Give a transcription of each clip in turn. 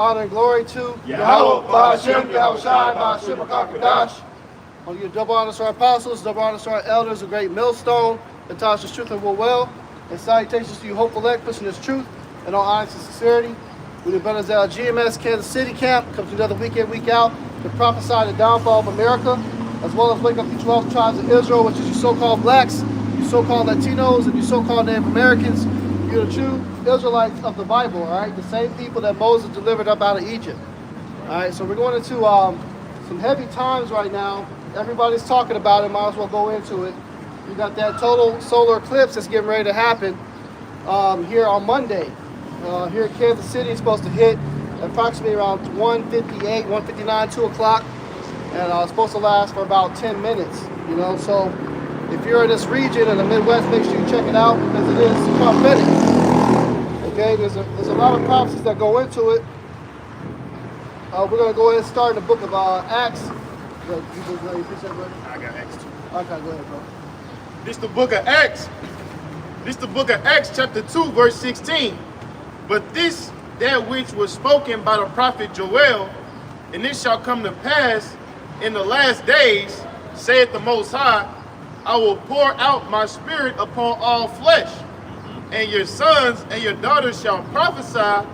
Honor and glory to Yahweh, Ba'ashem, Yahushai, Ba'ashem, HaKadosh. On your double honors to our apostles, double honors to our elders, a great millstone that taught us truth and will well. And salutations to you, hopeful elect, pushing this truth and all honesty and sincerity. We the brothers at our GMS Kansas City camp come to another week in, week out to prophesy the downfall of America, as well as wake up the 12 tribes of Israel, which is you so-called blacks, you so-called Latinos, and you so-called Native Americans. You're the true Israelites of the Bible, all right? The same people that Moses delivered up out of Egypt. All right, so we're going into some heavy times right now. Everybody's talking about it, might as well go into it. We got that total solar eclipse that's getting ready to happen here on Monday. Here in Kansas City, it's supposed to hit approximately around 1:58, 1:59, 2 o'clock. And it's supposed to last for about 10 minutes, you know? So if you're in this region in the Midwest, make sure you check it out because it is prophetic. Okay, there's a lot of prophecies that go into it. We're going to go ahead and start in the book of Acts. I got Acts 2. Okay, go ahead, bro. This the book of Acts. This the book of Acts, chapter 2, verse 16. But this, that which was spoken by the prophet Joel, and it shall come to pass in the last days, saith the Most High, I will pour out my spirit upon all flesh, and your sons and your daughters shall prophesy,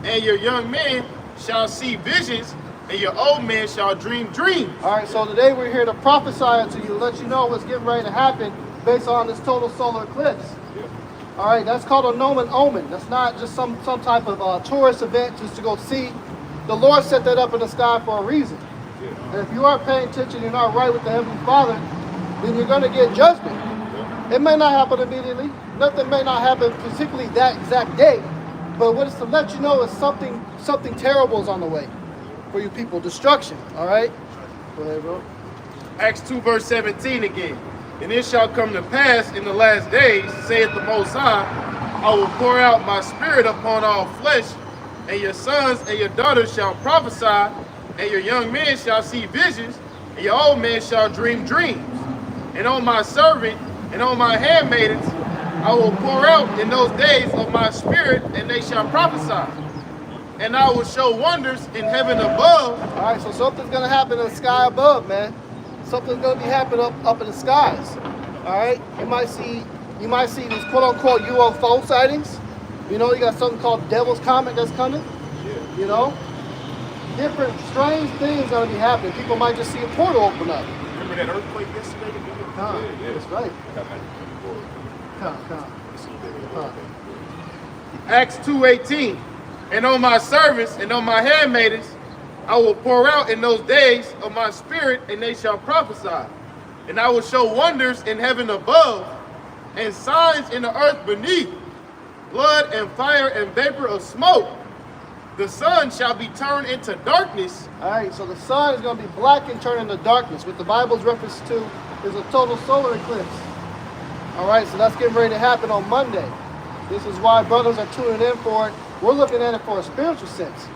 and your young men shall see visions, and your old men shall dream dreams. All right, so today we're here to prophesy to you, let you know what's getting ready to happen based on this total solar eclipse. All right, that's called a nomen omen. That's not just some type of tourist event just to go see. The Lord set that up in the sky for a reason. And if you aren't paying attention, you're not right with the Heavenly Father, then you're going to get judgment. It may not happen immediately. Nothing may not happen particularly that exact day. But what it's to let you know is something terrible is on the way for you people. Destruction, all right? Go ahead, bro. Acts 2, verse 17 again. And it shall come to pass in the last days, saith the Most High, I will pour out my spirit upon all flesh, and your sons and your daughters shall prophesy, and your young men shall see visions, and your old men shall dream dreams. And on my servant and on my handmaidens I will pour out in those days of my spirit, and they shall prophesy. And I will show wonders in heaven above. All right, so something's going to happen in the sky above, man. Something's going to be happening up in the skies. All right? You might see these quote-unquote UFO sightings. You know, you got something called Devil's Comet that's coming. You know? Different strange things going to be happening. People might just see a portal open up. Remember that earthquake yesterday? That's right. Acts 2:18. And on my servants and on my handmaidens I will pour out in those days of my spirit, and they shall prophesy. And I will show wonders in heaven above, and signs in the earth beneath, blood and fire and vapor of smoke. The sun shall be turned into darkness. All right, so the sun is going to be black and turned into darkness. What the Bible's reference to is a total solar eclipse. All right, so that's getting ready to happen on Monday. This is why brothers are tuning in for it. We're looking at it for a spiritual sense.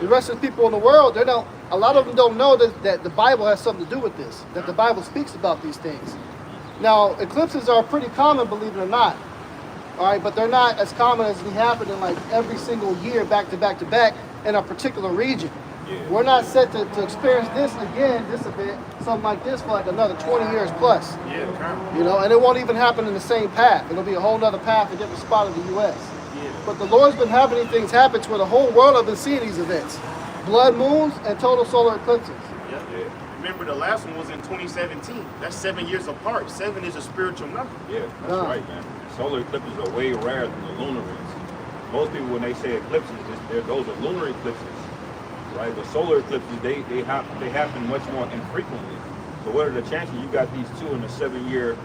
The rest of the people in the world, a lot of them don't know that the Bible has something to do with this, that the Bible speaks about these things. Now, eclipses are pretty common, believe it or not. All right, but they're not as common as they happen in like every single year, back to back to back, in a particular region. We're not set to experience this again, this event, something like this for like another 20 years plus. You know, and it won't even happen in the same path. It'll be a whole other path, a different spot of the U.S. But the Lord's been having these things happen to where the whole world has been seeing these events. Blood moons and total solar eclipses. Remember the last one was in 2017. That's 7 years apart. 7 is a spiritual number. Yeah, that's right, man. Solar eclipses are way rarer than the lunar ones. Most people, when they say eclipses, those are lunar eclipses, right? But solar eclipses, they happen much more infrequently. So what are the chances you got these two in a 7-year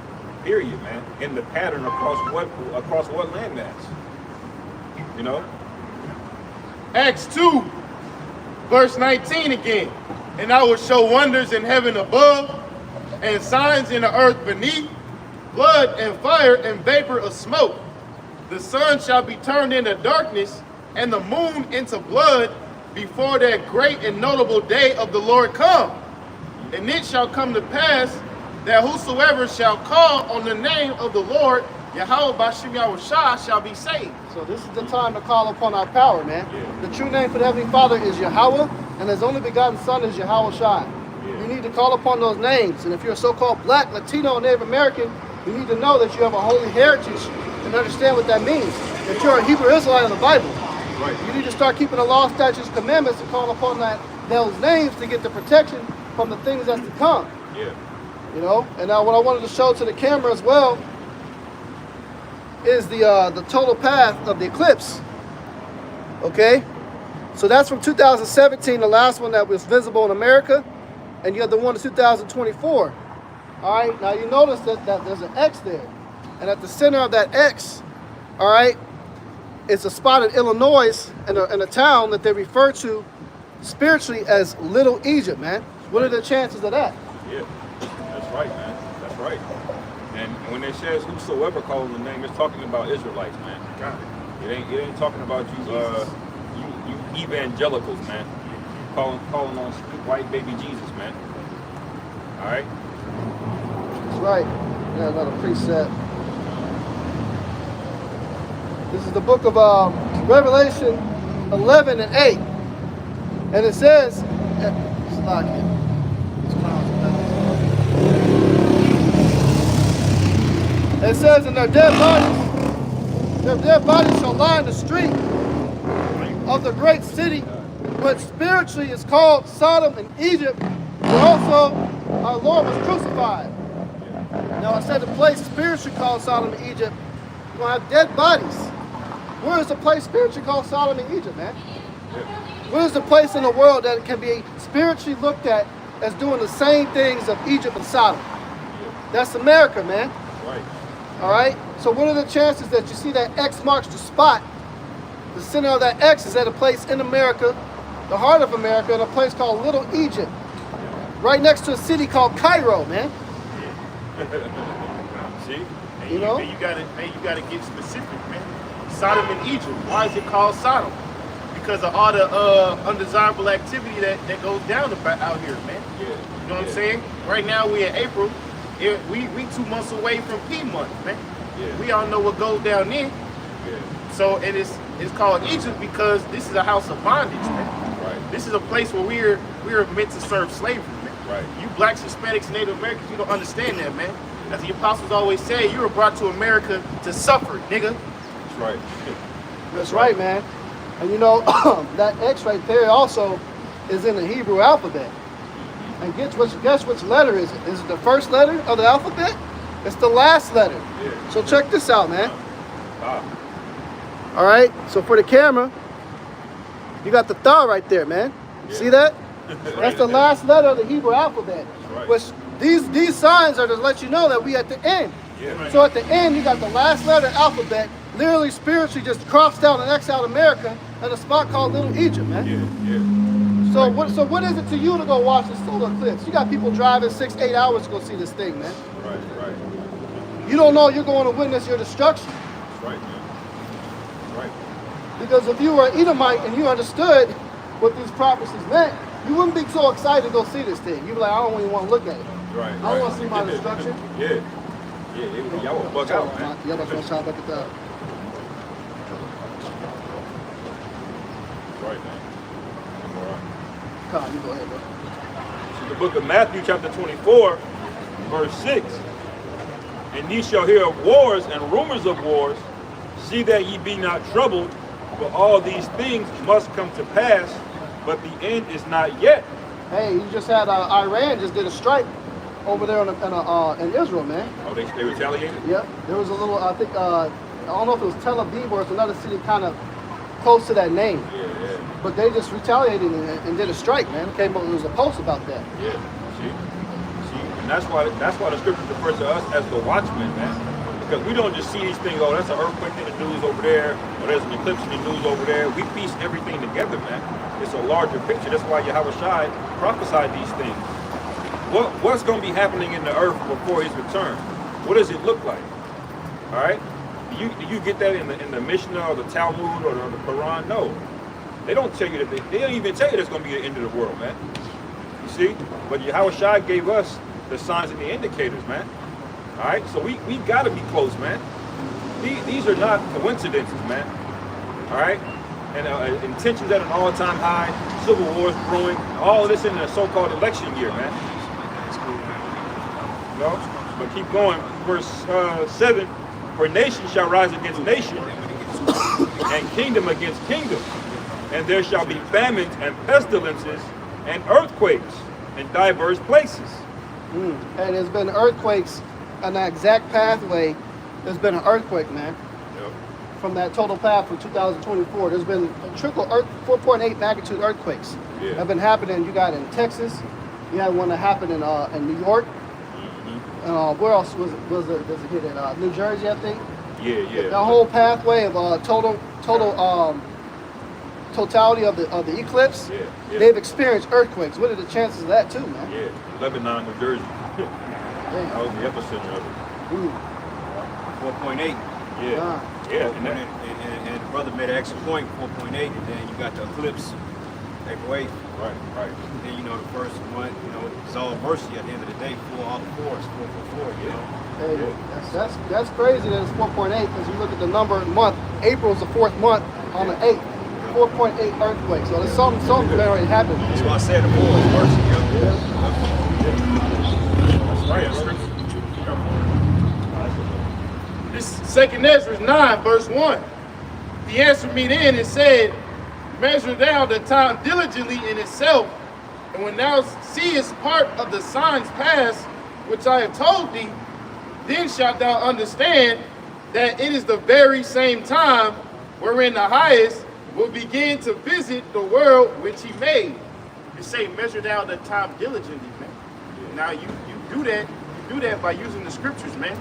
period, man? In the pattern across what landmass? You know? Acts 2, verse 19 again. And I will show wonders in heaven above, and signs in the earth beneath, blood and fire and vapor of smoke. The sun shall be turned into darkness, and the moon into blood, before that great and notable day of the Lord come. And it shall come to pass that whosoever shall call on the name of the Lord Yahweh Bashim Yahushua shall be saved. So this is the time to call upon our power, man. Yeah. The true name for the Heavenly Father is Yahweh, and His only begotten Son is Yahweh Shai. Yeah. You need to call upon those names. And if you're a so-called Black, Latino, or Native American, you need to know that you have a holy heritage and understand what that means. If you're a Hebrew Israelite of the Bible, Right. you need to start keeping the law, statutes, commandments, and call upon those names to get the protection from the things that's to come. Yeah. You know, and now what I wanted to show to the camera as well is the total path of the eclipse. Okay, so that's from 2017, the last one that was visible in America, and you have the one in 2024. All right, now you notice that there's an X there, and at the center of that X, all right, it's a spot in Illinois in a town that they refer to spiritually as Little Egypt, man. What are the chances of that? Yeah. That's right, man. That's right. And when it says whosoever calls the name, it's talking about Israelites, man. Got it. It ain't talking about you evangelicals, man. Calling on sweet white baby Jesus, man. All right. That's right. Yeah, another precept. This is the book of Revelation 11 and 8. And it says, it says, and their dead bodies shall lie in the street of the great city, which spiritually is called Sodom and Egypt, where also our Lord was crucified. Now I said the place spiritually called Sodom and Egypt, you're going to have dead bodies. Where is the place spiritually called Sodom and Egypt, man? Where is the place in the world that can be spiritually looked at as doing the same things of Egypt and Sodom? That's America, man. Right. All right? So what are the chances that you see that X marks the spot? The center of that X is at a place in America, the heart of America, in a place called Little Egypt. Right next to a city called Cairo, man. See? And You know? you gotta get specific, man. Sodom and Egypt. Why is it called Sodom? Because of all the undesirable activity that goes down out here, man. Yeah. You know what I'm saying? Right now we in April. We 2 months away from P month, man. Yeah. We all know what goes down there. Yeah. So and it's called Egypt because this is a house of bondage, man. Right. This is a place where we're meant to serve slavery, man. Right. You blacks, Hispanics, Native Americans, you don't understand that, man. As the apostles always say, you were brought to America to suffer, nigga. That's right. That's right, man. And you know, that X right there also is in the Hebrew alphabet. And guess which letter is it? Is it the first letter of the alphabet? It's the last letter. Yeah. So check this out, man. Ah. All right, so for the camera, you got the tha right there, man. Yeah. See that? Right. That's the last letter of the Hebrew alphabet. Right. Which these signs are to let you know that we at the end. Yeah. So at the end, you got the last letter alphabet, literally spiritually just crossed out and X out America at a spot called Little Egypt, man. Yeah. Yeah. So what is it to you to go watch the solar eclipse? You got people driving 6-8 hours to go see this thing, man. Right. You don't know you're going to witness your destruction. That's right, man. That's right. Because if you were an Edomite and you understood what these prophecies meant, you wouldn't be so excited to go see this thing. You'd be like, I don't even want to look at it. Right. I don't want to see my destruction. Yeah. Yeah. Y'all will bug out, man. Yeah, that's what I'm trying to look at that. Right, man. I'm all right. Come on, you go ahead, bro. The book of Matthew, chapter 24, verse 6. And ye shall hear of wars and rumors of wars. See that ye be not troubled, for all these things must come to pass, but the end is not yet. Hey, you just had Iran just did a strike over there in Israel, man. Oh, they retaliated? Yep. There was a little, I think, I don't know if it was Tel Aviv or it's another city kind of close to that name. Yeah. But they just retaliated and did a strike, man. There was a post about that. Yeah. See? And that's why the scripture refers to us as the watchmen, man. Because we don't just see these things, oh, that's an earthquake in the news over there, or there's an eclipse in the news over there. We piece everything together, man. It's a larger picture. That's why Yahweh Shai prophesied these things. What's going to be happening in the earth before his return? What does it look like? All right? Do you get that in the Mishnah or the Talmud or the Quran? No. They don't tell you that. They don't even tell you there's going to be the end of the world, man. You see? But Yahweh Shai gave us the signs and the indicators, man. All right? So we got to be close, man. these are not coincidences, man. All right? And intentions at an all-time high, civil wars brewing, all of this in the so-called election year, man. You know? But keep going. Verse 7, for nation shall rise against nation, and kingdom against kingdom. And there shall be famines and pestilences and earthquakes in diverse places. Hey, there's been earthquakes on that exact pathway. There's been an earthquake, man. Yep. From that total path from 2024. There's been a trickle 4.8 magnitude earthquakes Yeah. have been happening. You got in Texas. You had one that happened in New York. Where else was it? Does it hit in New Jersey? I think. Yeah. The whole pathway of totality of the eclipse. Yeah. They've experienced earthquakes. What are the chances of that too, man? Yeah. Lebanon, New Jersey. Damn. That was the epicenter of it. Ooh. 4.8. Yeah. Yeah. And that, And the brother made an excellent point, 4.8, and then you got the eclipse, April 8th. right. And then, you know, the first one, you know, it's all mercy at the end of the day, all the fours, 444, you know. Hey, that's crazy that it's 4.8 because you look at the number month. April's the 4th month on the 8th. 4.8 earthquake. So there's something that already happened. That's why I said the four is mercy, you know. That's right. This 2 Ezra 9, verse 1. He answered me then and said, measure thou the time diligently in itself, and when thou seest part of the signs past, which I have told thee, then shalt thou understand that it is the very same time wherein the highest will begin to visit the world which he made. It say, measure thou the time diligently, man. Now you do that by using the scriptures, man.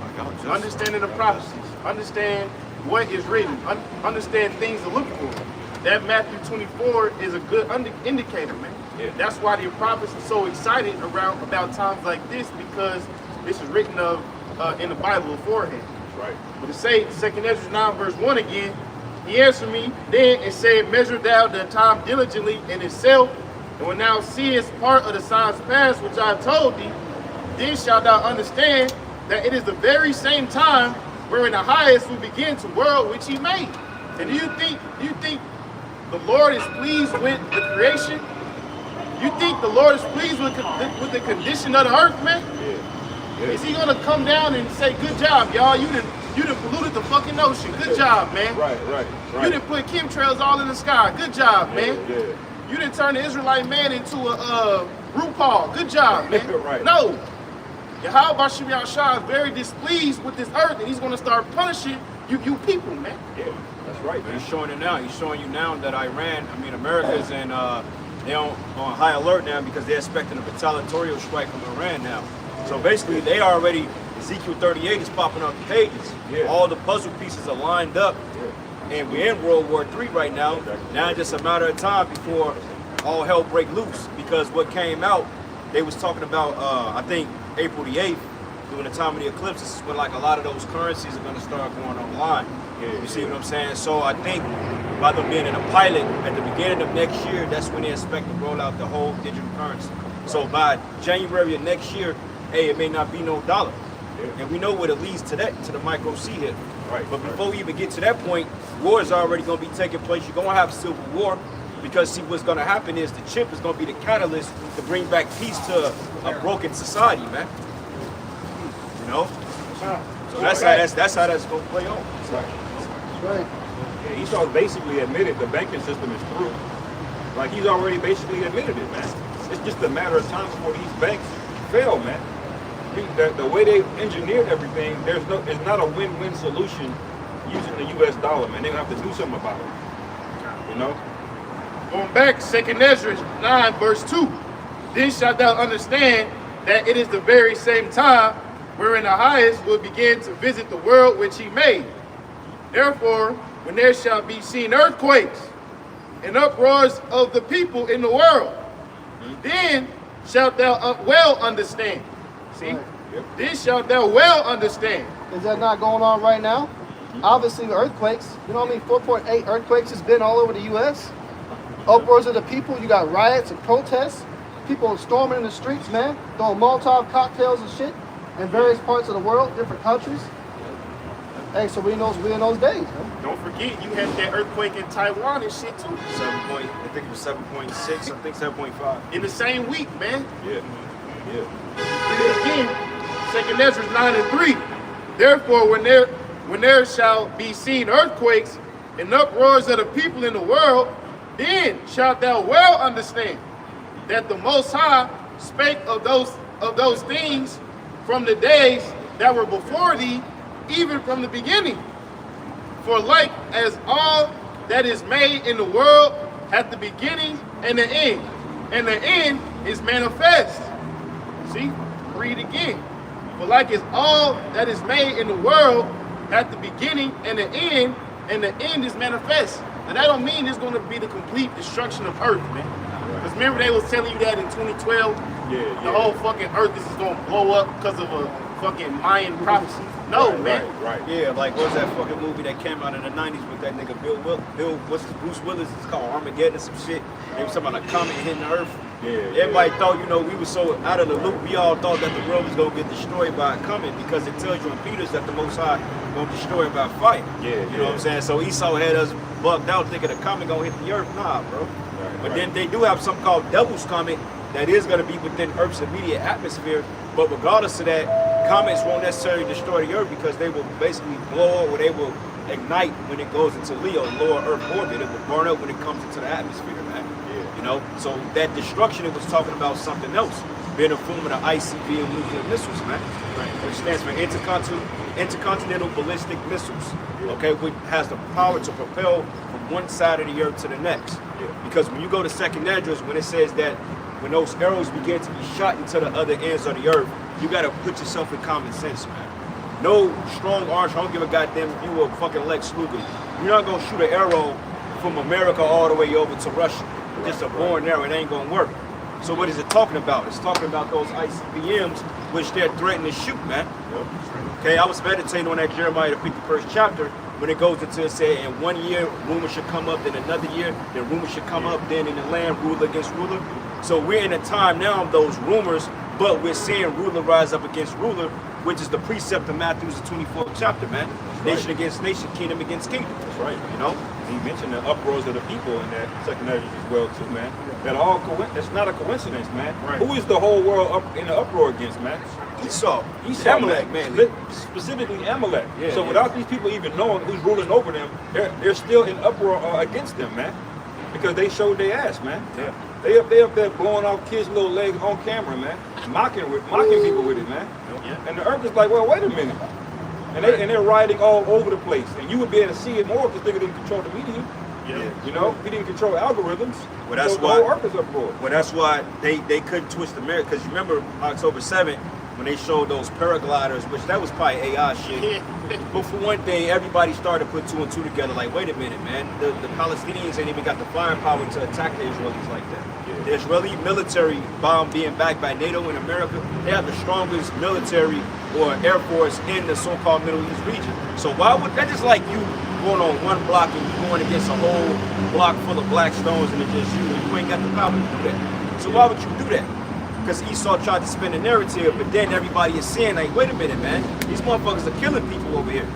Understanding the prophecies, understand what is written, understand things to look for. That Matthew 24 is a good indicator, man. Yeah. That's why the prophets are so excited about times like this, because this is written of in the Bible beforehand. Right. But it say 2 Ezra 9 verse 1 again, he answered me then and said, measure thou the time diligently in itself, and when thou seest part of the signs past which I have told thee, then shalt thou understand that it is the very same time wherein the highest will begin to world which he made. And do you think the Lord is pleased with the creation? You think the Lord is pleased with the condition of the earth, man? Yeah. Is he gonna come down and say, good job, y'all, you done polluted the fucking ocean. Good job, man. Right. You done put chemtrails all in the sky. Good job, man. Yeah. You didn't turn the Israelite man into a RuPaul. Good job, man. Right. No. Yahweh Bashim Yahshua is very displeased with this earth, and he's going to start punishing you people, man. Yeah. That's right, man. He's showing it now. He's showing you now that America's in, they're on high alert now because they're expecting a retaliatory strike from Iran now. So basically, they already, Ezekiel 38 is popping off the pages. Yeah. All the puzzle pieces are lined up. And we're in World War III right now. Now it's just a matter of time before all hell break loose. Because what came out, they was talking about, I think, April the 8th, during the time of the eclipses, is when like a lot of those currencies are going to start going online. You see what I'm saying? So I think by them being in a pilot at the beginning of next year, that's when they expect to roll out the whole digital currency. So by January of next year, hey, it may not be no dollar. And we know what it leads to that, to the micro C hit. Right. But before we even get to that point, war is already going to be taking place. You're going to have civil war because, see, what's going to happen is the chip is going to be the catalyst to bring back peace to a broken society, man. You know? So that's how that's going to play on. Right. Yeah, Esau basically admitted the banking system is through. Like, he's already basically admitted it, man. It's just a matter of time before these banks fail, man. The way they've engineered everything, it's not a win-win solution using the U.S. dollar, man. They're going to have to do something about it. You know? Going back, 2 Ezra 9, verse 2. Then shalt thou understand that it is the very same time wherein the highest will begin to visit the world which he made. Therefore, when there shall be seen earthquakes and uproars of the people in the world, then shalt thou well understand. See? Right. Then shalt thou well understand. Is that not going on right now? Obviously, earthquakes. You know what I mean? 4.8 earthquakes has been all over the U.S. Uproars of the people. You got riots and protests. People storming in the streets, man. Throwing Molotov cocktails and shit in various parts of the world, different countries. Hey, so we in those days, man. Don't forget, you had that earthquake in Taiwan and shit too. I think it was 7.6. I think 7.5. In the same week, man. Yeah. Yeah. Read it again. 2 Ezra 9:3. Therefore, when there shall be seen earthquakes and uproars of the people in the world, then shalt thou well understand that the Most High spake of those things from the days that were before thee, even from the beginning. For like as all that is made in the world hath the beginning and the end, and the end is manifest. See, read again. For like as all that is made in the world hath the beginning and the end is manifest. And that don't mean it's going to be the complete destruction of Earth, man. Because remember they was telling you that in 2012, the whole fucking Earth is going to blow up because of a fucking Mayan prophecy. No, man. Right. Yeah, like what was that fucking movie that came out in the 90s with that nigga Bruce Willis? It's called Armageddon or some shit. They was talking about a comet hitting the Earth. Everybody thought, we were so out of the loop. We all thought that the world was gonna get destroyed by a comet because it tells you in Peter's that the Most High gonna destroy it by fire. You know what I'm saying? So Esau had us bugged out thinking a comet gonna hit the Earth. Nah, bro. But then they do have something called Devil's Comet that is gonna be within Earth's immediate atmosphere. But regardless of that, comets won't necessarily destroy the Earth because they will basically blow up or they will ignite when it goes into Leo, lower Earth orbit. It will burn up when it comes into the atmosphere, man. So that destruction, it was talking about something else, being a form of the ICB and nuclear missiles, man. Which stands for intercontinental ballistic missiles. Okay, which has the power to propel from one side of the Earth to the next. Because when you go to 2nd Esdras, when it says that when those arrows begin to be shot into the other ends of the Earth, you gotta put yourself in common sense, man. No strong arch, I don't give a goddamn if you were fucking Lex Luger. You're not gonna shoot an arrow from America all the way over to Russia. Just a boring arrow, it ain't gonna work. So what is it talking about? It's talking about those ICBMs which they're threatening to shoot, man. Okay, I was meditating on that Jeremiah the 51st chapter when it goes into it saying in 1 year rumor should come up, then another year, then rumor should come up, then in the land ruler against ruler. So we're in a time now of those rumors, but we're seeing ruler rise up against ruler, which is the precept of Matthew's the 24th chapter, man. Nation against nation, kingdom against kingdom. That's right. He mentioned the uproars of the people in that 2nd Esdras as well too, man. That it's not a coincidence, man. Who is the whole world up in the uproar against, man? Esau, Amalek, man. Specifically Amalek. So without these people even knowing who's ruling over them, they're still in uproar against them, man. Because they showed their ass, man. They up there blowing off kids' little legs on camera, man. Mocking people with it, man. And the Earth is like, well, wait a minute. And they're riding all over the place. And you would be able to see it more because they didn't control the media. He didn't control algorithms. Well, that's so why the whole Earth is uproar. Well, that's why they couldn't twist the mirror. Because you remember October 7th when they showed those paragliders, which that was probably AI shit. But for one thing, everybody started to put 2 and 2 together. Like, wait a minute, man. The Palestinians ain't even got the firepower to attack the Israelis like that. The Israeli military bomb being backed by NATO in America, they have the strongest military or air force in the so-called Middle East region. So why would that just like you going on one block and you going against a whole block full of black stones and it's just you and you ain't got the power to do that. So why would you do that? Because Esau tried to spin a narrative, but then everybody is saying, like, wait a minute, man, these motherfuckers are killing people over here.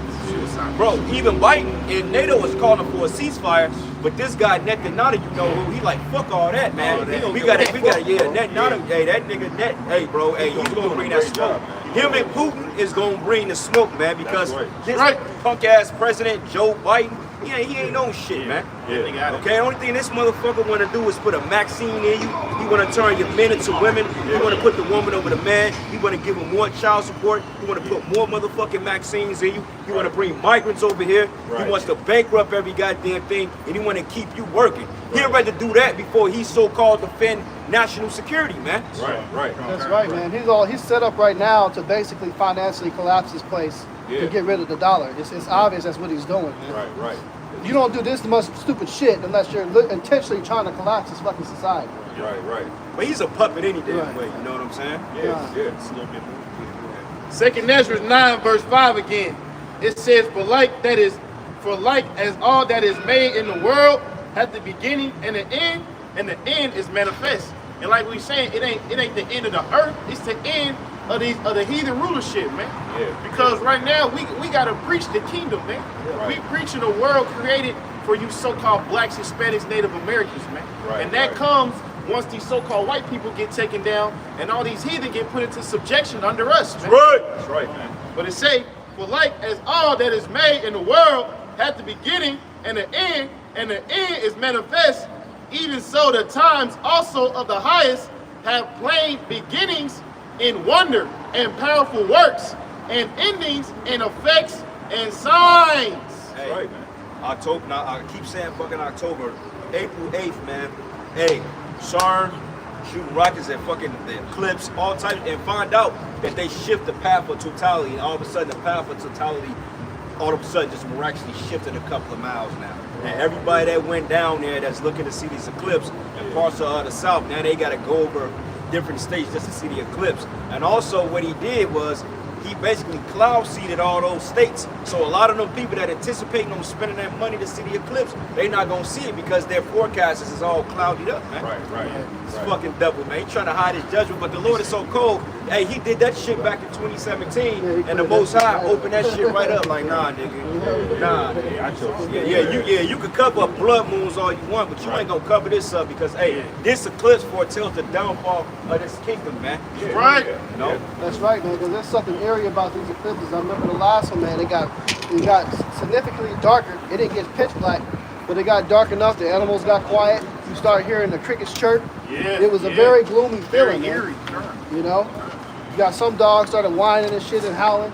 Bro, even Biden and NATO was calling for a ceasefire, but this guy Netanyahu, he like, fuck all that, man. We gotta, Netanyahu, hey, that nigga, hey, bro, hey, you gonna bring that smoke. Him and Putin is gonna bring the smoke, man, because this punk ass president Joe Biden, he ain't no shit, man. Okay, only thing this motherfucker wanna do is put a vaccine in you. He wanna turn your men into women. He wanna put the woman over the man. He wanna give him more child support. He wanna put more motherfucking vaccines in you. He wanna bring migrants over here. He wants to bankrupt every goddamn thing, and he wanna keep you working. He'd rather do that before he so-called defend national security, man. Right. That's right, man. He's set up right now to basically financially collapse his place to get rid of the dollar. It's obvious that's what he's doing, man. Right. You don't do this much stupid shit unless you're intentionally trying to collapse this fucking society. Right. But he's a puppet any damn way, you know what I'm saying? Yeah. It's a little bit more. 2nd Esdras 9 verse 5 again. It says, for like as all that is made in the world hath the beginning and the end is manifest. And like we saying, it ain't the end of the earth, it's the end of the heathen rulership, man. Yeah. Because right now we gotta preach the kingdom, man. Right. We preaching a world created for you so-called blacks, Hispanics, Native Americans, man. Right, And that right. comes once these so-called white people get taken down and all these heathen get put into subjection under us, man. That's right, man. But it say, for like as all that is made in the world had the beginning and the end is manifest, even so the times also of the highest have plain beginnings in wonder and powerful works and endings in effects and signs. Hey, Right, man. October. Now I keep saying fucking October. April 8th, man. Hey, CERN shooting rockets at fucking the eclipse, all types, and find out that they shift the path of totality, and all of a sudden the path of totality, all of a sudden just miraculously shifted a couple of miles now. And everybody that went down there that's looking to see these eclipse and parts of the south, now they got to go over different states just to see the eclipse. And also what he did was he basically cloud seeded all those states. So a lot of them people that anticipating on spending that money to see the eclipse, they not gonna see it because their forecast is all clouded up, man. Right. It's Right. fucking devil, man. He trying to hide his judgment, but the Lord is so cold. Hey, he did that shit back in 2017, and the Most High opened that shit right up. Like, nah, nigga, nah. Yeah, I chose. You can cover up blood moons all you want, but you ain't gonna cover this up because, hey, this eclipse foretells the downfall of this kingdom, man. Right. You know? That's right, man, because there's something eerie about these eclipses. I remember the last one, man, it got significantly darker. It didn't get pitch black, but it got dark enough, the animals got quiet. You start hearing the crickets chirp. Yeah. It was a yeah. very gloomy Very feeling, man. eerie. You know? You got some dogs started whining and shit and howling,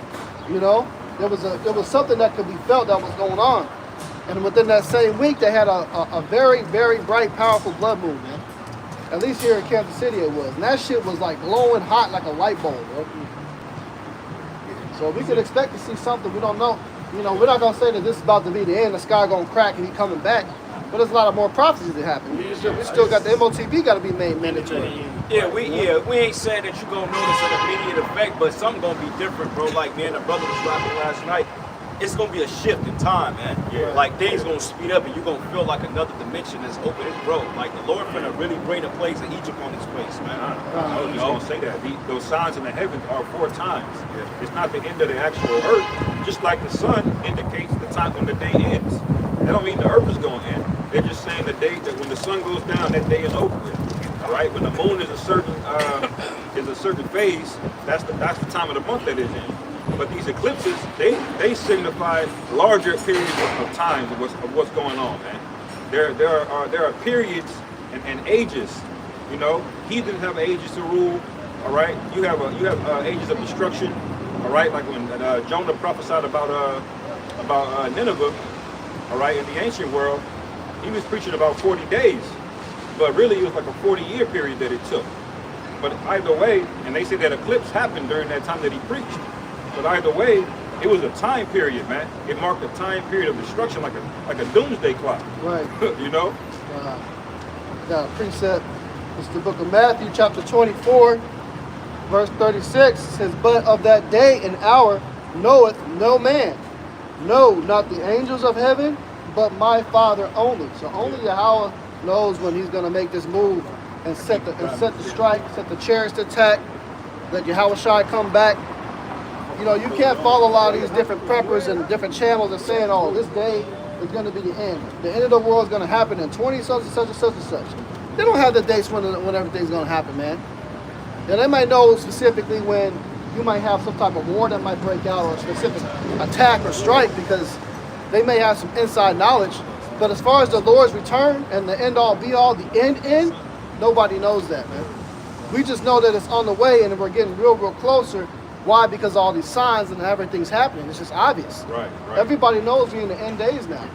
you know? There was something that could be felt that was going on. And within that same week, they had a very, very bright, powerful blood moon, man. At least here in Kansas City it was. And that shit was like glowing hot like a light bulb, bro. So we could expect to see something. We don't know. You know, we're not going to say that this is about to be the end, the sky going to crack and he coming back. But there's a lot of more prophecies that happen. We still got the MOTB got to be made mandatory. Yeah, we ain't saying that you're gonna notice an immediate effect, but something gonna be different, bro. Like me and the brother was rapping last night. It's gonna be a shift in time, man. Yeah. Like things gonna speed up and you're gonna feel like another dimension is open and grow. Like the Lord finna really bring the plagues of Egypt on his place, man. I was just gonna say that those signs in the heavens are 4 times. It's not the end of the actual earth. Just like the sun indicates the time when the day ends. That don't mean the earth is gonna end. They're just saying the day that when the sun goes down, that day is over with. All right. When the moon is a certain phase, that's the time of the month that it's in. But these eclipses, they signify larger periods of time of what's going on, man. There are periods and ages. You know, heathens have ages to rule. All right, you have ages of destruction. All right, like when Jonah prophesied about Nineveh. All right, in the ancient world, he was preaching about 40 days, but really it was like a 40-year period that it took. But either way, and they say that eclipse happened during that time that he preached. But either way, it was a time period, man. It marked a time period of destruction, like a doomsday clock. Right. You know? Got a precept. It's the book of Matthew, chapter 24, verse 36. It says, "But of that day and hour knoweth no man, no, not the angels of heaven, but my Father only." So only Yahweh knows when he's going to make this move and set the strike, set the chariots to attack, let Yahweh Shai come back. You know, you can't follow a lot of these different preppers and different channels that saying, oh, this day is going to be the end. The end of the world is going to happen in 20 such and such and such and such. They don't have the dates when everything's going to happen, man. And they might know specifically when you might have some type of war that might break out or a specific attack or strike because they may have some inside knowledge. But as far as the Lord's return and the end all be all, the end, nobody knows that, man. We just know that it's on the way and we're getting real closer. Why? Because all these signs and everything's happening. It's just obvious. Right. Everybody knows we're in the end days now.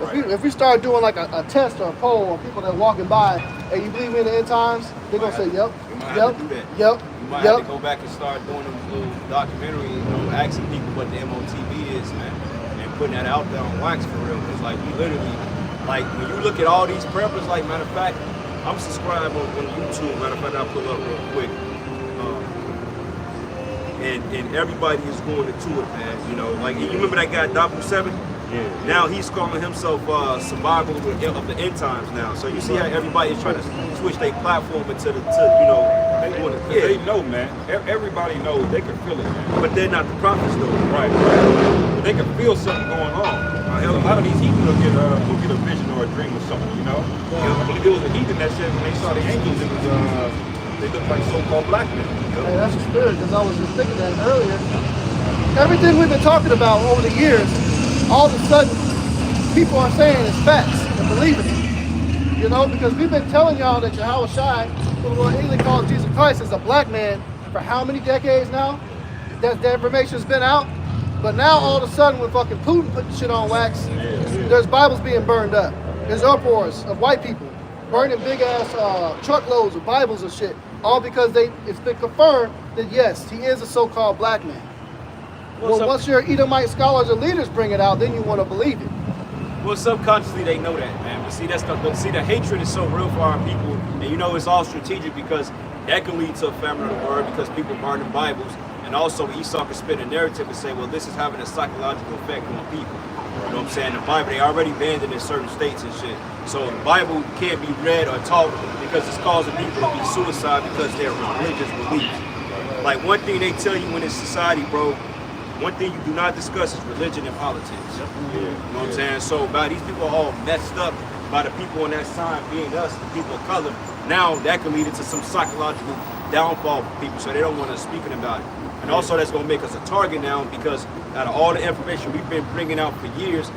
If we start doing like a test or a poll on people that are walking by, hey, you believe we in the end times? They're going to say, yep, You might yep, have to do that. yep, You might yep. have to go back and start doing them little documentaries, you know, asking people what the MOTB is, man, and putting that out there on wax for real. Because like we literally, like when you look at all these preppers, like matter of fact, I'm subscribed on YouTube. Matter of fact, I'll pull up real quick. And everybody is going into it, man. You know, like you remember that guy Doppel 7? Yeah. Now he's calling himself survival of the end times now. So you see how everybody is trying to switch their platform into They know, man. Everybody knows. They can feel it, man. But they're not the prophets though. Right. But they can feel something going on. A lot of these heathen will get a vision or a dream or something, you know? I believe it was a heathen that said when they saw the angels, it was, they looked like so-called black men. You know? Hey, that's the spirit, because I was just thinking that earlier. Everything we've been talking about over the years, all of a sudden, people are saying it's facts and believing it. You know, because we've been telling y'all that Yahweh Shai, who Lord Ely calls Jesus Christ, is a black man for how many decades now? That information's been out. But now all of a sudden, when fucking Putin putting shit on wax, there's Bibles being burned up. There's uproars of white people burning big ass truckloads of Bibles and shit, all because it's been confirmed that yes, he is a so-called black man. Well, once your Edomite scholars or leaders bring it out, then you want to believe it. Well, subconsciously they know that, man. But see, the hatred is so real for our people, and you know it's all strategic because that can lead to a famine of the word because people burn the Bibles. And also Esau can spin a narrative and say, well, this is having a psychological effect on people. You know what I'm saying? The Bible, they already banned it in certain states and shit. So the Bible can't be read or taught because it's causing people to be suicide because of their religious beliefs. Like one thing they tell you in this society, bro, one thing you do not discuss is religion and politics. You know what I'm saying? So by these people are all messed up by the people on that side being us, the people of color. Now that can lead into some psychological downfall for people, so they don't want us speaking about it. And also that's going to make us a target now because out of all the information we've been bringing out for years,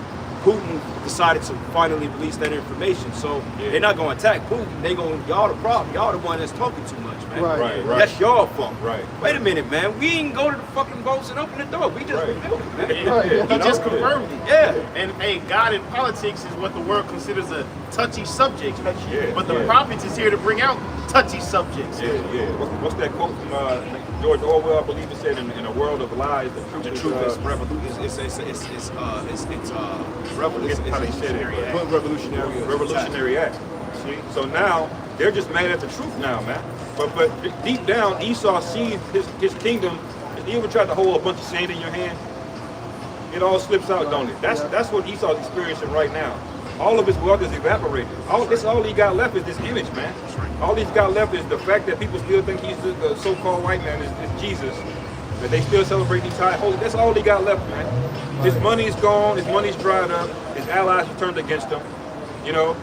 Putin decided to finally release that information. So they're not going to attack Putin. They're going, y'all the problem. Y'all the one that's talking too much, man. Right. That's y'all fault. Right. Wait a minute, man. We ain't go to the fucking boats and open the door. We just revealed it, man. Right. He just confirmed it. Yeah. And hey, God in politics is what the world considers a touchy subject. Yeah. But the prophets is here to bring out touchy subjects. Yeah. What's that quote from George Orwell? I believe it said, "In a world of lies, the truth is revolutionary. Revolutionary act. See, so now they're just mad at the truth now, man. But deep down, Esau sees his kingdom. You ever tried to hold a bunch of sand in your hand? It all slips out, don't it? That's what Esau's experiencing right now. All of his wealth is evaporated. All he got left is this image, man. All he's got left is the fact that people still think he's the so-called white man is Jesus. That they still celebrate these high holy. That's all he got left, man. His money's gone. His money's dried up. His allies have turned against him. You know,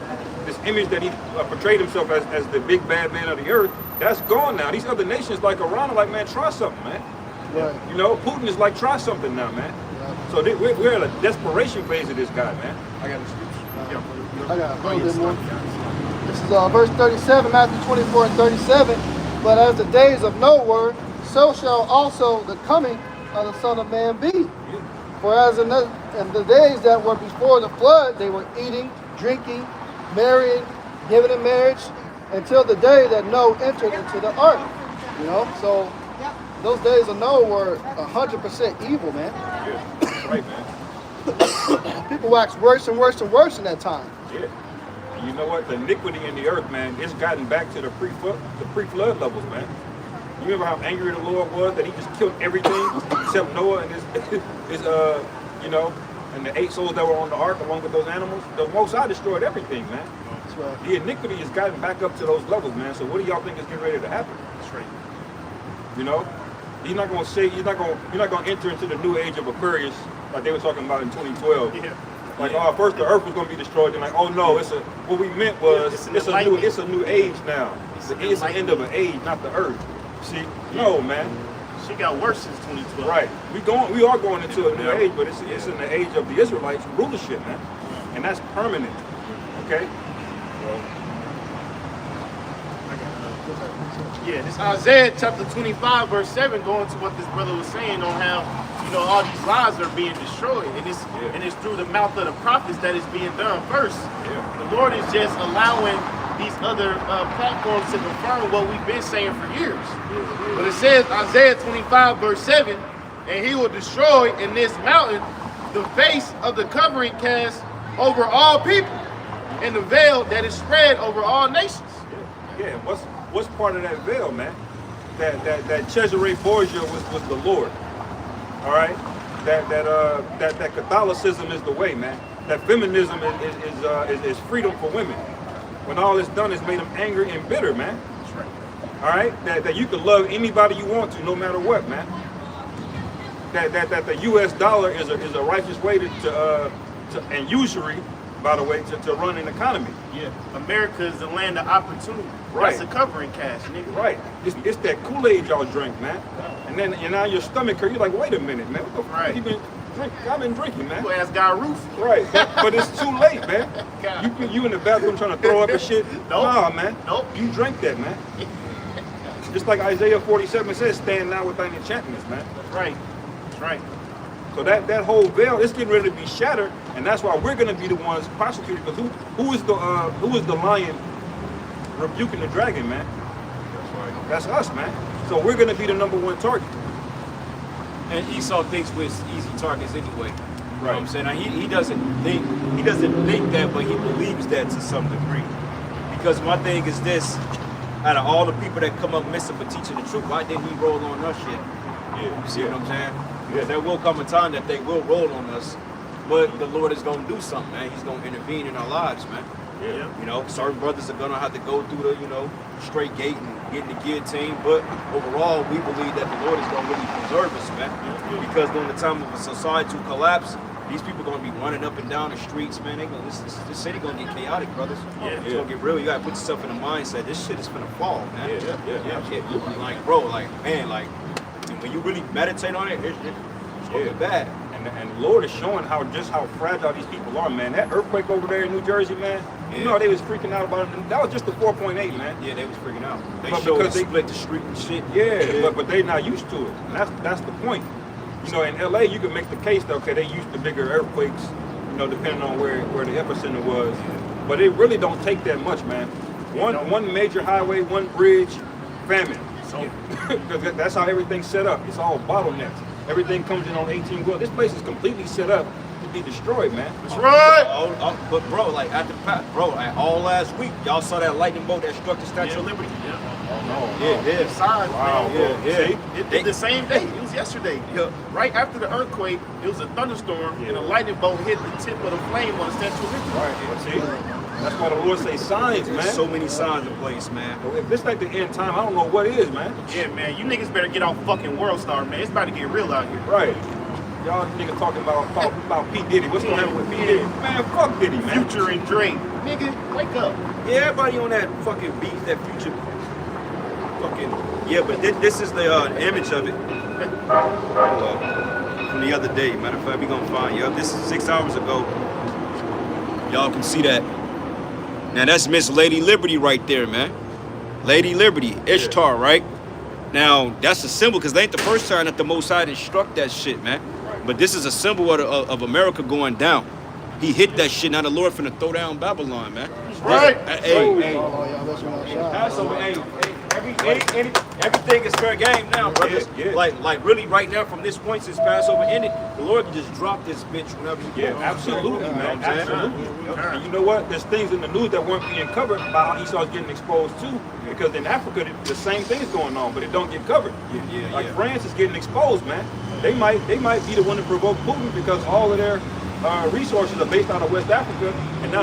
this image that he portrayed himself as the big bad man of the earth, that's gone now. These other nations like Iran are like, man, try something, man. Right. You know, Putin is like, try something now, man. So we're in a desperation phase of this guy, man. I got a little bit more. This is verse 37, Matthew 24 and 37. But as the days of Noah were, so shall also the coming of the Son of Man be. For as in the days that were before the flood, they were eating, drinking, marrying, giving in marriage, until the day that Noah entered into the ark. You know, so those days of Noah were 100% evil, man. Yeah, that's right, man. People waxed worse and worse and worse in that time. Yeah. And you know what? The iniquity in the earth, man, it's gotten back to the pre-flood levels, man. You remember how angry the Lord was that he just killed everything except Noah and his you know, and the 8 souls that were on the ark along with those animals? The Most High destroyed everything, man. That's right. The iniquity has gotten back up to those levels, man. So what do y'all think is getting ready to happen? That's right. You know? You're not gonna enter into the new age of Aquarius like they were talking about in 2012. Yeah. Like, first the earth was gonna be destroyed, and like, oh no, what we meant was it's a new age now. It's the end of an age, not the earth. See? No, man. She got worse since 2012. Right. We are going into a new age, but it's in the age of the Israelites rulership, man. And that's permanent. Okay? Yeah, this Isaiah chapter 25, verse 7, going to what this brother was saying on how, you know, all these lies are being destroyed. And it's through the mouth of the prophets that it's being done first. Yeah. The Lord is just allowing these other platforms to confirm what we've been saying for years. But it says, Isaiah 25, verse 7, and he will destroy in this mountain the face of the covering cast over all people, and the veil that is spread over all nations. Yeah. What's part of that veil, man? That Cesare Borgia was the Lord. All right? that Catholicism is the way, man. That feminism is freedom for women. When all it's done is made them angry and bitter, man. That's right. All right, that you can love anybody you want to, no matter what, man. That the U.S. dollar is a righteous way to and usury, by the way, to run an economy. Yeah. America is the land of opportunity. Right. That's a covering cash, nigga. Right. It's that Kool-Aid y'all drink, man. And now your stomach hurt. You're like, wait a minute, man. What the fuck Right. you been drinking? I've been drinking, man. You ask Guy Roof. Right, but it's too late, man. God. You in the bathroom trying to throw up and shit? Nope. Nah, man. Nope. You drank that, man. Just like Isaiah 47 says, stand now without enchantments, man. That's right. That's right. So that whole veil, it's getting ready to be shattered, and that's why we're going to be the ones prosecuted. Because who is the lion rebuking the dragon, man? That's us, man. So we're going to be the #1 target. And Esau thinks we're easy targets anyway. You know what I'm Right. saying? Now, he doesn't think that, but he believes that to some degree. Because my thing is this: out of all the people that come up missing for teaching the truth, why didn't he roll on us yet? You see what I'm saying? Because there will come a time that they will roll on us, but the Lord is going to do something, man. He's going to intervene in our lives, man. Yeah. You know, certain brothers are going to have to go through the, straight gate and get in the guillotine, but overall, we believe that the Lord is going to really preserve us, man. Because during the time of a societal collapse, these people are going to be running up and down the streets, man. This city going to get chaotic, brothers. Yeah. It's going to get real. You got to put yourself in the mindset. This shit is going to fall, man. Yeah. Like, bro, like, man, like, when you really meditate on it, it's going to be bad. And the Lord is showing how fragile these people are, man. That earthquake over there in New Jersey, man. Yeah. You know they was freaking out about it. That was just the 4.8, man. Yeah, they was freaking out. They But showed because they they- split the street and shit. Yeah, but they're not used to it. And that's the point. You know, in LA, you can make the case that, okay, they used to bigger earthquakes, depending on where the epicenter was. But it really don't take that much, man. One major highway, one bridge, famine. So, Because that's how everything's set up. It's all bottlenecks. Everything comes in on 18 wheels. This place is completely set up to be destroyed, man. that's right. But bro, like like all last week, y'all saw that lightning bolt that struck the Statue of Liberty. Yeah. Signs, Wow, man. bro. Yeah. See? It did the same day. It was yesterday. Yeah. Right after the earthquake, it was a thunderstorm, and a lightning bolt hit the tip of the flame on the Statue of Liberty. Right. But see, that's why the Lord say signs, man. There's so many signs in place, man. If this like the end time, I don't know what is, man. Yeah, man. You niggas better get off fucking World Star, man. It's about to get real out here. Right. Y'all niggas talking about P. Diddy. What's gonna happen with P. Diddy? Man, fuck Diddy, man. Future and Drake. Nigga, wake up. Yeah, everybody on that fucking beat, that Future. Fucking yeah, but this is the image of it. From the other day. Matter of fact, we gonna find this is 6 hours ago. Y'all can see that. Now that's Miss Lady Liberty right there, man. Lady Liberty, Ishtar, right? Now that's a symbol because they ain't the first time that the Most High done struck that shit, man. But this is a symbol of America going down. He hit that shit. Now the Lord finna throw down Babylon, man. Right. Hey, Oh, y'all listen to that shot. Passover, everything is fair game now, brothers. Yeah. Like really right now from this point since Passover ended, the Lord can just drop this bitch whenever you Yeah, want. absolutely, man. You know what I'm saying? Absolutely. And you know what? There's things in the news that weren't being covered by how Esau's getting exposed too. Because in Africa, the same thing's going on, but it don't get covered. Like France is getting exposed, man. They might be the one to provoke Putin because all of their resources are based out of West Africa, and now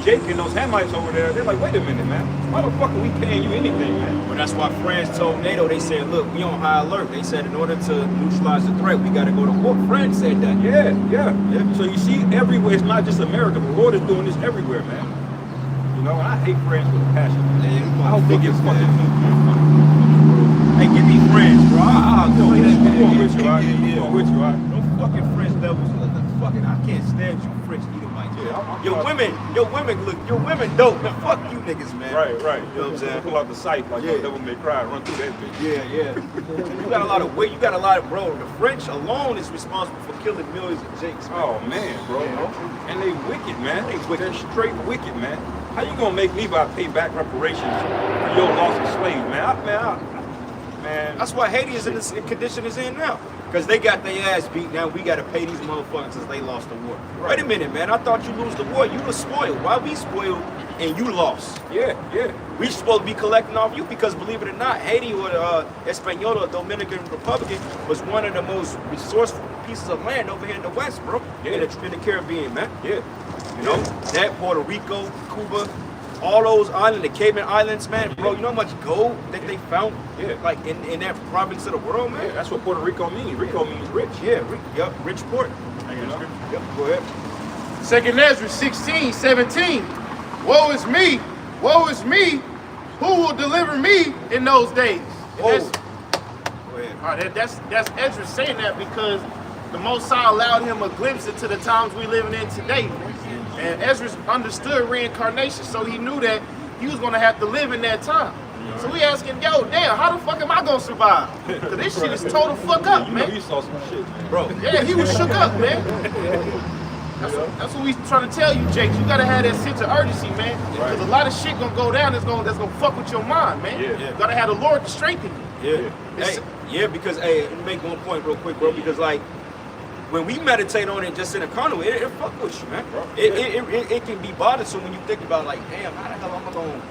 Jake and those Hamites over there, they're like, wait a minute, man. Why the fuck are we paying you anything, man? Well, that's why France told NATO, they said, look, we on high alert. They said in order to neutralize the threat, we got to go to war. France said that. Yeah. So you see, everywhere, it's not just America. The Lord is doing this everywhere, man. You know, and I hate France with a passion. I hope they get fucking Hey, give me France, bro. I'll I'm go with that you, right? I'm with you, right? No fucking French devils. Fucking, I can't stand you French Edomites. Yeah, Your women dope. Man, fuck you niggas, man. Right. You know what I'm saying? Pull out the sight like Yeah. Devil May Cry, run through that bitch. Yeah. You got a lot of weight. You got a lot of, bro. The French alone is responsible for killing millions of Jakes, man. Oh man, bro. And they wicked, man. They're straight wicked, man. How you gonna make Levi pay back reparations for your loss of slaves, man? Man. That's why Haiti is in the condition it's in now. Because they got their ass beat. Now we got to pay these motherfuckers since they lost the war. Wait a minute, man. I thought you lose the war. You were spoiled. Why we spoiled and you lost? Yeah. We supposed to be collecting off you because, believe it or not, Haiti or Espanola, Dominican Republic, was one of the most resourceful pieces of land over here in the West, bro. Yeah. In the Caribbean, man. Yeah. You know, that Puerto Rico, Cuba, all those islands, the Cayman Islands, man, bro. You know how much gold that they found, like in that province of the world, man. Yeah, that's what Puerto Rico means. Rico means rich. Yeah, rich port. Yep, go ahead. 2nd Ezra 16:17. Woe is me, woe is me. Who will deliver me in those days? And Oh. that's- Go ahead. all right, that's Ezra saying that because the Most High allowed him a glimpse into the times we living in today. And Ezra understood reincarnation, so he knew that he was gonna have to live in that time. So we asking, yo, damn, how the fuck am I gonna survive? Cause this shit is total fuck up, You know, man. you saw some shit, man. Bro, Yeah, he was shook up, man. That's what we trying to tell you, Jake. You gotta have that sense of urgency, man. Because a lot of shit gonna go down that's gonna fuck with your mind, man. Yeah. You gotta have the Lord to strengthen you. yeah. Hey, yeah, because, hey, let me make one point real quick, bro, because, like, when we meditate on it just in a carnal, it fuck with you, man. It can be bothersome when you think about, like, damn, how the hell am I gonna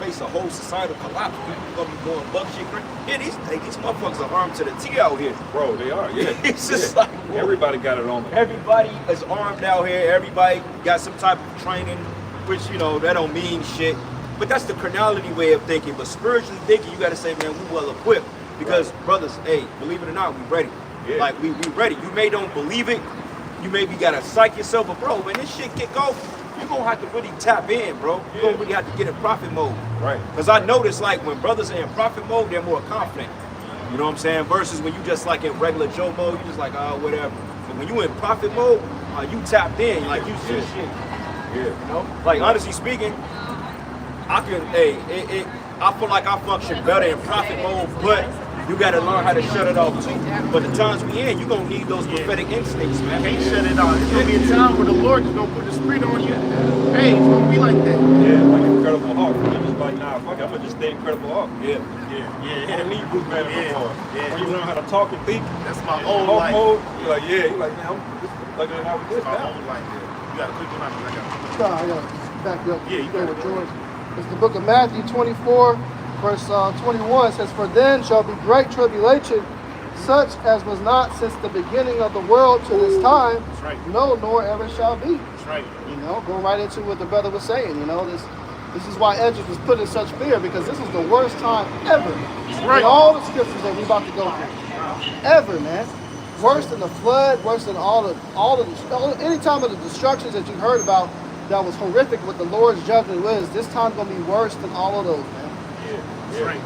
face a whole societal collapse? People gonna be going buck shit crazy. Yeah, these motherfuckers are armed to the T out here. Bro, they are, yeah. It's just like, whoa. Everybody got it on them. Everybody is armed out here. Everybody got some type of training, which, you know, that don't mean shit. But that's the carnality way of thinking. But spiritually thinking, you got to say, man, we well equipped. Because, brothers, hey, believe it or not, we ready. Yeah. Like, we ready. You may don't believe it. You maybe got to psych yourself. But, bro, when this shit kick off, you're going to have to really tap in, bro. You're going to really have to get in prophet mode. Right. Because I notice, like, when brothers are in prophet mode, they're more confident. You know what I'm saying? Versus when you just, like, in regular Joe mode, you just like, oh, whatever. But when you in prophet mode, you tapped in. Like, you see shit. Yeah. You know? Like, honestly speaking, I feel like I function better in prophet mode, but you gotta learn how to shut it off too. But the times we in, you gonna need those prophetic instincts, man. Can't shut it off. It's gonna be a time where the Lord is gonna put the spirit on you. Hey, it's gonna be like that. Yeah, like Incredible Hulk. I'm just like, nah, fuck it, I'm gonna just stay Incredible Hulk. Yeah. I don't need Bruce Banner no more. Yeah. When you learn how to talk and think, That's my whole Hulk life. mode, you're like, yeah, you're like, man, I'm just like how we That's this my now. whole life. You gotta click on that. I got it. No, I gotta back you up. Yeah, you go got with it. George. It's the book of Matthew 24, verse 21. It says, "For then shall be great tribulation, such as was not since the beginning of the world to this time, That's right. no, nor ever shall be." That's right. You know, going right into what the brother was saying. You know, this is why Ezra was put in such fear, because this is the worst time ever. right. In all the scriptures that we about to go through, ever, man. Worse than the flood, worse than any time of the destructions that you heard about that was horrific. What the Lord's judgment was, this time gonna be worse than all of those, man. That's right.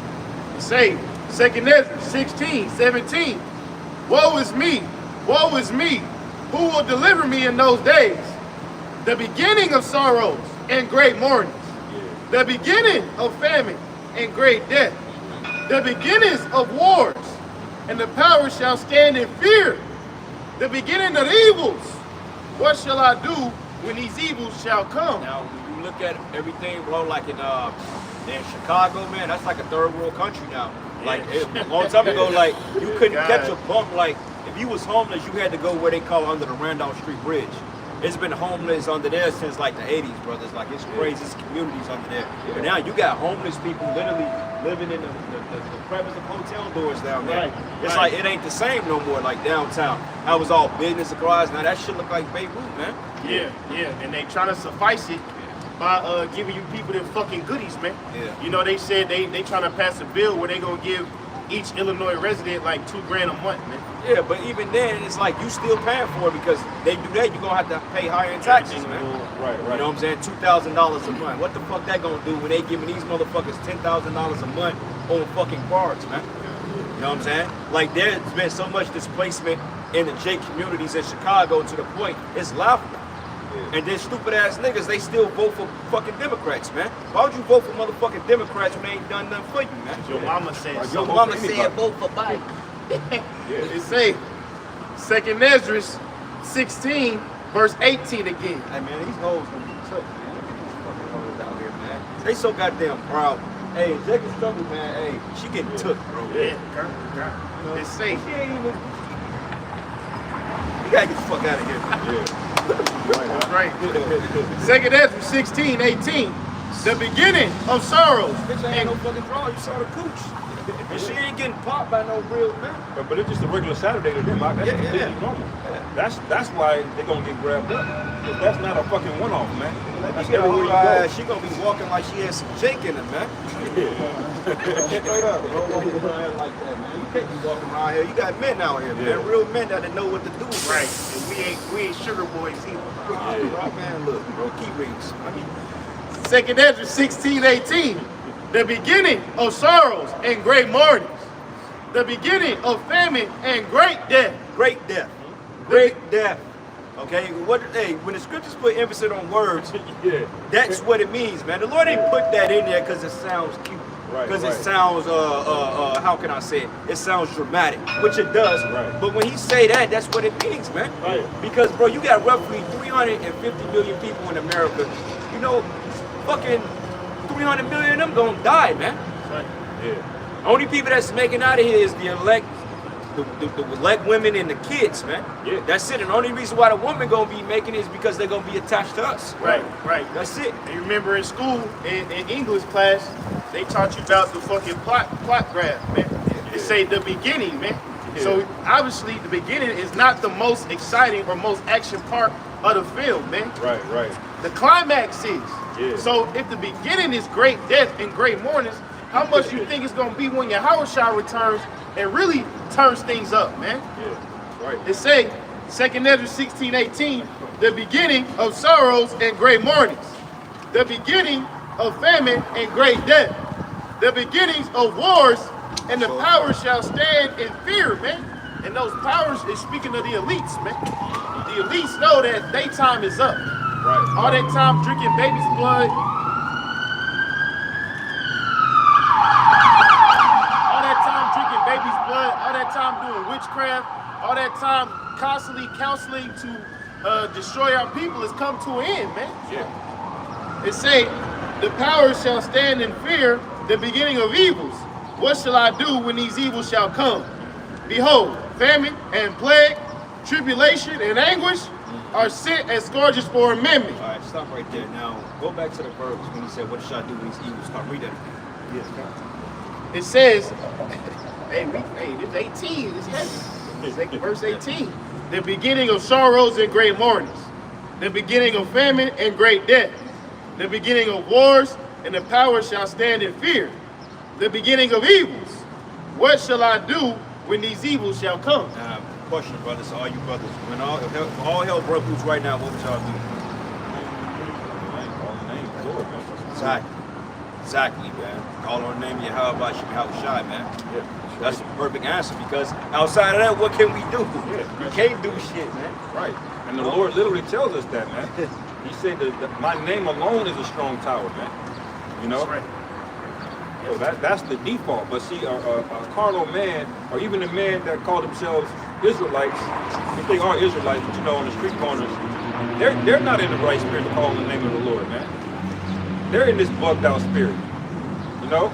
Say, 2nd Ezra 16:17. Woe is me, woe is me. Who will deliver me in those days? The beginning of sorrows and great mournings. The beginning of famine and great death. The beginnings of wars, and the power shall stand in fear. The beginning of evils. What shall I do when these evils shall come? Now, when you look at everything, bro, like in Chicago, man, that's like a third world country now. Like a long time ago, like you couldn't God. catch a bump. Like if you was homeless, you had to go where they call under the Randolph Street Bridge. It's been homeless under there since like the 80s, brothers. Like it's crazy, it's communities under there. But now you got homeless people literally living in the crevice of hotel doors down there. Right, It's right. like it ain't the same no more like downtown. That was all business supplies. Now that shit look like Beirut, man. Yeah, and they trying to suffice it by giving you people them fucking goodies, man. Yeah. You know, they said they trying to pass a bill where they gonna give each Illinois resident like $2,000 a month, man. Yeah, but even then, it's like you still paying for it because they do that, you're gonna have to pay higher in taxes, man. Right, You know what I'm saying? $2,000 a month. What the fuck that gonna do when they giving these motherfuckers $10,000 a month on fucking cards, man? You know what I'm saying? Like there's been so much displacement in the J communities in Chicago to the point it's laughable. And then stupid ass niggas, they still vote for fucking Democrats, man. Why would you vote for motherfucking Democrats when they ain't done nothing for you, man? Your mama said Like, so. Your vote mama for said anybody. vote for Biden. It say 2nd Ezra 16 verse 18 again. Hey man, these hoes gonna be took, man. Look at these fucking hoes out here, man. They so goddamn proud. Hey, Jacob Stumble, man, hey, she getting took, bro. Yeah, it say She ain't even. You gotta get the fuck out of here, man. Yeah. right. 2nd Ezra 16:18. The beginning of sorrows. Bitch ain't no fucking draw. You saw the cooch. And she ain't getting popped by no real man. But it's just a regular Saturday to them. That's completely normal. That's why they're gonna get grabbed up. If that's not a fucking one-off, man. That's everywhere you go. She gonna be walking like she has some Jake in her, man. Straight up, bro. Walking around like that, man. You can't be walking around here. You got men out here, man. Real men that know what to do. Right. And we ain't sugar boys either. Right, man. Look, bro. Key rings. I mean, 2nd Ezra 16:18. The beginning of sorrows and great mournings. The beginning of famine and great death. great death. Great death. Okay, when the scriptures put emphasis on words, that's what it means, man. The Lord ain't put that in there because it sounds cute. Because it sounds, how can I say it? It sounds dramatic, which it does. Right. But when he say that, that's what it means, man. Right. Because, bro, you got roughly 350 million people in America. You know, fucking 300 million of them gonna die, man. Right. Yeah. Only people that's making out of here is the elect, the elect women and the kids, man. Yeah. That's it. And the only reason why the woman gonna be making it is because they're gonna be attached to us. Right. That's it. And you remember in school, in English class, they taught you about the fucking plot graph, man. They say the beginning, man. Yeah. So obviously the beginning is not the most exciting or most action part of the film, man. Right. The climax is. Yeah. So if the beginning is great death and great mournings, how much you think it's gonna be when Yahweh Shah returns and really turns things up, man? Yeah. Right. It say, 2nd Ezra 16:18, the beginning of sorrows and great mournings, the beginning of famine and great death, the beginnings of wars, and the powers shall stand in fear, man. And those powers is speaking of the elites, man. The elites know that their time is up. Right. All that time drinking baby's blood, all that time doing witchcraft, all that time constantly counseling to destroy our people has come to an end, man. Yeah. It say, the powers shall stand in fear, the beginning of evils. What shall I do when these evils shall come? Behold, famine and plague, tribulation and anguish are sent as scourges for amendment. All right, stop right there. Now, go back to the verse when he said, what shall I do when these evils come? Read that. Yes. It says, this 18, it's heavy. Verse 18. The beginning of sorrows and great mournings. The beginning of famine and great death. The beginning of wars, and the power shall stand in fear. The beginning of evils. What shall I do when these evils shall come? Question, brothers, all you brothers. When all hell broke loose right now, what would y'all do? Exactly, man. Call on the name of Yahweh Shai, man. Yeah. That's the perfect answer, because outside of that, what can we do? Yeah. We can't do shit, man. Right. And the Lord literally tells us that, man. He said that my name alone is a strong tower, man. You know? That's right. So that's the default. But see, a carnal man, or even the men that call themselves Israelites, if they are Israelites, but you know, on the street corners, they're not in the right spirit to call on the name of the Lord, man. They're in this bugged out spirit, you know?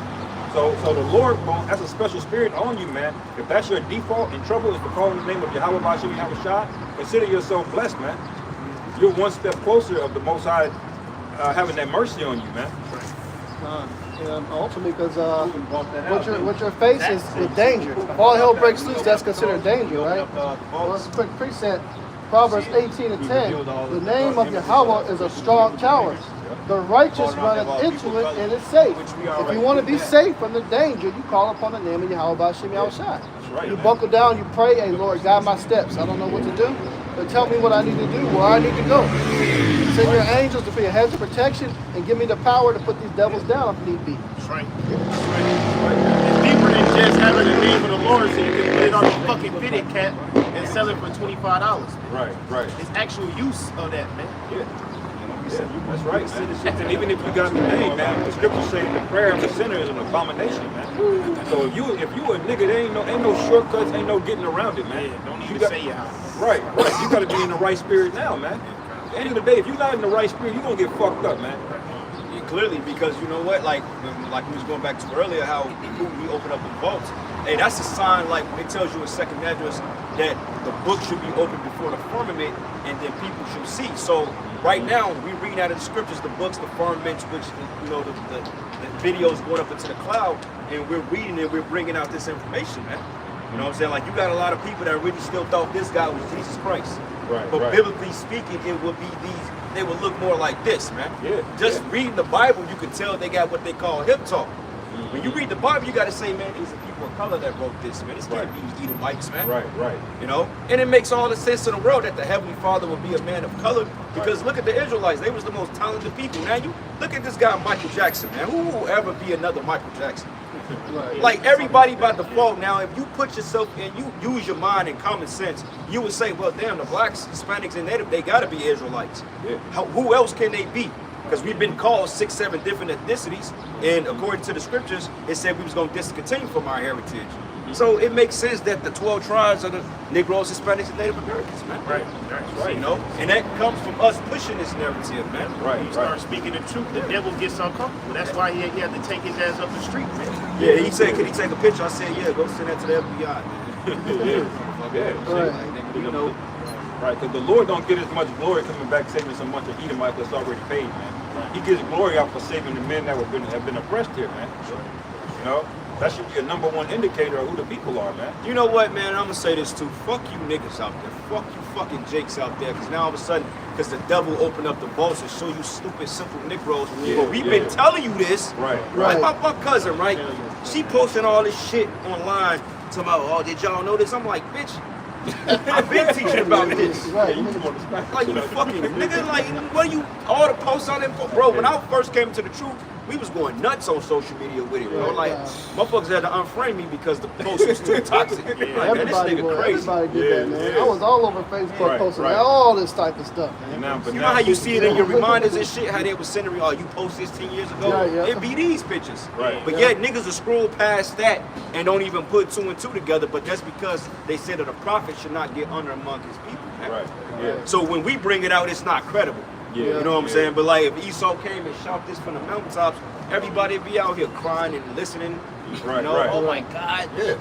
So the Lord, that's a special spirit on you, man. If that's your default in trouble is to call on the name of Yahweh Bashim Yahweh Shah, consider yourself blessed, man. You're one step closer of the Most High having that mercy on you, man. Ultimately, because what you're facing is with danger. If all hell breaks loose, that's considered danger, right? Well, it's a quick precept. Proverbs 18 and 10. The name of Yahweh is a strong tower. The righteous runneth into it and is safe. If you want to be safe from the danger, you call upon the name of Yahweh Bashim Yahweh Shai. Right, You man. buckle down, you pray, hey Lord, guide my steps. I don't know what to do, but tell me what I need to do, where I need to go. Send your angels to be a hedge of protection and give me the power to put these devils down if need be. That's right. It's deeper than just having the name of the Lord so you can put it on a fucking fitted cap and sell it for $25. Right. It's actual use of that, man. Yeah. That's right, man. And even if you got the name, man, the scriptures say the prayer of the sinner is an abomination, man. So if you a nigga, there ain't no shortcuts, ain't no getting around it, man. Don't You even got- say your house. Right. You got to be in the right spirit now, man. At the end of the day, if you're not in the right spirit, you're gonna get fucked up, man. Yeah, clearly, because you know what, like we was going back to earlier, how we open up the vaults. Hey, that's a sign, like it tells you in 2nd Esdras that the book should be open before the firmament, and then people should see. So right now, we reading out of the scriptures, the books, the firmaments, which, you know, the videos going up into the cloud, and we're reading it, we're bringing out this information, man. You know what I'm saying? Like, you got a lot of people that really still thought this guy was Jesus Christ. Right, But right. biblically speaking, it would be they would look more like this, man. Yeah, Just yeah. reading the Bible, you can tell they got what they call hip talk. When you read the Bible, you got to say, man, these are people of color that wrote this, man. This can't be Edomites, man. Right, right. You know? And it makes all the sense in the world that the Heavenly Father would be a man of color, because look at the Israelites. They was the most talented people. Now you look at this guy, Michael Jackson, man. Who will ever be another Michael Jackson? Right. Like, everybody by default now, if you put yourself in, you use your mind and common sense, you would say, well, damn, the blacks, Hispanics, and Native, they gotta be Israelites. Yeah. Who else can they be? Because we've been called 6, 7 different ethnicities, and according to the scriptures, it said we was gonna discontinue from our heritage. So it makes sense that the 12 tribes are the Negroes, Hispanics, and Native Americans, man. Right. Right. You know, and that comes from us pushing this narrative, man. Right, You start right. speaking the truth, the devil gets uncomfortable. That's why he had to take his ass up the street, man. Yeah, he said, can he take a picture? I said, yeah, go send that to the FBI, man. Yeah. Right. You know, Right, because the Lord don't get as much glory coming back saving some bunch of Edomites that's already paid, man. He gets glory out for saving the men that have been oppressed here, man. You know, that should be a #1 indicator of who the people are, man. you know what, man? I'm gonna say this too. Fuck you niggas out there. Fuck you fucking Jakes out there. Because now all of a sudden, because the devil opened up the vaults and show you stupid, simple Negroes. Yeah, But we've yeah. been telling you this. Right, Right. Like my cousin, right? She posting all this shit online. Talking about, oh, did y'all know this? I'm like, bitch, I've been teaching about this. Right. Like, you fucking nigga, like, what you, all the posts on it, bro, when I first came to the truth, we was going nuts on social media with it, bro. Like, motherfuckers had to unframe me because the post was too toxic. Like, man, this Everybody, nigga boy, crazy. everybody did that, man. Yeah. I was all over Facebook Right, posting right. all this type of stuff, And man. now, but You now, know how you see it in your reminders and shit, how they was sending, oh, you posted this 10 years ago? Yeah, yeah. It be these pictures. Right. But Yeah. yet niggas will scroll past that and don't even put 2 and 2 together, but that's because they said that a prophet should not get under among his people, man. Right, yeah. So when we bring it out, it's not credible. Yeah. You know what I'm Yeah. saying? But like if Esau came and shot this from the mountaintops, everybody would be out here crying and listening. Right, You know, right. oh my God, Yeah.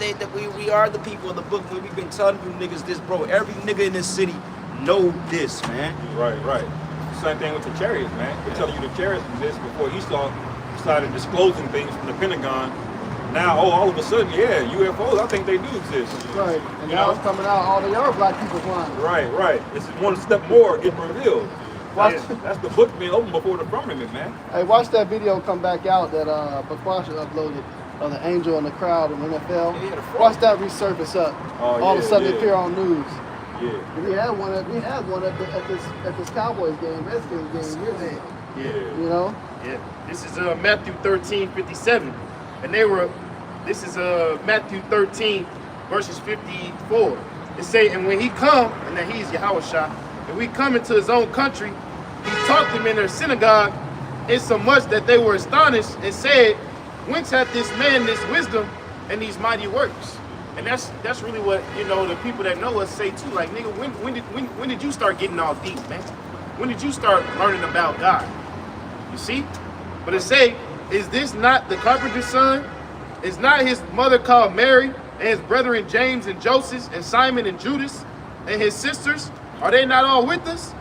we are the people of the book. We've been telling you niggas this, bro. Every nigga in this city know this, man. Right, right. Same thing with the chariots, man. They're telling you the chariots exist before Esau started disclosing things from the Pentagon. Now, oh, all of a sudden, yeah, UFOs, I think they do exist. Right. And You now know? it's coming out, all the other black people flying. Right, right. This is one step more getting revealed. Watch, That's the book being opened before the firmament, man. hey, watch that video come back out that Bakwasha uploaded of the angel in the crowd in NFL. Yeah, the frog. Watch that resurface up. Oh, all of a yeah, sudden yeah. it appear on news. Yeah, We had one at this Cowboys game, Redskins game years ago. yeah. You know? Yeah. This is Matthew 13:57. And this is Matthew 13, verses 54. It say, and when he come, and that he's Yahushua, and we come into his own country, he taught them in their synagogue, insomuch that they were astonished and said, whence hath this man this wisdom and these mighty works? And that's really what, you know, the people that know us say too. Like, nigga, when did you start getting all deep, man? When did you start learning about God? You see? But it say, is this not the carpenter's son? Is not his mother called Mary, and his brethren James and Joseph, and Simon and Judas, and his sisters? Are they not all with us?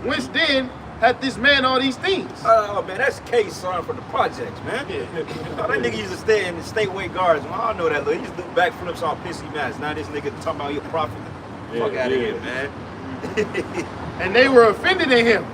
Whence then hath this man all these things? Oh man, that's K's son from the projects, man. Yeah. Oh, that nigga used to stay in the stateway guards. Well, I know that little. He used to do backflips on pissy masks. Now this nigga talking about he a prophet. Fuck Yeah, out of yeah. here, man. And they were offended in him.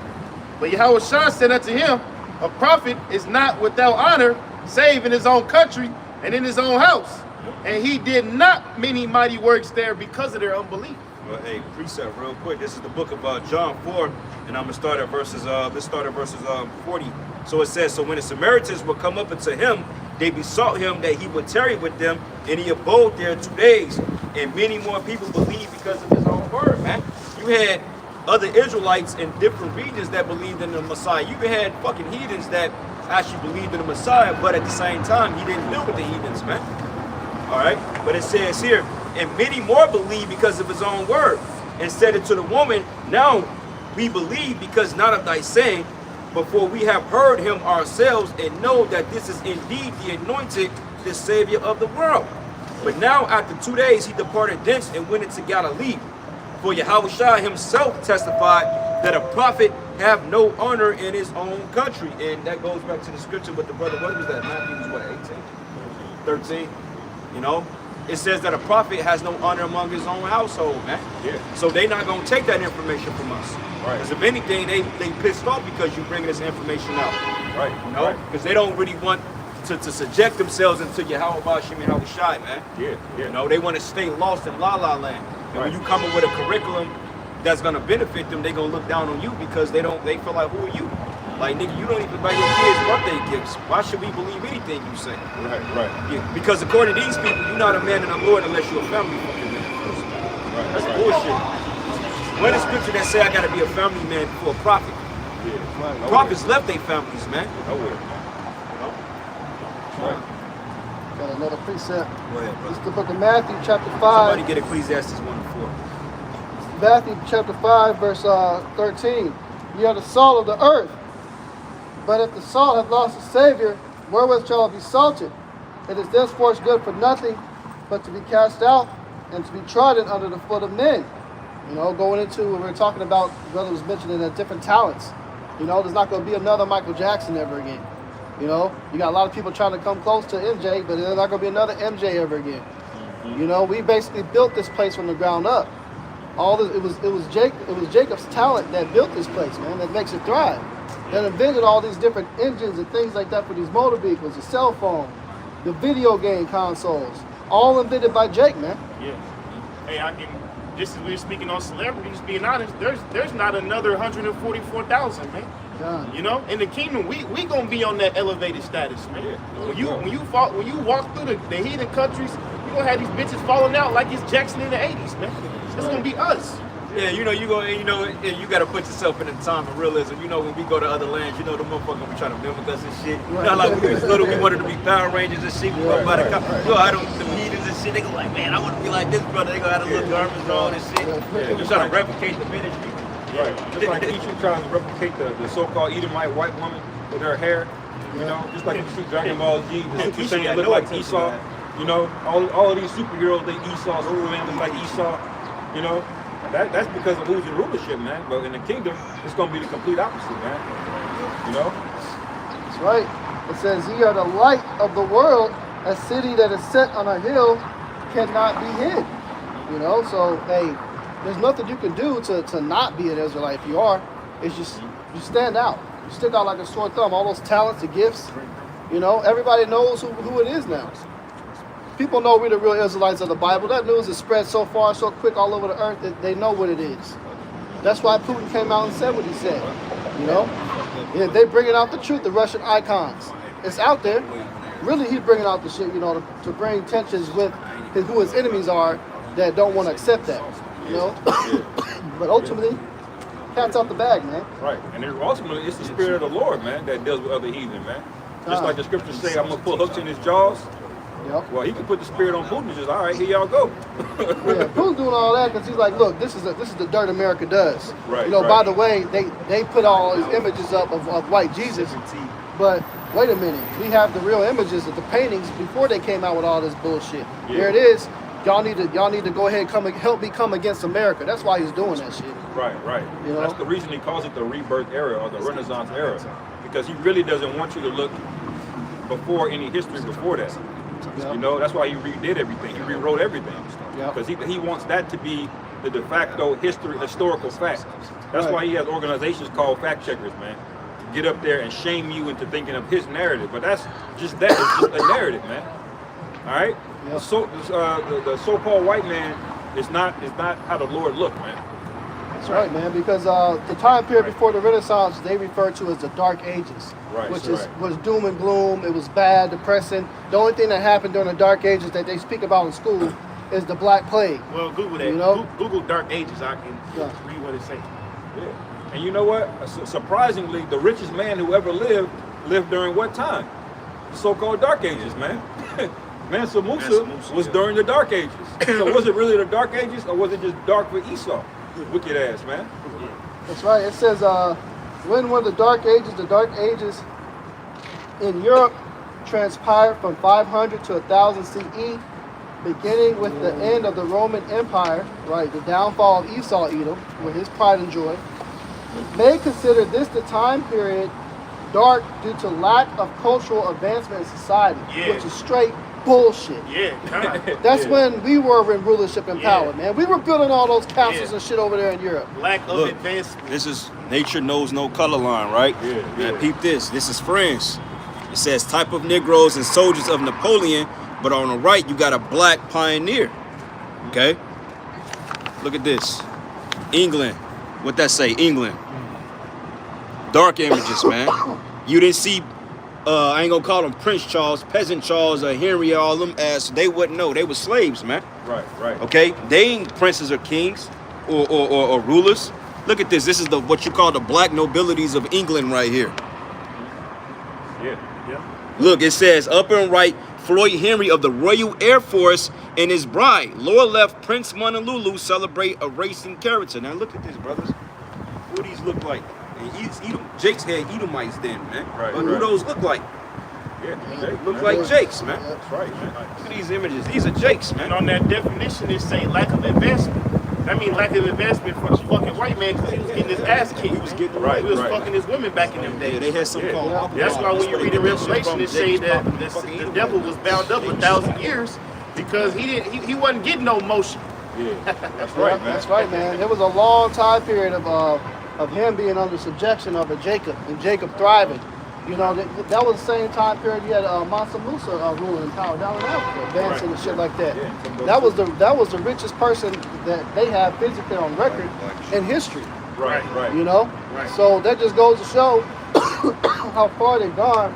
But Yahushua said unto him, a prophet is not without honor, save in his own country and in his own house. And he did not many mighty works there because of their unbelief. Well, hey, precept real quick. This is the book of John 4, and I'm gonna start at verses. Let's start at verses 40. So it says, so when the Samaritans would come up unto him, they besought him that he would tarry with them, and he abode there 2 days. And many more people believed because of his own word, man. You had other Israelites in different regions that believed in the Messiah. You even had fucking heathens that actually believed in the Messiah, but at the same time, he didn't deal with the heathens, man. All right, but it says here, and many more believe because of his own word, and said it to the woman, now we believe because not of thy saying, but for we have heard him ourselves and know that this is indeed the anointed, the Savior of the world. But now after 2 days he departed thence and went into Galilee. For Yahushua himself testified that a prophet have no honor in his own country. And that goes back to the scripture with the brother, what was that? Matthew was what, 18? 13? You know? It says that a prophet has no honor among his own household, man. Yeah. So they're not going to take that information from us. Right. Because if anything, they pissed off because you bringing this information out. Right. You know? Because they don't really want to subject themselves into Yahweh Shem Yahweh Shai, man. Yeah. Yeah. You know, they want to stay lost in la la land. And Right. when you come up with a curriculum that's gonna benefit them, they gonna look down on you because they feel like, who are you? Like, nigga, you don't even buy your kids birthday gifts. Why should we believe anything you say? Right. Right. Yeah, because according to these people, you're not a man in the Lord unless you're a family fucking man. Right. That's right. bullshit. Where the scripture that say I gotta be a family man before a prophet? Yeah. Prophets left their families, man. Nowhere. Right. Got another precept. Go ahead, It's brother. the book of Matthew, chapter 5. Somebody get Ecclesiastes 1-4. Matthew chapter 5, verse 13. Ye are the salt of the earth. But if the salt have lost its Savior, wherewith shall it be salted? It is thenceforth good for nothing but to be cast out and to be trodden under the foot of men. You know, going into what we were talking about, brother was mentioning the different talents. You know, there's not going to be another Michael Jackson ever again. You know, you got a lot of people trying to come close to MJ, but there's not going to be another MJ ever again. You know, we basically built this place from the ground up. All this, it was Jacob's talent that built this place, man, that makes it thrive. That invented all these different engines and things like that for these motor vehicles, the cell phone, the video game consoles, all invented by Jake, man. Yeah. Hey, I can. Just as we were speaking on celebrities, being honest, there's not another 144,000, man. God. You know, in the kingdom, we gonna be on that elevated status, man. When you walk through the heathen countries, you gonna have these bitches falling out like it's Jackson in the '80s, man. It's gonna be us. Yeah, you know, you gotta put yourself in the time of realism. You know, when we go to other lands, you know, the motherfuckers be trying to mimic us and shit. You know, like when we was little, we wanted to be Power Rangers and shit. We walk by the cop. You know, I don't, the heathens and shit, they go like, man, I want to be like this brother. They gonna have the little garments on and shit. They're trying to replicate the ministry. Right. Just like Ichu trying to replicate the so-called Edomite white woman with her hair. You know, just like you see Dragon Ball Z, the Super Saiyan look like Esau. You know, all of these superheroes, they Esau, Superman look like Esau. You know, that's because of losing rulership, man. But in the kingdom, it's gonna be the complete opposite, man. You know? That's right. It says, ye are the light of the world. A city that is set on a hill cannot be hid. You know, so, hey, there's nothing you can do to not be an Israelite if you are. It's just, you stand out. You stick out like a sore thumb. All those talents and gifts, you know, everybody knows who it is now. People know we're the real Israelites of the Bible. That news is spread so far, so quick all over the earth that they know what it is. That's why Putin came out and said what he said. You know? Yeah, they bringing out the truth, the Russian icons. It's out there. Really, he's bringing out the shit, you know, to bring tensions with who his enemies are that don't want to accept that. You know? But ultimately, cat's out the bag, man. Right. And then ultimately, it's the spirit of the Lord, man, that deals with other heathen, man. Just like the scriptures say, I'm going to put hooks in his jaws. Yep. Well, he can put the spirit on Putin and just, all right, here y'all go. Yeah, Putin's doing all that because he's like, look, this is the dirt America does. Right, You know, right. by the way, they put all these images up of white Jesus, but wait a minute, we have the real images of the paintings before they came out with all this bullshit. Yeah. Here it is. Y'all need to go ahead and help me come against America. That's why he's doing that shit. Right, right. You know? That's the reason he calls it the rebirth era or the Renaissance era, because he really doesn't want you to look before any history before that. Yep. You know, that's why he redid everything. He rewrote everything. Yep. Because he wants that to be the de facto historical fact. That's Right. why he has organizations called fact checkers, man. To get up there and shame you into thinking of his narrative. But that's just that. It's just a narrative, man. All right? Yep. The so-called white man is not how the Lord looked, man. That's right, man. Because the time period before the Renaissance, they refer to as the Dark Ages, Right, which right. was doom and gloom. It was bad, depressing. The only thing that happened during the Dark Ages that they speak about in school is the Black Plague. Well, Google that. You know? Google Dark Ages. I can Yeah. read what it says. Yeah. And you know what? Surprisingly, the richest man who ever lived during what time? The so-called Dark Ages, man. Mansa Musa Mansa Musa, was yeah. during the Dark Ages. So was it really the Dark Ages, or was it just dark for Esau? Wicked ass, man. That's right. It says, when were the Dark Ages? The Dark Ages in Europe transpired from 500 to 1000 CE, beginning with the end of the Roman Empire, right? The downfall of Esau Edom, with his pride and joy. may consider this the time period dark due to lack of cultural advancement in society, Yeah. which is straight bullshit. Yeah, God. That's when we were in rulership and power, Yeah. man. We were building all those castles Yeah. and shit over there in Europe. Lack of Look. advancement. This is nature knows no color line, right? Yeah, Now yeah. peep this. This is France. It says type of Negroes and soldiers of Napoleon, but on the right you got a black pioneer. Okay? Look at this. England. What that say? England. Dark images, man. You didn't see I ain't gonna call them Prince Charles, Peasant Charles, or Henry, all them ass. They wouldn't know. They were slaves, man. Right, right. Okay, they ain't princes or kings or rulers. Look at this. This is the what you call the black nobilities of England right here. Yeah. Yeah. Look, it says upper and right, Floyd Henry of the Royal Air Force and his bride. Lower left, Prince Monalulu celebrate a racing character. Now look at this, brothers. What these look like? And Edom, Jake's had Edomites then, man. Right, But who right. those look like? Yeah. Jake, Look man. like Jake's, man. That's right, man. Look at these images. These are Jake's, And man. on that definition, it say lack of advancement. That means lack of advancement for the fucking white man because he was getting his ass kicked. He was getting Right, He was right. fucking his women back in them Yeah, days. they had some Yeah. called alcohol. That's why when you where read they in get that shit Revelation, from. it say Jake's that popping the fucking devil Edomites. was bound up 1,000 years because he wasn't getting no motion. Yeah. That's Yeah, right, man. that's right, man. There was a long time period of him being under subjection of a Jacob and Jacob thriving. You know, that was the same time period you had Mansa Musa ruling in power down in Africa, advancing and shit like that. Yeah. That was the richest person that they have physically on record in history. Right, right. You know, Right. so that just goes to show how far they've gone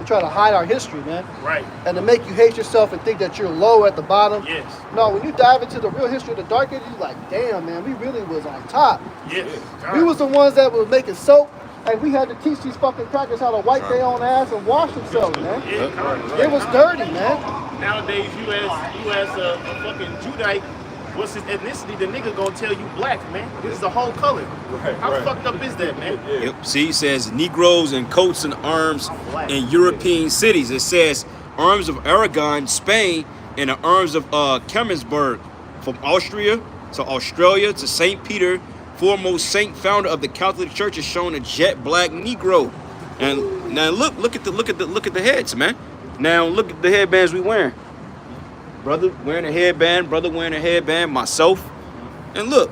to try to hide our history, man, Right. and to make you hate yourself and think that you're low at the bottom. Yes. No, when you dive into the real history of the Dark Ages, you're like, damn, man, we really was on top. Yes. We was the ones that was making soap, and we had to teach these fucking crackers how to wipe their own ass and wash themselves, man. Yeah, It was dirty, man. Nowadays, you ask a fucking Judite, what's his ethnicity? The nigga gonna tell you black, man. This is the whole color. Right, How right. fucked up is that, man? Yeah. Yep. See, it says Negroes and coats and arms in European cities. It says arms of Aragon, Spain, and the arms of Kemmelsberg, from Austria to Australia to St. Peter. Foremost saint founder of the Catholic Church is shown a jet black Negro. And now look at the heads, man. Now look at the headbands we wearing. Brother wearing a headband, brother wearing a headband, myself. And look,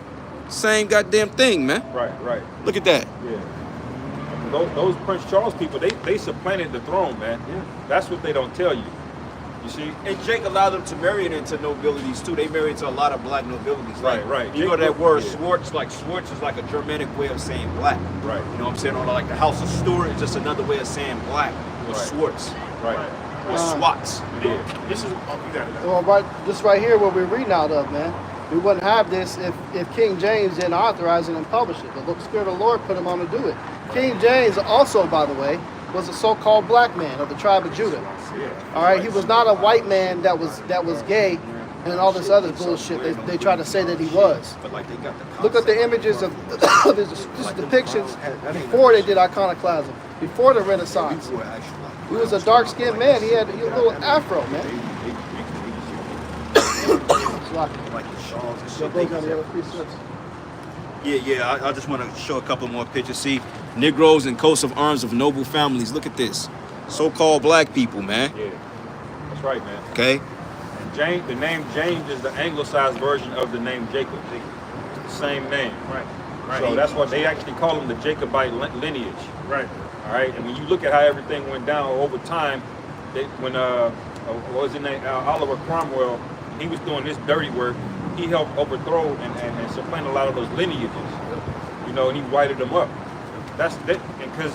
same goddamn thing, man. Right, right. Look at that. Yeah. Those Prince Charles people, they supplanted the throne, man. Yeah. That's what they don't tell you. You see? And Jake allowed them to marry into nobilities too. They married to a lot of black nobilities. Right, right. You know Jake that was- word yeah. Schwartz, like Schwartz is like a Germanic way of saying black. Right. You know what I'm saying? Or like the House of Stuart is just another way of saying black. Or Right. Schwartz. Right. Or Swats. Yeah. This is oh, you got it. Well, this right here, what we're reading out of, man. We wouldn't have this if King James didn't authorize it and publish it. The Spirit of the Lord put him on to do it. King James also, by the way, was a so-called black man of the tribe of Judah. Yeah. All right, he was not a white man that was gay and all this other bullshit they try to say that he was. But like they got the Look at the images of his depictions before they did iconoclasm, before the Renaissance. He was a dark-skinned man. He had a little afro, man. like the shawls and So shit. those are the other precepts. Yeah. I just want to show a couple more pictures. See, Negroes and coats of arms of noble families. Look at this. So-called black people, man. Yeah. That's right, man. Okay? And James, the name James is the anglicized version of the name Jacob. It's the same name. Right. Right. So that's what they actually call him, the Jacobite lineage. right. All right, and when you look at how everything went down over time, when what was his name, Oliver Cromwell, he was doing this dirty work. He helped overthrow and supplant a lot of those lineages, you know, and he whited them up. That's that, because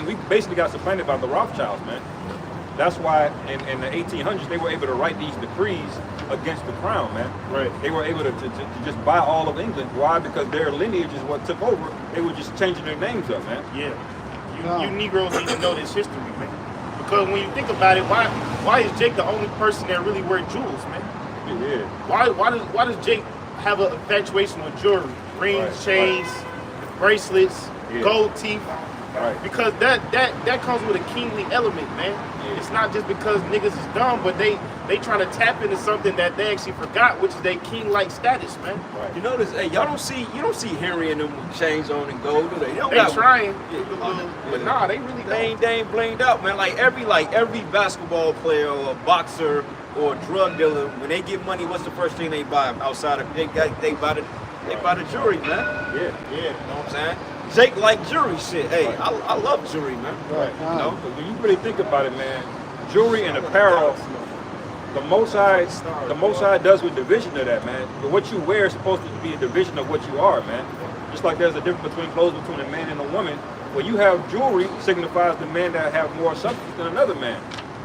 we basically got supplanted by the Rothschilds, man. That's why in the 1800s they were able to write these decrees against the crown, man. Right. They were able to just buy all of England. Why? Because their lineage is what took over. They were just changing their names up, man. Yeah. No. You Negroes need to know this history, man. Because when you think about it, why is Jake the only person that really wear jewels, man? Yeah. Why does Jake have an infatuation with jewelry? Rings, Right, chains, bracelets, Yeah. gold teeth. Right. Because that comes with a kingly element, man. Yeah. it's not just because niggas is dumb, but they trying to tap into something that they actually forgot, which is their king-like status, man. You notice, hey, you don't see Henry and them with chains on and gold, do they? They don't They got trying, Yeah. but nah, they really don't. They ain't blinged out, man. Like every basketball player or boxer or drug dealer, when they get money, what's the first thing they buy outside of they buy the jewelry, man. Yeah. You know what I'm saying? Jake like jewelry shit. Hey, I love jewelry, man. Right. You know? But when you really think about it, man, jewelry and apparel, the Most High does with division of that, man. But what you wear is supposed to be a division of what you are, man. Just like there's a difference between clothes between a man and a woman. Well, you have jewelry signifies the man that have more substance than another man.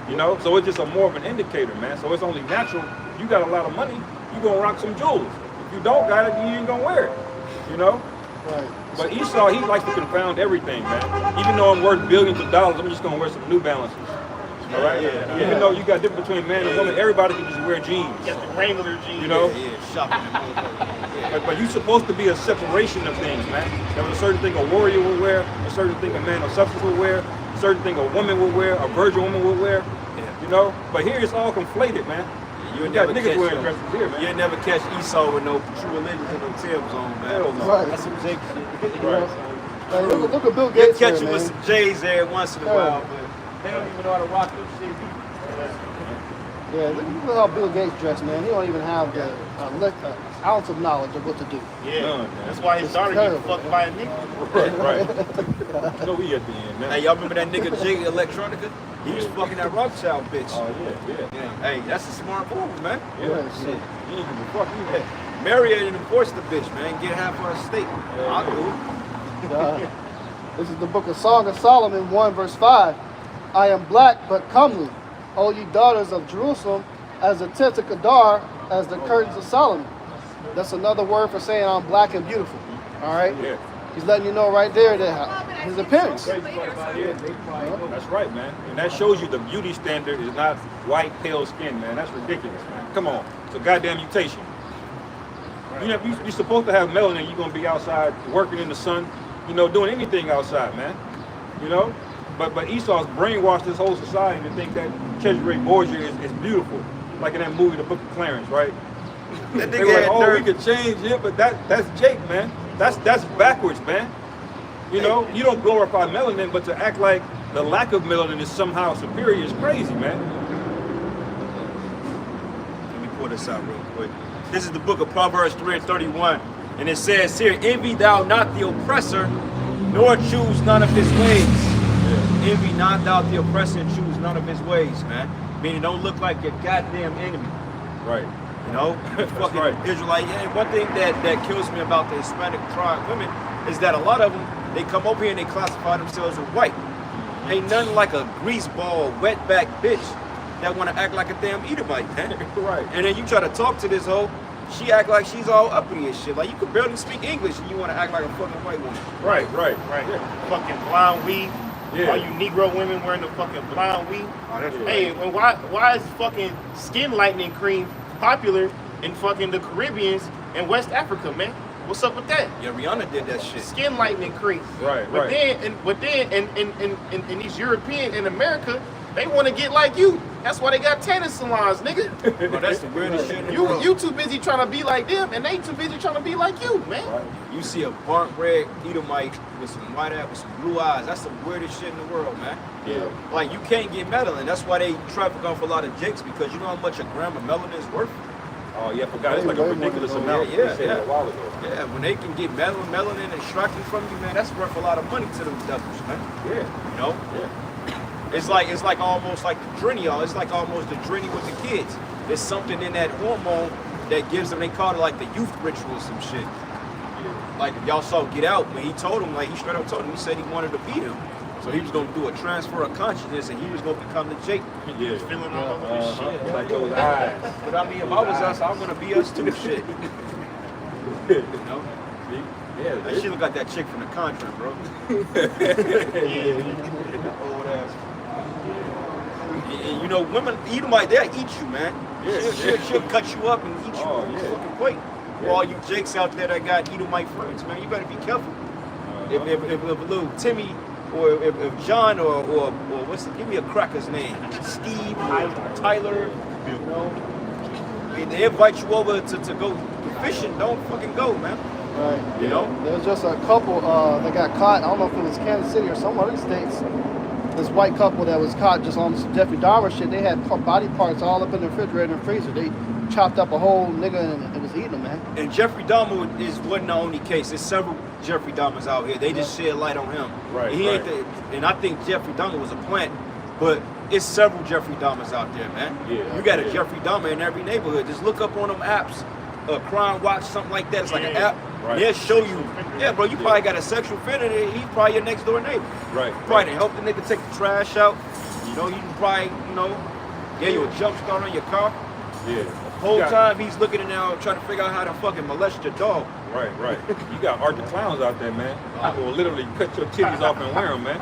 You know, so it's just a more of an indicator, man. So it's only natural. You got a lot of money, you gonna rock some jewels. If you don't got it, you ain't gonna wear it. You know. Right. But Esau, he likes to confound everything, man. Even though I'm worth billions of dollars, I'm just gonna wear some New Balances. All right. Even though you got difference between man and woman, everybody can just wear jeans. Got the Wrangler jeans. You know. Shopping and motherfucker. But you're supposed to be a separation of things, man. There's a certain thing a warrior will wear, a certain thing a man of substance will wear, a certain thing a woman will wear, a virgin woman will wear. You know. But here it's all conflated, man. You got never niggas catch wearing dresses here, man. You never catch Esau with no True Religion and no Timbs on, man. Hell no. Right. That's some Jake shit. Right. Hey, look at Bill You Gates catch here, you with man. some J's every once in a Yeah. while, but they don't even know how to rock them shit. Yeah, look at how Bill Gates dressed, man. He don't even have the ounce of knowledge of what to do. Yeah. None, man. That's why his daughter terrible. get fucked by a nigga. Right. No, we at the end, man. Hey, y'all remember that nigga Jay Electronica? He was fucking that Rothschild bitch. Oh yeah. Yeah. Hey, that's a smart move, man. Yeah. Right, Shit. You ain't give a fuck either. Marry her and divorce the bitch, man. Get half her estate. I'll do it. This is the book of Song of Solomon 1 verse 5. I am black but comely, O ye daughters of Jerusalem, as the tent of Kedar, as the curtains of Solomon. That's another word for saying I'm black and beautiful. All right? Yeah. He's letting you know right there that his appearance. Yeah, that's right, man. And that shows you the beauty standard is not white, pale skin, man. That's ridiculous, man. Come on. It's a goddamn mutation. You're supposed to have melanin. You're going to be outside working in the sun, you know, doing anything outside, man. You know? But Esau's brainwashed this whole society to think that Cesare Borgia is beautiful. Like in that movie, The Book of Clarence, right? That They nigga were like, had oh, nerve. we could change it, but that's Jake, man. That's backwards, man. You know, you don't glorify melanin, but to act like the lack of melanin is somehow superior is crazy, man. Let me pull this out real quick. This is the book of Proverbs 3:31. And it says here, envy thou not the oppressor, nor choose none of his ways. Envy not thou the oppressor, and choose none of his ways, man. Meaning don't look like your goddamn enemy. Right. You know? Fucking right. Israelite. And one thing that kills me about the Hispanic tribe women is that a lot of them, they come over here and they classify themselves as white. Ain't nothing like a greaseball, wetback bitch that want to act like a damn Edomite, man. Right. And then you try to talk to this hoe, she act like she's all uppity and shit. Like you could barely speak English and you want to act like a fucking white woman. Right. Right. Yeah. Fucking blonde weave. Yeah. All you Negro women wearing the fucking blonde weave. Oh, that's Hey, and why is fucking skin lightening cream popular in fucking the Caribbeans and West Africa, man? What's up with that? Yeah, Rihanna did that shit. Skin lightening cream. Right, But right. then in these European in America, they want to get like you. That's why they got tanning salons, nigga. Bro, that's the weirdest shit in the world. You too busy trying to be like them, and they too busy trying to be like you, man. Right. You see a burnt red Edomite with some white ass, with some blue eyes. That's the weirdest shit in the world, man. Yeah. Like you can't get melanin. That's why they traffic off a lot of jakes, because you know how much a gram of melanin is worth. Oh yeah, I forgot. It's like a Way more ridiculous than amount. Yeah, They said that a while ago. Yeah, when they can get melanin extracted from you, man, that's worth a lot of money to them devils, man. Yeah. You know? Yeah. It's like almost like the Drenny, it's like almost the Drenny with the kids. There's something in that hormone that gives them, they call it like the youth ritual or some shit. Like if y'all saw Get Out, when he told him, like he straight up told him, he said he wanted to beat him. So he was gonna do a transfer of consciousness and he was gonna become the Jake. Yeah. Feeling all over this shit. Like those eyes. But I mean, if I was us, I wanna be us too, shit. You know? Yeah. That shit look like that chick from The Conjuring, bro. Old ass. And you know, women, Edomite, they'll eat you, man. Yeah. She'll cut you up and eat you Oh, on the yeah. fucking plate. For all you jakes out there that got Edomite friends, man, you better be careful. If little Timmy or if John or what's the, give me a cracker's name, Steve, Tyler, you know, they invite you over to go fishing, don't fucking go, man. Right. You know? There's just a couple that got caught. I don't know if it was Kansas City or some other states. This white couple that was caught just on some Jeffrey Dahmer shit. They had body parts all up in the refrigerator and freezer. They chopped up a whole nigga and was eating them, man. And Jeffrey Dahmer wasn't the only case. There's several Jeffrey Dahmers out here. They just shed light on him. Right, He ain't right. and I think Jeffrey Dahmer was a plant, but it's several Jeffrey Dahmers out there, man. Yeah, You got a yeah. Jeffrey Dahmer in every neighborhood. Just look up on them apps, Crime Watch, something like that. It's like an app. Right. They'll show you. Yeah, bro, you probably got a sexual offender. He's probably your next door neighbor. Right. Probably to help the nigga take the trash out. You know, you can probably, you know, get you a jump start on your car. Yeah. Whole You got- time he's looking in there trying to figure out how to fucking molest your dog. Right, right. You got Art the Clowns out there, man. People will literally cut your titties off and wear them, man.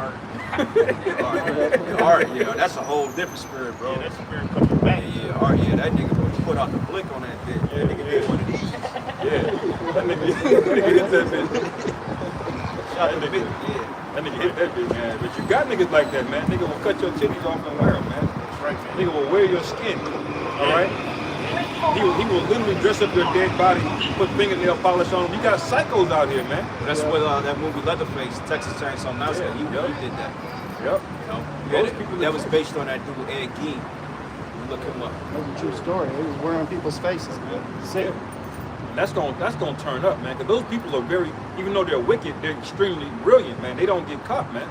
Art, yeah, that's a whole different spirit, bro. Yeah, that spirit coming back. Yeah, Art, yeah, that nigga put out the blick on that bitch. That nigga did one of these. Yeah. That nigga hit that bitch. Shot the bitch, yeah. That nigga hit that bitch, man. But you got niggas like that, man. Nigga will cut your titties off and wear them, man. That's right, man. Nigga will wear your skin, all right? He will literally dress up your dead body, put fingernail polish on him. You got psychos out here, man. That's what that movie Leatherface, Texas Chainsaw Massacre, Yeah, he did that. Yep. You know? Those Yeah, people that was based on that dude Ed Gein. Look him up. That was a true story. He was wearing people's faces, man. Sick. And that's gonna turn up, man. Because those people are very, even though they're wicked, they're extremely brilliant, man. They don't get caught, man.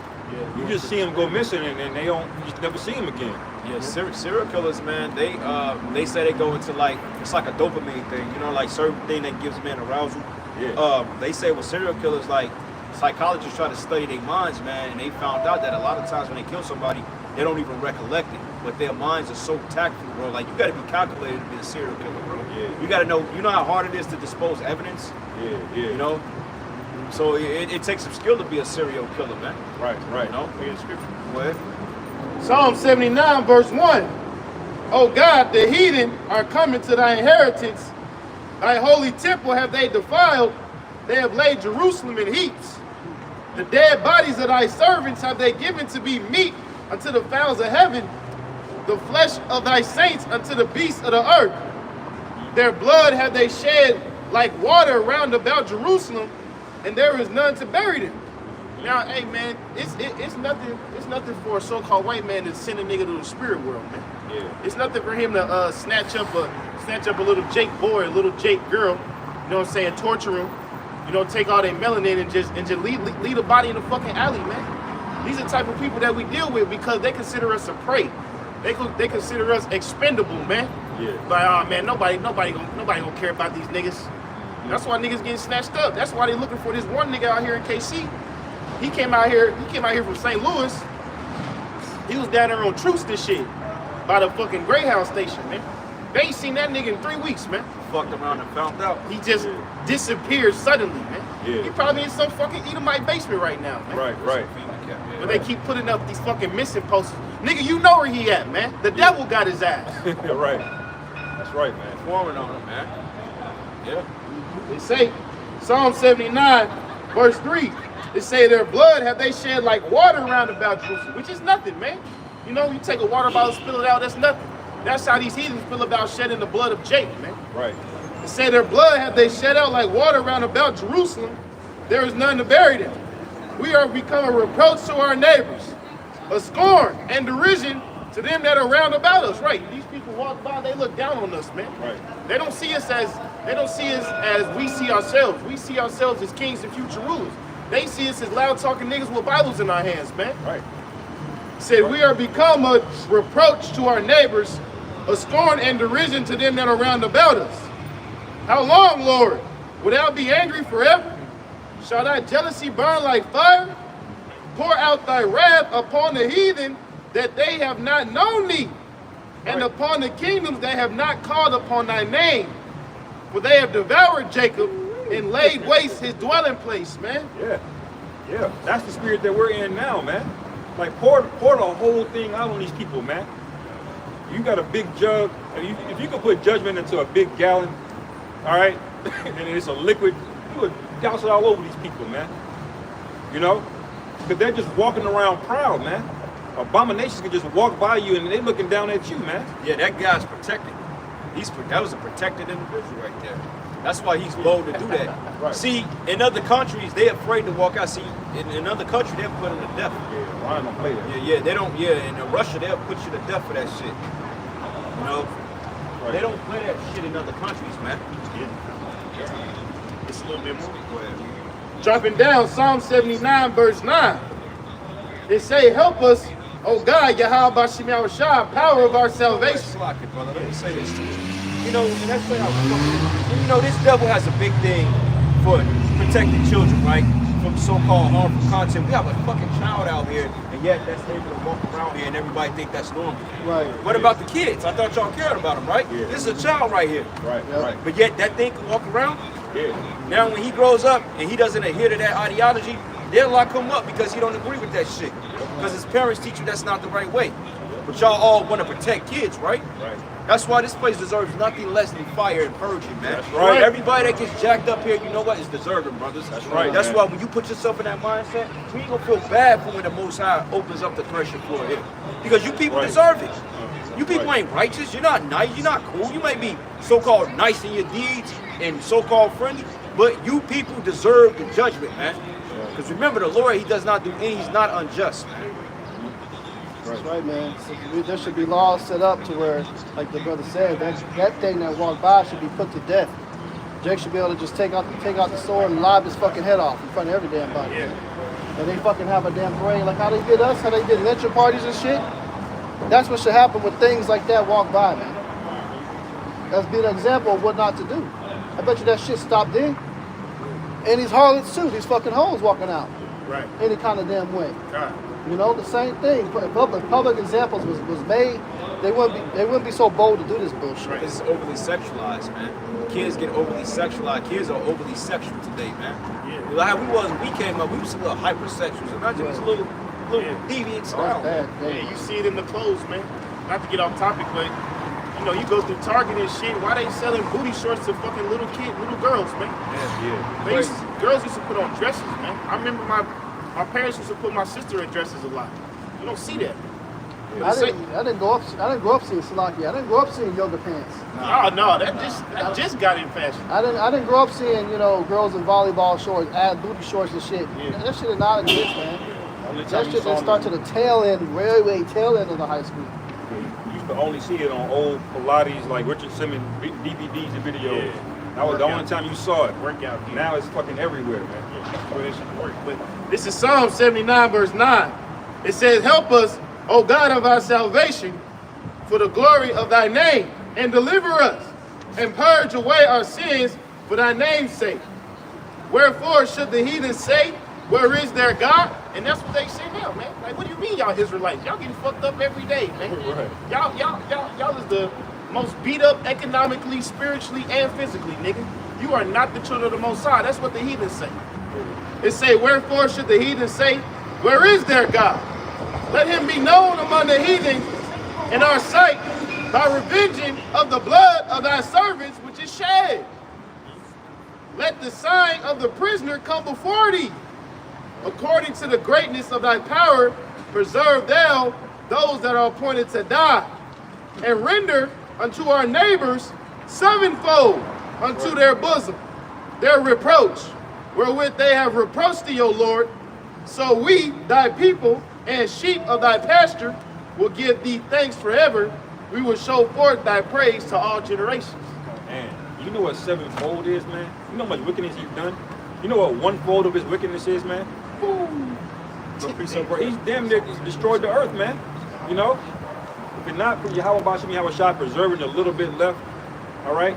You just see them go missing, and then you just never see them again. Yeah, serial killers, man. They say they go into like it's like a dopamine thing, you know, like certain thing that gives men arousal. Yeah. They say with serial killers, like psychologists try to study their minds, man, and they found out that a lot of times when they kill somebody, they don't even recollect it, but their minds are so tactful, bro. Like you got to be calculated to be a serial killer, bro. Yeah. You got to know, you know how hard it is to dispose evidence, Yeah, yeah. you know. So it takes some skill to be a serial killer, man. Right, right. You know. Yeah, scripture. Go ahead. Psalm 79, verse 1. O God, the heathen are coming to thy inheritance. Thy holy temple have they defiled. They have laid Jerusalem in heaps. The dead bodies of thy servants have they given to be meat unto the fowls of heaven, the flesh of thy saints unto the beasts of the earth. Their blood have they shed like water round about Jerusalem, and there is none to bury them. Now, hey man, it's nothing for a so-called white man to send a nigga to the spirit world, man. Yeah. It's nothing for him to snatch up a little Jake boy, a little Jake girl, you know what I'm saying, torture him, you know, take all their melanin and just lead a body in the fucking alley, man. These are the type of people that we deal with because they consider us a prey. They consider us expendable, man. Yeah. Like, oh man, nobody gonna care about these niggas. That's why niggas getting snatched up. That's why they looking for this one nigga out here in KC. He came out here from St. Louis. He was down there on Truce and shit by the fucking Greyhound station, man. They ain't seen that nigga in 3 weeks, man. Fucked around and found out. He just disappeared suddenly, man. Yeah. He probably in some fucking Edomite basement right now, man. Right, right. But they keep putting up these fucking missing posters. Nigga, you know where he at, man. The devil got his ass. Right. That's right, man. Forming on him, man. Yeah. They say, Psalm 79, verse 3, they say their blood have they shed like water around about Jerusalem, which is nothing, man. You know, you take a water bottle, spill it out, that's nothing. That's how these heathens feel about shedding the blood of Jacob, man. Right. They say their blood have they shed out like water around about Jerusalem. There is none to bury them. We are become a reproach to our neighbors, a scorn and derision to them that are round about us. Right. These people walk by, they look down on us, man. Right. They don't see us as we see ourselves. We see ourselves as kings and future rulers. They see us as loud talking niggas with Bibles in our hands, man. Right. Said we are become a reproach to our neighbors, a scorn and derision to them that are round about us. How long, Lord? Wilt thou be angry forever? Shall thy jealousy burn like fire? Pour out thy wrath upon the heathen, that they have not known thee, and upon the kingdoms that have not called upon thy name. For they have devoured Jacob and laid waste his dwelling place, man. Yeah. Yeah. That's the spirit that we're in now, man. Like pour the whole thing out on these people, man. You got a big jug. If you could put judgment into a big gallon, all right, and it's a liquid, you would douse it all over these people, man. You know? Because they're just walking around proud, man. Abominations can just walk by you and they looking down at you, man. Yeah, that guy's protected. That was a protected individual right there. That's why he's bold to do that. Right. See, in other countries, they're afraid to walk out. See, in other countries, they'll put them to death. Yeah, Ryan don't play that. Yeah, they don't. Yeah, in Russia, they'll put you to death for that shit. You know, Right. they don't play that shit in other countries, man. It's a little bit more. Go ahead. Dropping down, Psalm 79, verse 9. It say, help us, O God, Yahweh Bashim Yahushua, power of our salvation. Slack it, brother. Let me say this to you. You know, and that's why you know, this devil has a big thing for protecting children, right? From so-called harmful content. We have a fucking child out here, and yet that's able to walk around here and everybody think that's normal. Right. What about the kids? I thought y'all cared about them, right? Yeah. This is a child right here. Right, Yeah. right. But yet that thing can walk around. Yeah. Now when he grows up and he doesn't adhere to that ideology, they'll lock him up because he don't agree with that shit. Because his parents teach him that's not the right way. But y'all all want to protect kids, right? Right. That's why this place deserves nothing less than fire and purging, man. That's right. Everybody that gets jacked up here, you know what, is deserving, brothers. That's right, That's man. why when you put yourself in that mindset, you ain't gonna feel bad for when the Most High opens up the threshing floor here. Because you people Right. deserve it. You people Right. ain't righteous. You're not nice. You're not cool. You may be so-called nice in your deeds and so-called friendly, but you people deserve the judgment, man. Because remember, the Lord, he does not do any, he's not unjust, man. That's right, man. So there should be laws set up to where, like the brother said, that thing that walked by should be put to death. Jake should be able to just take out the sword and lob his fucking head off in front of every damn body. Yeah. And they fucking have a damn parade like how they did us, how they did lynching parties and shit. That's what should happen when things like that walk by, man. That's be an example of what not to do. I bet you that shit stopped then. And these harlots too, these fucking hoes walking out Right. any kind of damn way. God. You know, the same thing. If public examples was made, they wouldn't be so bold to do this bullshit. Right. It's overly sexualized, man. Kids get overly sexualized. Kids are overly sexual today, man. Yeah. Like how we was when we came up, we was a little hypersexuals. Imagine this little Yeah. deviant That's style. bad. Yeah, you see it in the clothes, man. Not to get off topic, but you know, you go through Target and shit. Why they selling booty shorts to fucking little girls, man? Yeah. Girls used to put on dresses, man. I remember my parents used to put my sister in dresses a lot. You don't see that. I didn't grow up seeing Salaki. I didn't grow up seeing yoga pants. Oh no, that just got in fashion. I didn't grow up seeing, you know, girls in volleyball shorts, add booty shorts and shit. Yeah. That shit did not exist, man. Only That time you shit saw didn't start to them, the tail end, way tail end of the high school. you used to only see it on old Pilates, like Richard Simmons DVDs and videos. Yeah. That was the only Workout. time you saw it. Workout. Yeah. Now it's fucking everywhere, man. That's where it should work. But this is Psalm 79, verse 9. It says, help us, O God of our salvation, for the glory of thy name, and deliver us, and purge away our sins for thy name's sake. Wherefore should the heathen say, where is their God? And that's what they say now, man. Like, what do you mean, y'all Israelites? Y'all getting fucked up every day, man. Right. Y'all is the most beat up economically, spiritually, and physically, nigga. You are not the children of the Most High. That's what the heathen say. It say, wherefore should the heathen say, where is their God? Let him be known among the heathen in our sight by revenging of the blood of thy servants which is shed. Let the sign of the prisoner come before thee. According to the greatness of thy power, preserve thou those that are appointed to die, and render unto our neighbors sevenfold unto their bosom their reproach, wherewith they have reproached thee, O Lord. So we, thy people, and sheep of thy pasture, will give thee thanks forever. We will show forth thy praise to all generations. Man, you know what sevenfold is, man? You know how much wickedness he's done? You know what one fold of his wickedness is, man? He's damn near destroyed the earth, man. You know? If it not for Yahweh Bashim Yahushua preserving a little bit left, all right?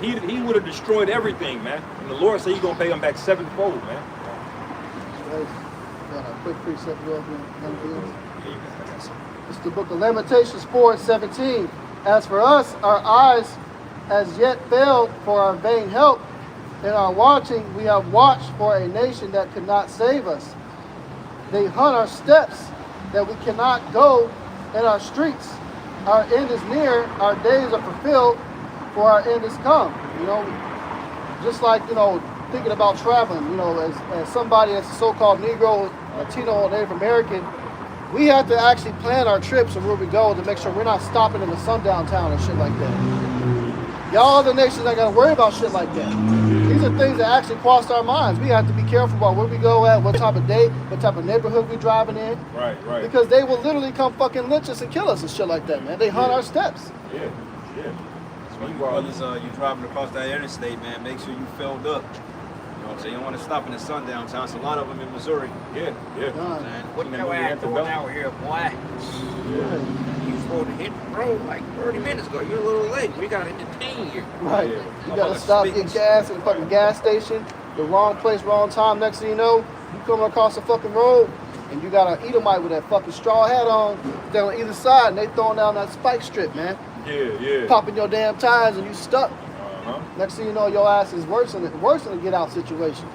He would have destroyed everything, man. And the Lord said he's going to pay him back sevenfold, man. Got a quick precept real quick. It's the book of Lamentations 4:17. As for us, our eyes as yet failed for our vain help. In our watching, we have watched for a nation that could not save us. They hunt our steps that we cannot go in our streets. Our end is near, our days are fulfilled, for our end is come. You know, just like, you know, thinking about traveling, you know, as somebody that's a so-called Negro Latino or Native American, we have to actually plan our trips and where we go to make sure we're not stopping in the sundown town and shit like that. Y'all other nations ain't gotta worry about shit like that. These are things that actually crossed our minds. We have to be careful about where we go at, what type of day, what type of neighborhood we driving in. Right, right. Because they will literally come fucking lynch us and kill us and shit like that, man. They hunt our steps. Yeah, yeah. Brothers, you driving across that interstate, man, make sure you filled up. You know what I'm saying? You don't want to stop in the sundown towns. A lot of them in Missouri. Yeah, yeah. What And then your when you ass have to doing go- out here, boy? You supposed to hit the road like 30 minutes ago. You're a little late. We got to entertain you. Right. Yeah. You gotta stop, get gas at the fucking gas station. The wrong place, wrong time. Next thing you know, you coming across the fucking road and you got an Edomite with that fucking straw hat on. They're on either side and they throwing down that spike strip, man. Yeah, yeah. Popping your damn tires and you stuck. Uh-huh. Next thing you know, your ass is worse than a get out situation.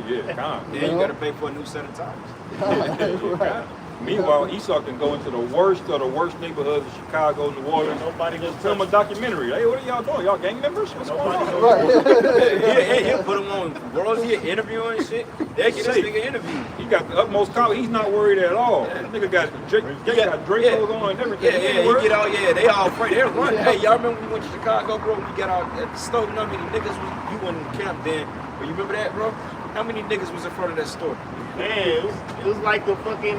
Yeah, calm. Then you got to pay for a new set of tires. Right. Meanwhile, Esau can go into the worst of the worst neighborhoods of Chicago, New Orleans. Nobody gonna Film a documentary. Hey, what are y'all doing? Y'all gang members? What's going on? Right. He'll put him on world here interviewing and shit. They get this nigga interviewed. He got the utmost confidence. He's not worried at all. That nigga got Dracos on and everything. Yeah, He ain't he worried. get out, they all afraid. They're running. Hey, y'all remember when we went to Chicago, bro? We got out at the store, you know how many niggas you wasn't camped then. But you remember that, bro? How many niggas was in front of that store? Man, it was like the fucking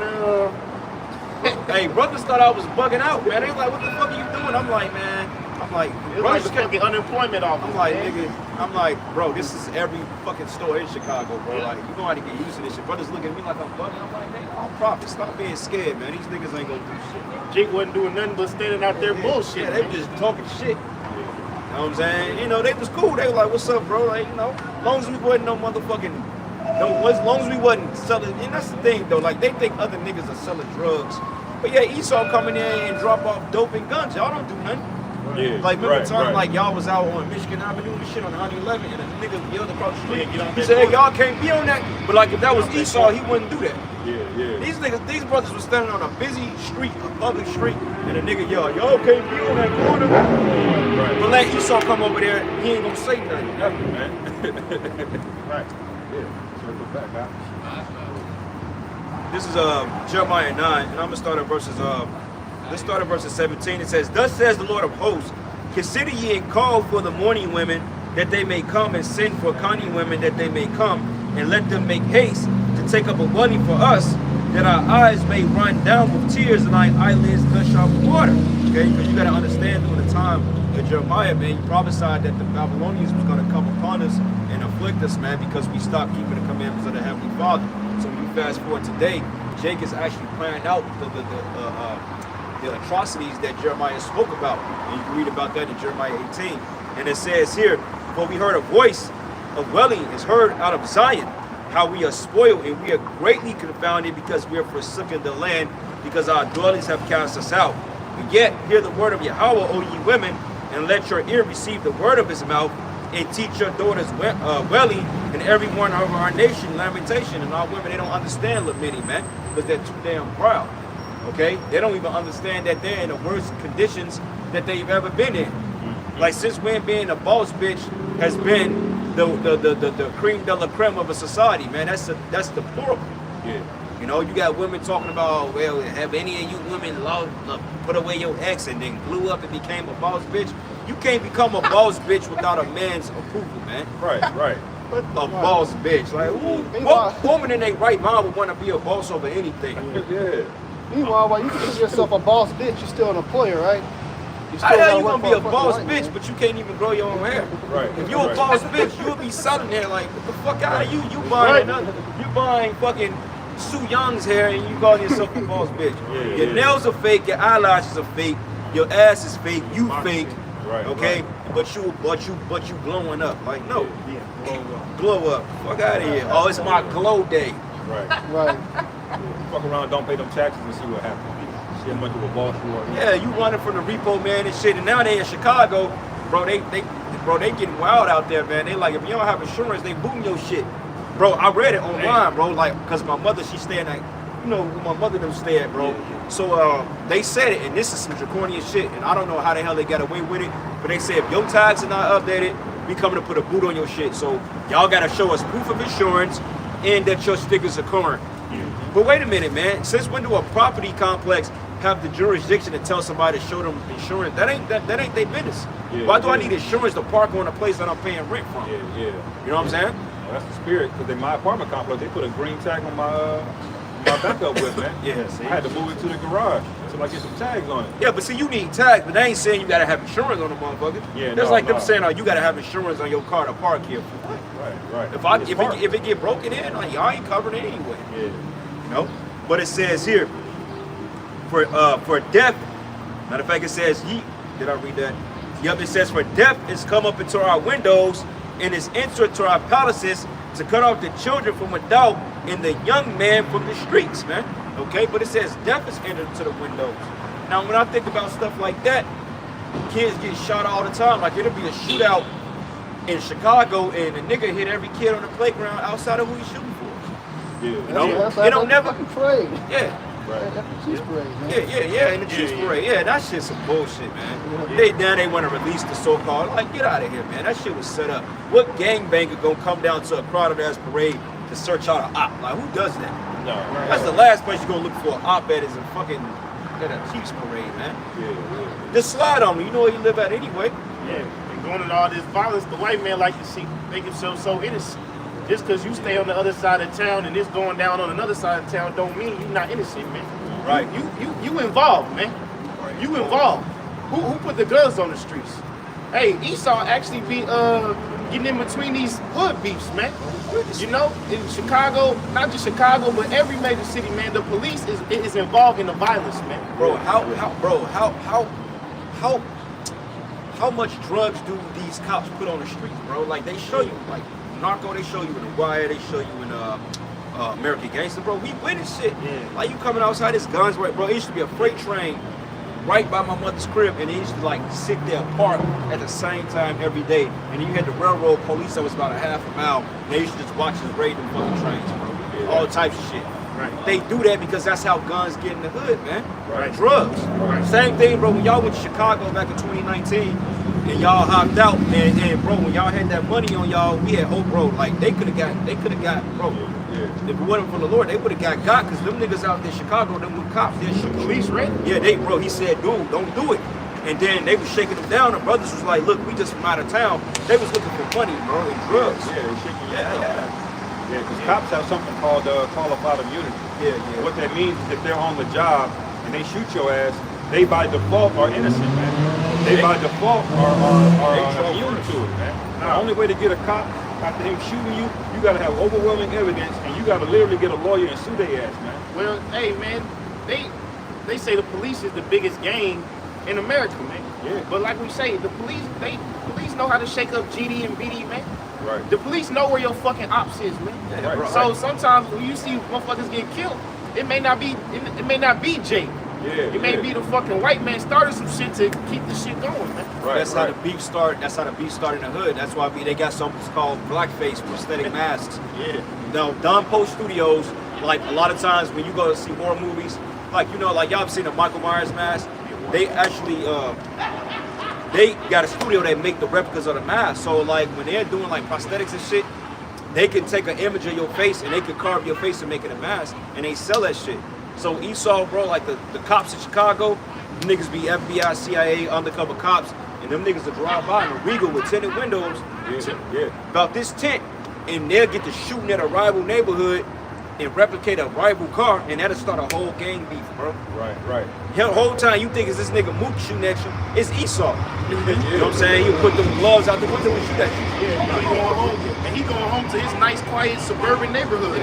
Hey, brothers thought I was bugging out, man. They was like, what the fuck are you doing? I'm like, it was like brothers the kept- fucking unemployment office. I'm like, man. nigga, I'm like, bro, this is every fucking store in Chicago, bro. Like, you know how to get used to this shit. Brothers look at me like I'm bugging. I'm like, man, all profit. Stop being scared, man. These niggas ain't gonna do shit. Jake wasn't doing nothing but standing out there bullshit. Yeah, they were just talking shit. You know what I'm saying? You know, they was cool. They were like, what's up, bro? Like, you know, as long as we wasn't no motherfucking, as long as we wasn't selling, and that's the thing, though. Like, they think other niggas are selling drugs. But yeah, Esau coming in and drop off dope and guns. Y'all don't do nothing. Yeah, Like, remember right, time, right. like, y'all was out on Michigan Avenue and shit on 111, and a nigga yelled across the street. Yeah, get on He that said, hey, corner. y'all can't be on that. But, like, if that was Esau, he wouldn't do that. Yeah, yeah. These niggas, these brothers were standing on a busy street, a public street, and a nigga yelled, y'all can't be on that corner. Right. But let Esau come over there, he ain't gonna say nothing. Nothing, man. Right. Yeah. Circle back, huh? This is Jeremiah 9, and I'm gonna start at let's start at verses 17. It says, thus says the Lord of hosts, consider ye and call for the mourning women, that they may come, and send for cunning women, that they may come, and let them make haste to take up a dwelling for us, that our eyes may run down with tears, and our eyelids gush out with water. Okay, because you gotta understand during the time of Jeremiah, man, he prophesied that the Babylonians was gonna come upon us and afflict us, man, because we stopped keeping the commandments of the Heavenly Father. So when you fast forward today, Jake is actually planning out the atrocities that Jeremiah spoke about. And you can read about that in Jeremiah 18. And it says here, for we heard a voice of wailing is heard out of Zion, how we are spoiled and we are greatly confounded because we are forsaken the land, because our dwellings have cast us out. But yet hear the word of Yahweh, O ye women, and let your ear receive the word of his mouth, and teach your daughters wailing, and every one of our nation lamentation. And our women, they don't understand lamenting, man, because they're too damn proud. Okay? They don't even understand that they're in the worst conditions that they've ever been in. Like, since when being a boss bitch has been the cream de la creme of a society, man, that's deplorable. Yeah. You know, you got women talking about, well, have any of you women put away your ex and then blew up and became a boss bitch? You can't become a boss bitch without a man's approval, man. Right, right. What a boss bitch. Like, what woman in their right mind would want to be a boss over anything? Yeah. Meanwhile, while you consider yourself a boss bitch, you're still an employer, right? You How the hell gotta you work gonna be for a fucking boss white bitch, man. but you can't even grow your own hair? Right. If you a right. boss bitch, you'll be selling hair like, what the fuck out of you? You buying you buying fucking Sue Young's hair and you calling yourself a boss bitch. Yeah, Your yeah. nails are fake, your eyelashes are fake, your ass is fake, you fake. Right, Okay? right. But you glowing up. Like, no. Yeah. Glow up. Fuck out of here. Oh, it's my glow day. Right. Right. Fuck around, don't pay them taxes and see what happens. See how much of a boss you are. Yeah, you running from the repo man and shit, and now they in Chicago, bro. They getting wild out there, man. They like, if you don't have insurance, they booting your shit, bro. I read it online, bro. Like, cause my mother, she stay in that, you know, where my mother them stay at, bro. So they said it, and this is some draconian shit, and I don't know how the hell they got away with it, but they said if your tags are not updated, we coming to put a boot on your shit. So y'all gotta show us proof of insurance and that your stickers are current. But wait a minute, man. Since when do a property complex have the jurisdiction to tell somebody to show them insurance? That ain't their business. Yeah, Why do I yeah. need insurance to park on a place that I'm paying rent from? Yeah, yeah. You know what I'm saying? Well, that's the spirit. Because in my apartment complex, they put a green tag on my backup with, man. Yeah, see? I had to move it to the garage until I get some tags on it. Yeah, but see, you need tags, but they ain't saying you gotta have insurance on the motherfucker. Yeah, That's no, like them no. saying, "Oh, you gotta have insurance on your car to park here." What? Right. If it get broken in, like y'all ain't covered it anyway. Yeah. You know? But it says here, for death, matter of fact, it says, did I read that? Yep, it says, for death is come up into our windows and is entered to our palaces to cut off the children from without and the young man from the streets, man. Okay, but it says death is entered to the windows. Now, when I think about stuff like that, kids get shot all the time. Like, it'll be a shootout in Chicago and a nigga hit every kid on the playground outside of who he's shooting for. Yeah. You know? That's It don't never... fucking parade. Yeah. Right. That's the cheese parade, man. Yeah, in the cheese parade. Yeah, that shit's some bullshit, man. They want to release the so-called, like, get out of here, man. That shit was set up. What gangbanger gonna come down to a crowded ass parade to search out an op? Like, who does that? No. That's the last place you're gonna look for an op at is a fucking at a Chiefs parade, man. Yeah. Just slide on me. You know where you live at anyway. Yeah, and going into all this violence, the white man like to see make himself so innocent. Just because you stay on the other side of town and it's going down on another side of town don't mean you're not innocent, man. Right. You involved, man. You involved. Who put the guns on the streets? Hey, Esau actually be getting in between these hood beefs, man. You know, in Chicago, not just Chicago, but every major city, man, the police is involved in the violence, man. Bro, how much drugs do these cops put on the streets, bro? Like, they show you, like, Narco, they show you in The Wire, they show you in American Gangster, bro. We witness shit. Yeah. Like, you coming outside, this guns, right, bro? It used to be a freight train right by my mother's crib, and they used to, like, sit there parked at the same time every day. And you had the railroad police that was about a half a mile, and they used to just watch us raid them fucking trains, bro. All types of shit. Right. They do that because that's how guns get in the hood, man. Right. Drugs. Right. Same thing, bro. When y'all went to Chicago back in 2019 and y'all hopped out, and bro, when y'all had that money on y'all, we had hope, bro. Like, they could have got, bro. If it wasn't for the Lord, they would have got because them niggas out there in Chicago, them cops, they're shooting. Police ready? Yeah, bro, he said, dude, don't do it. And then they was shaking him down. The brothers was like, look, we just from out of town. They was looking for money, bro, and drugs. Yeah, they shaking you down. Yeah, because cops have something called qualified immunity. Yeah. What that means is if they're on the job and they shoot your ass, they by default are innocent, man. They by default are immune to it, man. The only way to get a cop after him shooting you, you gotta have overwhelming evidence and you gotta literally get a lawyer and sue their ass, man. Well, hey, man, they say the police is the biggest gang in America, man. Yeah. But like we say, the police know how to shake up GD and BD, man. Right. The police know where your fucking ops is, man. Yeah, bro. So sometimes when you see motherfuckers get killed, it may not be Jake. Yeah. It may be the fucking white man started some shit to keep the shit going, man. Right. That's how the beef start. That's how the beef started in the hood. That's why they got something called blackface prosthetic masks. Yeah. Now, Don Post Studios, like a lot of times when you go to see horror movies, like, you know, like y'all have seen the Michael Myers mask, they actually they got a studio that make the replicas of the mask. So like when they're doing like prosthetics and shit, they can take an image of your face and they can carve your face and make it a mask, and they sell that shit. So Esau, bro, like the cops in Chicago, them niggas be FBI, CIA, undercover cops, and them niggas will drive by in a Regal with tinted windows Yeah. about this tent, and they'll get to shooting at a rival neighborhood and replicate a rival car, and that'll start a whole gang beef, bro. Right. The whole time you think it's this nigga Mook shooting at you, it's Esau. You know what I'm saying? He'll put them gloves out the window and shoot at you. He going home to his nice, quiet suburban neighborhood.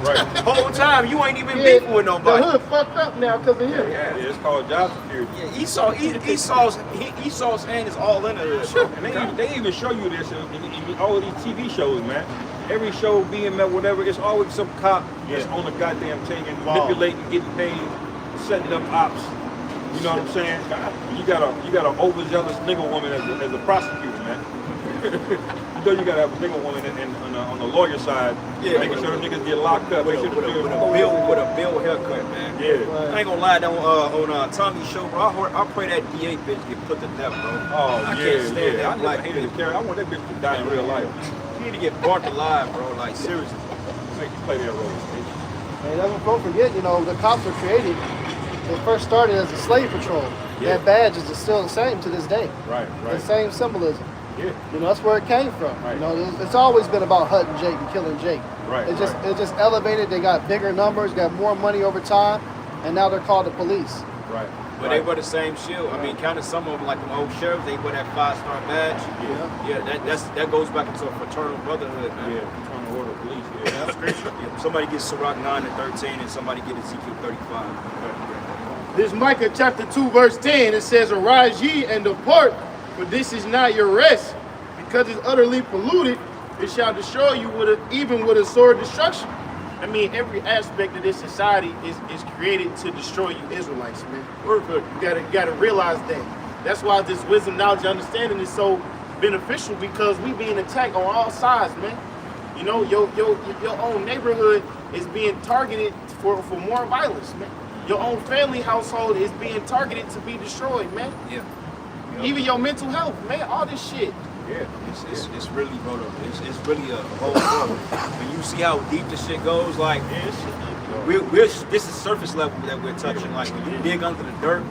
Right. The whole time you ain't even beefing with nobody. The hood fucked up now because of him. Yeah, it's called job security. Yeah, Esau's hand is all in it. And they even show you this in all of these TV shows, man. Every show being met, whatever, it's always some cop that's on the goddamn thing and manipulating, getting paid, setting up ops. You know what I'm saying? You got an overzealous nigga woman as a prosecutor, man. You know you gotta have a nigga woman on the lawyer side, making sure them niggas get locked up. With a bill haircut, man. Yeah. I ain't gonna lie, on Tommy's show, bro, I pray that DA bitch get put to death, bro. Oh, I can't stand that I never black hated bitch. the character. I want that bitch to die in real life. You need to get burnt alive, bro. Like, seriously. Make you play that role, bitch. And don't forget, you know, the cops were created. They first started as a slave patrol. Yeah. That badge is still the same to this day. Right, The right. same symbolism. Yeah. You know, that's where it came from. Right. You know, it's always been about hunting Jake and killing Jake. Right, It just right. it just elevated. They got bigger numbers, got more money over time, and now they're called the police. Right. But they wear the same shield. I mean, kind of some of them, like the old sheriffs, they wear that 5-star badge. Yeah, that goes back into a fraternal brotherhood, man. Yeah. Trying to order police. Yeah. That's scripture. Yeah, somebody gets Sirach 9 and 13, and somebody gets Ezekiel 35. This Micah chapter 2 verse 10, it says, "Arise ye and depart, for this is not your rest. Because it's utterly polluted, it shall destroy you even with a sword destruction." I mean, every aspect of this society is created to destroy you Israelites, man. You gotta realize that. That's why this wisdom, knowledge, and understanding is so beneficial, because we being attacked on all sides, man. You know, your own neighborhood is being targeted for more violence, man. Your own family household is being targeted to be destroyed, man. Yeah. Even your mental health, man. All this shit. Yeah. It's really, bro, it's really a whole bro. When you see how deep this shit goes, like, this is surface level that we're touching. Like, when you dig under the dirt,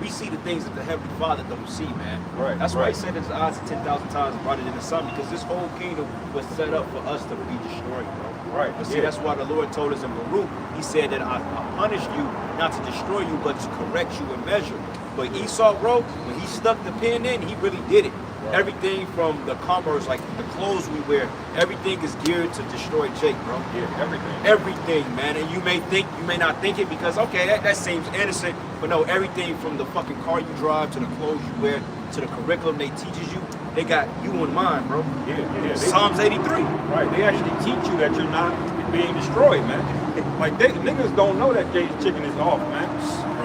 we see the things that the Heavenly Father don't see, man. Right, That's why right. He said his eyes are 10,000 times brighter than the sun, because this whole kingdom was set up for us to be destroyed, bro. Right. But see, Yeah. that's why the Lord told us in Baruch, He said that I punished you not to destroy you, but to correct you in measure. But Esau, bro, when he stuck the pin in, he really did it. Right. Everything from the commerce, like the clothes we wear, everything is geared to destroy Jake, bro. Yeah. Everything. Everything, man. And you may not think it because, okay, that seems innocent, but no, everything from the fucking car you drive to the clothes you wear to the curriculum they teaches you, they got you in mind, bro. Yeah. Psalms 83. Right, they actually teach you that you're not being destroyed, man. Like niggas don't know that Jay's chicken is off, man.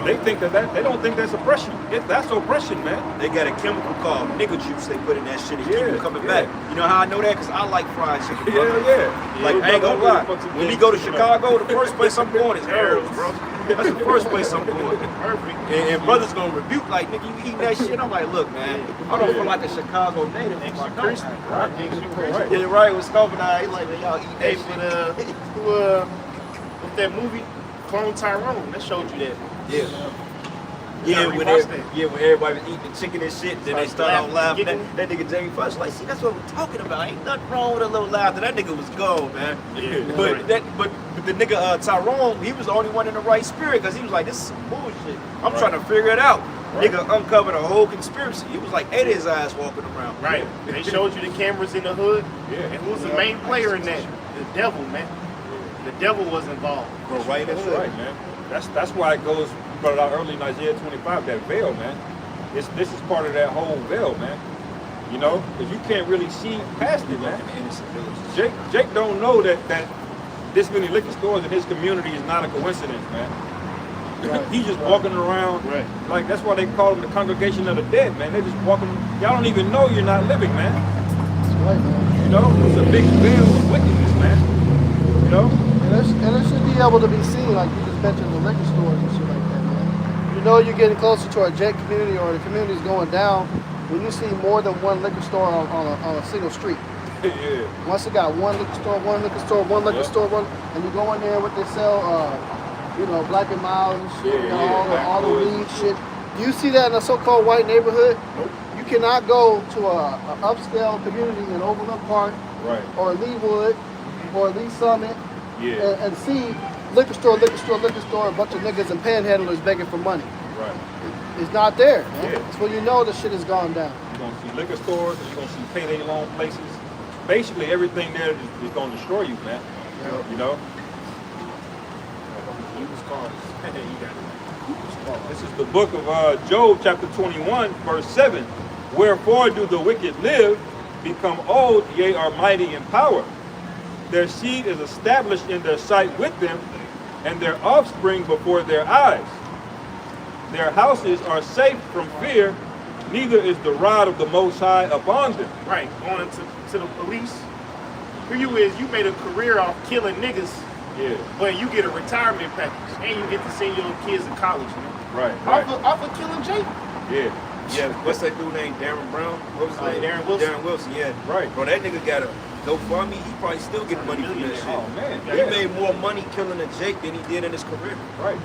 They think that they don't think that's oppression. That's oppression, man. They got a chemical called nigga juice they put in that shit and keep Yeah, you coming yeah. back. You know how I know that? Because I like fried chicken. Yeah, bro. yeah. Like, I ain't gonna lie. When we go to Chicago, the first place I'm going is Harold's, bro. That's the first place I'm going. Perfect. And brothers gonna rebuke, like, nigga, you eating that shit? I'm like, look, man, I don't feel like a Chicago native. if I don't. Right. Yeah, right. With Scope and I, he like, man, y'all eat Hey, that but shit. with that movie, Clone Tyrone, that showed you that. Yeah. Yeah, when rewatch that. when everybody was eating the chicken and shit, then they start out laughing. Giggling. That nigga Jamie Foxx like, see, that's what we're talking about. Ain't nothing wrong with a little laughter. That nigga was gone, man. Yeah. But the nigga Tyrone, he was the only one in the right spirit, because he was like, this is some bullshit. I'm trying to figure it out. Nigga uncovered a whole conspiracy. He was like ate his ass walking around. Right. They showed you the cameras in the hood. Yeah. And who's the main player in that? The devil, man. The devil was involved. Bro, right in the That's hood. right, man. That's why it goes, brought it out early in Isaiah 25, that veil, man. This is part of that whole veil, man. You know, because you can't really see past it, man. Innocent village. Jake don't know that this many liquor stores in his community is not a coincidence, man. Right. He's just walking around, Right. like that's why they call him the congregation of the dead, man. They're just walking. Y'all don't even know you're not living, man. That's right, man. You know, it's a big veil of wickedness, man. You know. And it should be able to be seen, like you just mentioned, the liquor stores and shit like that, man. You know you're getting closer to our Jake community, or the community's going down when you see more than one liquor store on a single street. Yeah. Once it got one liquor store, and you go in there, what they sell, you know, Black and Mild and shit, Yeah, you know, yeah, all the backwoods. weed shit. You see that in a so-called white neighborhood? You cannot go to a upscale community in Overland Park Right. or Leewood or Lee Summit Yeah. and see liquor store, a bunch of niggas and panhandlers begging for money. Right. It's not there, man. Yeah. That's when you know the shit has gone down. You're gonna see liquor stores, and you're gonna see payday loan places. Basically, everything there is gonna destroy you, man. You know. Used cars. You got it. This is the book of Job, chapter 21, verse 7. Wherefore do the wicked live, become old, yea, are mighty in power. Their seed is established in their sight with them, and their offspring before their eyes. Their houses are safe from fear, neither is the rod of the Most High upon them. Right. Going to the police. Here you is, you made a career off killing niggas, Yeah, but you get a retirement package, and you get to send your kids to college, man. right, right. Off of killing Jake. Yeah, Yeah, what's that dude named Darren Brown? What was his name? Darren Wilson. Darren Wilson, yeah. Right. Bro, that nigga got a GoFundMe. He probably still getting money from that shit. Oh man, He made more money killing a Jake than he did in his career. Right.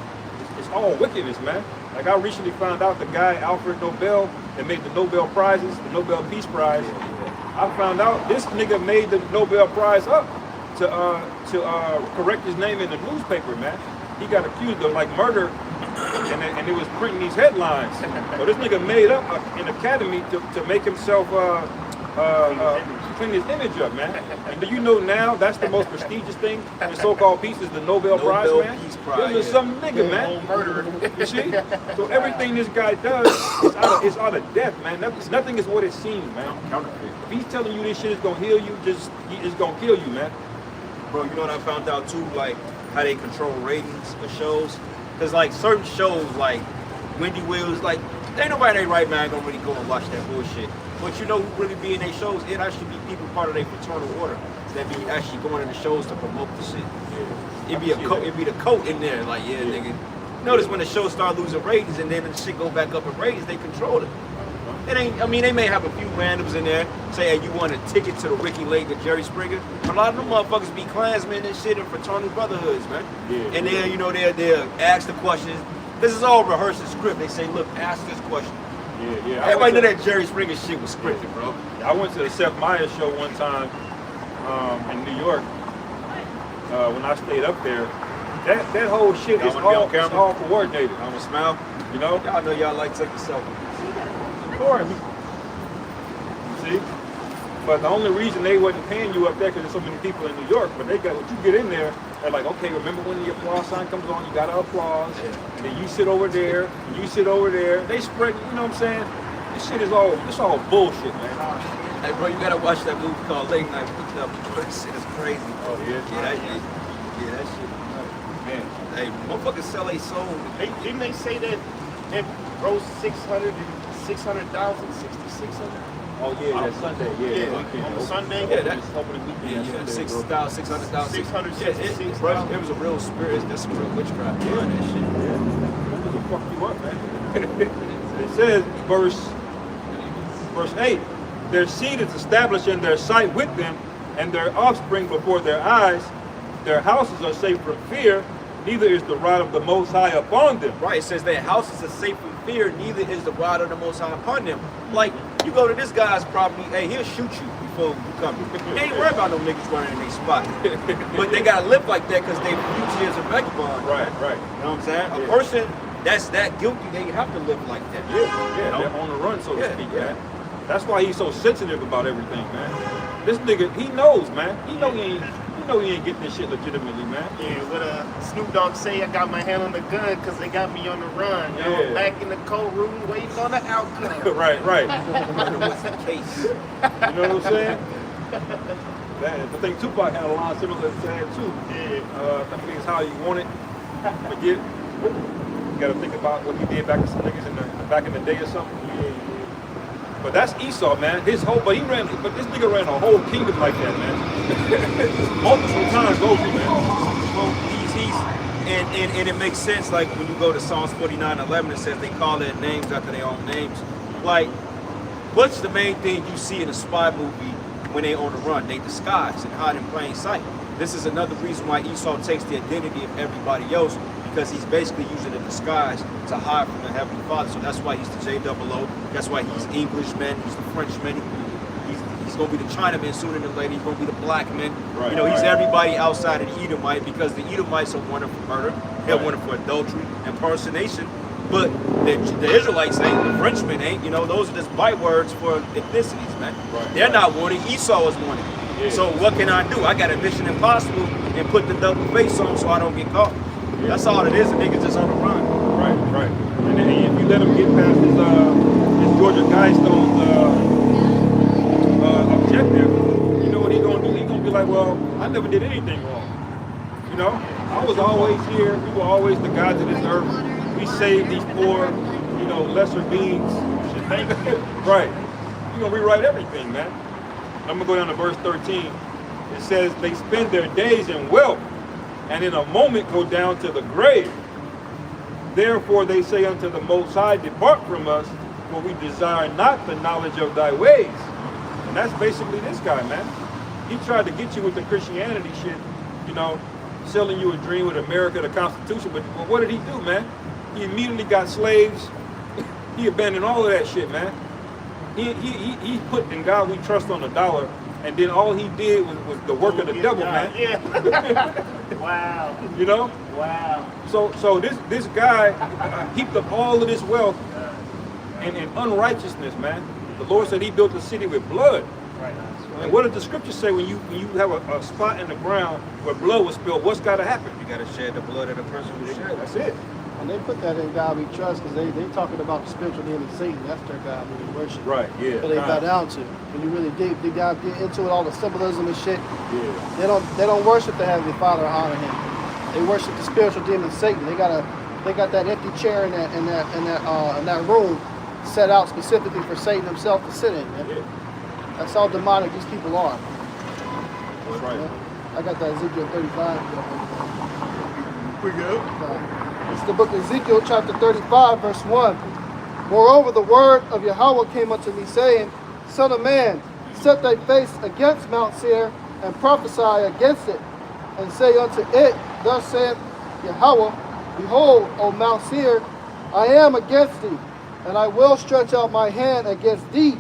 It's all wickedness, man. Like I recently found out the guy Alfred Nobel that made the Nobel Prizes, the Nobel Peace Prize. I found out this nigga made the Nobel Prize up to correct his name in the newspaper, man. He got accused of like murder, and it was printing these headlines. So this nigga made up an academy to make himself clean his image up, man. And do you know now that's the most prestigious thing in so-called peace is the Nobel Prize, man? Peace Prize, This is some nigga, man. Murderer. You see? So everything this guy does is out of death, man. Nothing is what it seems, man. Counterfeit. If he's telling you this shit is gonna heal you, it's gonna kill you, man. Bro, you know what I found out too? Like how they control ratings for shows. Cause like certain shows, like Wendy Wills, like ain't nobody in their right mind gonna really go and watch that bullshit. But you know who really be in their shows? It actually be people part of their fraternal order that be actually going to the shows to promote the shit. It be it be the coat in there, like yeah, nigga. Notice when the show start losing ratings and then the shit go back up in ratings, they control it. It ain't. I mean, they may have a few randoms in there say, "Hey, you want a ticket to the Ricky Lake or Jerry Springer?" But a lot of them motherfuckers be Klansmen and shit and fraternal brotherhoods, man. Yeah. And then you know they'll ask the questions. This is all rehearsed in script. They say, "Look, ask this question." Yeah. Everybody know that Jerry Springer shit was scripted, bro. I went to the Seth Meyers show one time in New York when I stayed up there. That whole shit is Y'all all coordinated. I'm gonna smile. You know? Y'all know y'all like taking selfies. Of course. See? But the only reason they wasn't paying you up there because there's so many people in New York, but they got, when you get in there, they're like, okay, remember when the applause sign comes on, you gotta applause, and then you sit over there, and you sit over there. They spread, you know what I'm saying? This shit is all bullshit, man. Hey, bro, you gotta watch that movie called Late Night Picking Up. That shit is crazy. Oh, yeah? Yeah, that shit. Man. Hey, motherfuckers sell a soul. Didn't they say that it rose 600,000, 6,600? Oh yeah, that Sunday, Yeah, weekend. on Sunday. Yeah, that- opening weekend. Yeah, Sunday, 6,000, 600,000. 666,000. It was a real spirit. That's some real witchcraft behind that shit. What the fuck you up, man? It says, verse 8, their seed is established in their sight with them, and their offspring before their eyes. Their houses are safe from fear, neither is the rod of the Most High upon them. Right, it says their houses are safe from fear, neither is the rod of the Most High upon them. Like, you go to this guy's property, hey, he'll shoot you before you come. They ain't worried about no niggas running in their spot. But they gotta live like that because they future is a vagabond. Right. You know what I'm saying? Yeah. A person that's that guilty, they have to live like that. Yeah, You know? they're on the run, so to Yeah, speak, yeah. man. That's why he's so sensitive about everything, man. This nigga, he knows, man. He know he ain't getting this shit legitimately, man. Yeah, what Snoop Dogg say, I got my hand on the gun because they got me on the run. You know, Yeah. back in the courtroom waiting on the outcome. right. Murder was the case. You know what I'm saying? I think Tupac had a line similar to that too. Yeah. I think it's how you want it. Forget. You gotta think about what he did back to some niggas back in the day or something. But that's Esau, man. But this nigga ran a whole kingdom like that, man. Multiple times over, man. Well, and it makes sense, like when you go to Psalms 49:11, it says they call their names after their own names. Like, what's the main thing you see in a spy movie when they on the run? They disguise and hide in plain sight. This is another reason why Esau takes the identity of everybody else, because he's basically using a disguise to hide from the Heavenly Father. So that's why he's the J-double-O. That's why he's Englishman, he's the Frenchman. He's going to be the Chinaman sooner than later. He's going to be the black man. Right, you know, he's right. everybody outside of the Edomite, because the Edomites are wanted for murder. They're Right. wanted for adultery, impersonation. But the Israelites ain't, the Frenchmen ain't. You know, those are just bywords for ethnicities, man. Right, They're right. not wanted. Esau is wanted. Yeah. So what can I do? I got a Mission Impossible and put the double face on so I don't get caught. Yeah. That's all it is. The niggas just on the run. Right. And then if you let him get past his Georgia Guidestone's objective, you know what he's gonna do? He's gonna be like, well, I never did anything wrong. You know, I was always here. We were always the gods of this earth. We saved these poor, you know, lesser beings. Right. You're gonna rewrite everything, man. I'm gonna go down to verse 13. It says they spend their days in wealth, and in a moment go down to the grave. Therefore they say unto the Most High, depart from us, for we desire not the knowledge of thy ways. And that's basically this guy, man. He tried to get you with the Christianity shit, you know, selling you a dream with America, the Constitution, but what did he do, man? He immediately got slaves. He abandoned all of that shit, man. He put in God we trust on the dollar, and then all he did was the work of the devil, man. Yeah. Wow. You know? Wow. So this guy heaped up all of this wealth in unrighteousness, man. The Lord said he built the city with blood. Right. And what did the scripture say when you have a spot in the ground where blood was spilled? What's got to happen? You gotta shed the blood of the person who shed. That's it. And they put that in God we trust because they talking about the spiritual demon Satan. That's their God who they worship. Right. Yeah. But they bow down to. When you really dig down, get into it, all the symbolism and shit. Yeah. They don't worship the Heavenly Father or honor Him. They worship the spiritual demon Satan. They got that empty chair in that room set out specifically for Satan himself to sit in. Man. Yeah. That's how demonic these people are. That's right. I got that Ezekiel 35. We good? It's the book of Ezekiel, chapter 35, verse 1. Moreover, the word of Yahweh came unto me, saying, Son of man, set thy face against Mount Seir, and prophesy against it, and say unto it, Thus saith Yahweh, Behold, O Mount Seir, I am against thee, and I will stretch out my hand against thee,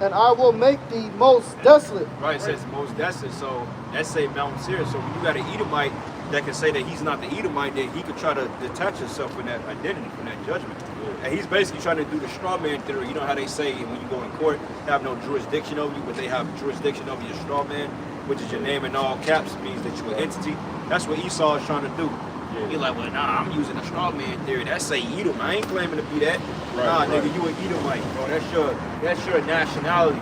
and I will make thee most desolate. Right, it says most desolate. So that's say Mount Seir. So when you got an Edomite that can say that he's not the Edomite, then he could try to detach himself from that identity, from that judgment. And he's basically trying to do the straw man theory. You know how they say when you go in court, they have no jurisdiction over you, but they have jurisdiction over your straw man, which is your name in all caps, means that you're an entity. That's what Esau is trying to do. You're like, well, nah, I'm using the straw man theory. That's say Edom. I ain't claiming to be that. Nah, nigga, you an Edomite, bro. That's your nationality.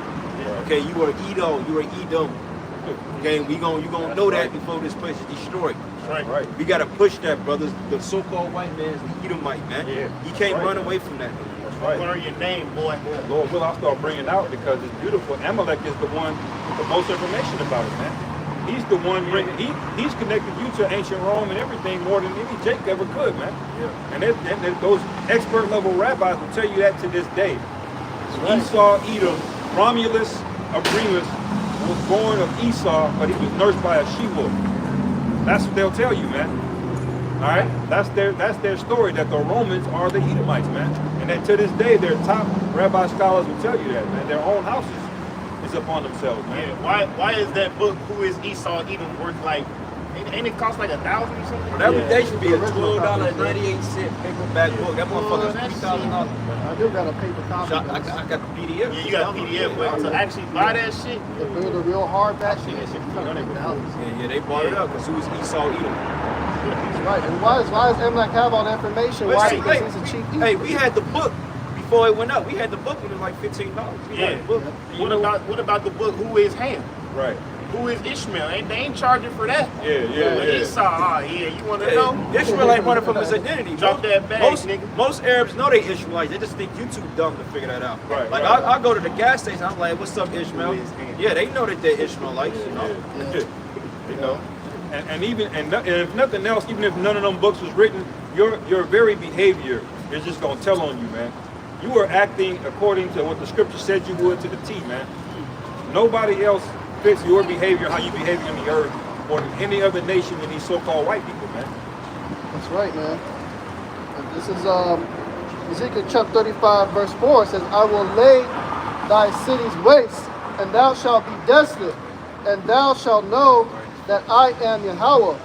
Okay, you are Edom. You are Edom. Okay, you gonna know that before this place is destroyed. Right. We gotta push that, brothers. The so-called white man is the Edomite, man. Yeah. You can't Right. run away from that. Right. Learn your name, boy. Lord will, I'll start bringing out because it's beautiful. Amalek is the one with the most information about it, man. He's the one bringing. He's connected you to ancient Rome and everything more than any Jake ever could, man. Yeah. And those expert level rabbis will tell you that to this day. right. Esau, Edom, Romulus, Remus was born of Esau, but he was nursed by a she-wolf. That's what they'll tell you, man. All right, that's their story, that the Romans are the Edomites, man. And that to this day, their top rabbi scholars will tell you that, man. Their own houses is upon themselves, man. Yeah. Why is that book, Who is Esau Edom, worth like, ain't it cost like $1,000 or something? That should be a Original $12.98 paperback book. That motherfucker's that $3,000. I do got a paper copy. I got the PDF. Yeah, you got a PDF, but to actually buy that shit, If it was a real hardback shit, it's $300. Yeah, they bought it up because it was Esau Edom. Right. And why does Amalek have all the information? Why? Wait, Because he's a cheap thief. Hey, we had the book before it went up. We had the book when it was like $15. We had yeah. the book. What about the book, Who is Ham? Right. Who is Ishmael? They ain't charging for that. Yeah. Esau, yeah, you want to know? Ishmael ain't running from his identity. Drop that bag, nigga. Most Arabs know they Ishmaelites. They just think you too dumb to figure that out. Right, Like right. I go to the gas station. I'm like, "What's up, Ishmael?" Who is Ham? Yeah, they know that they're Ishmaelites. You know. You know, and if nothing else, even if none of them books was written, your very behavior is just gonna tell on you, man. You are acting according to what the scripture said you would to the T, man. Nobody else fits your behavior, how you behave on the earth, more than any other nation than these so-called white people, man. That's right, man. And this is Ezekiel chapter 35, verse 4. It says, I will lay thy cities waste, and thou shalt be desolate, and thou shalt know that I am Yahweh,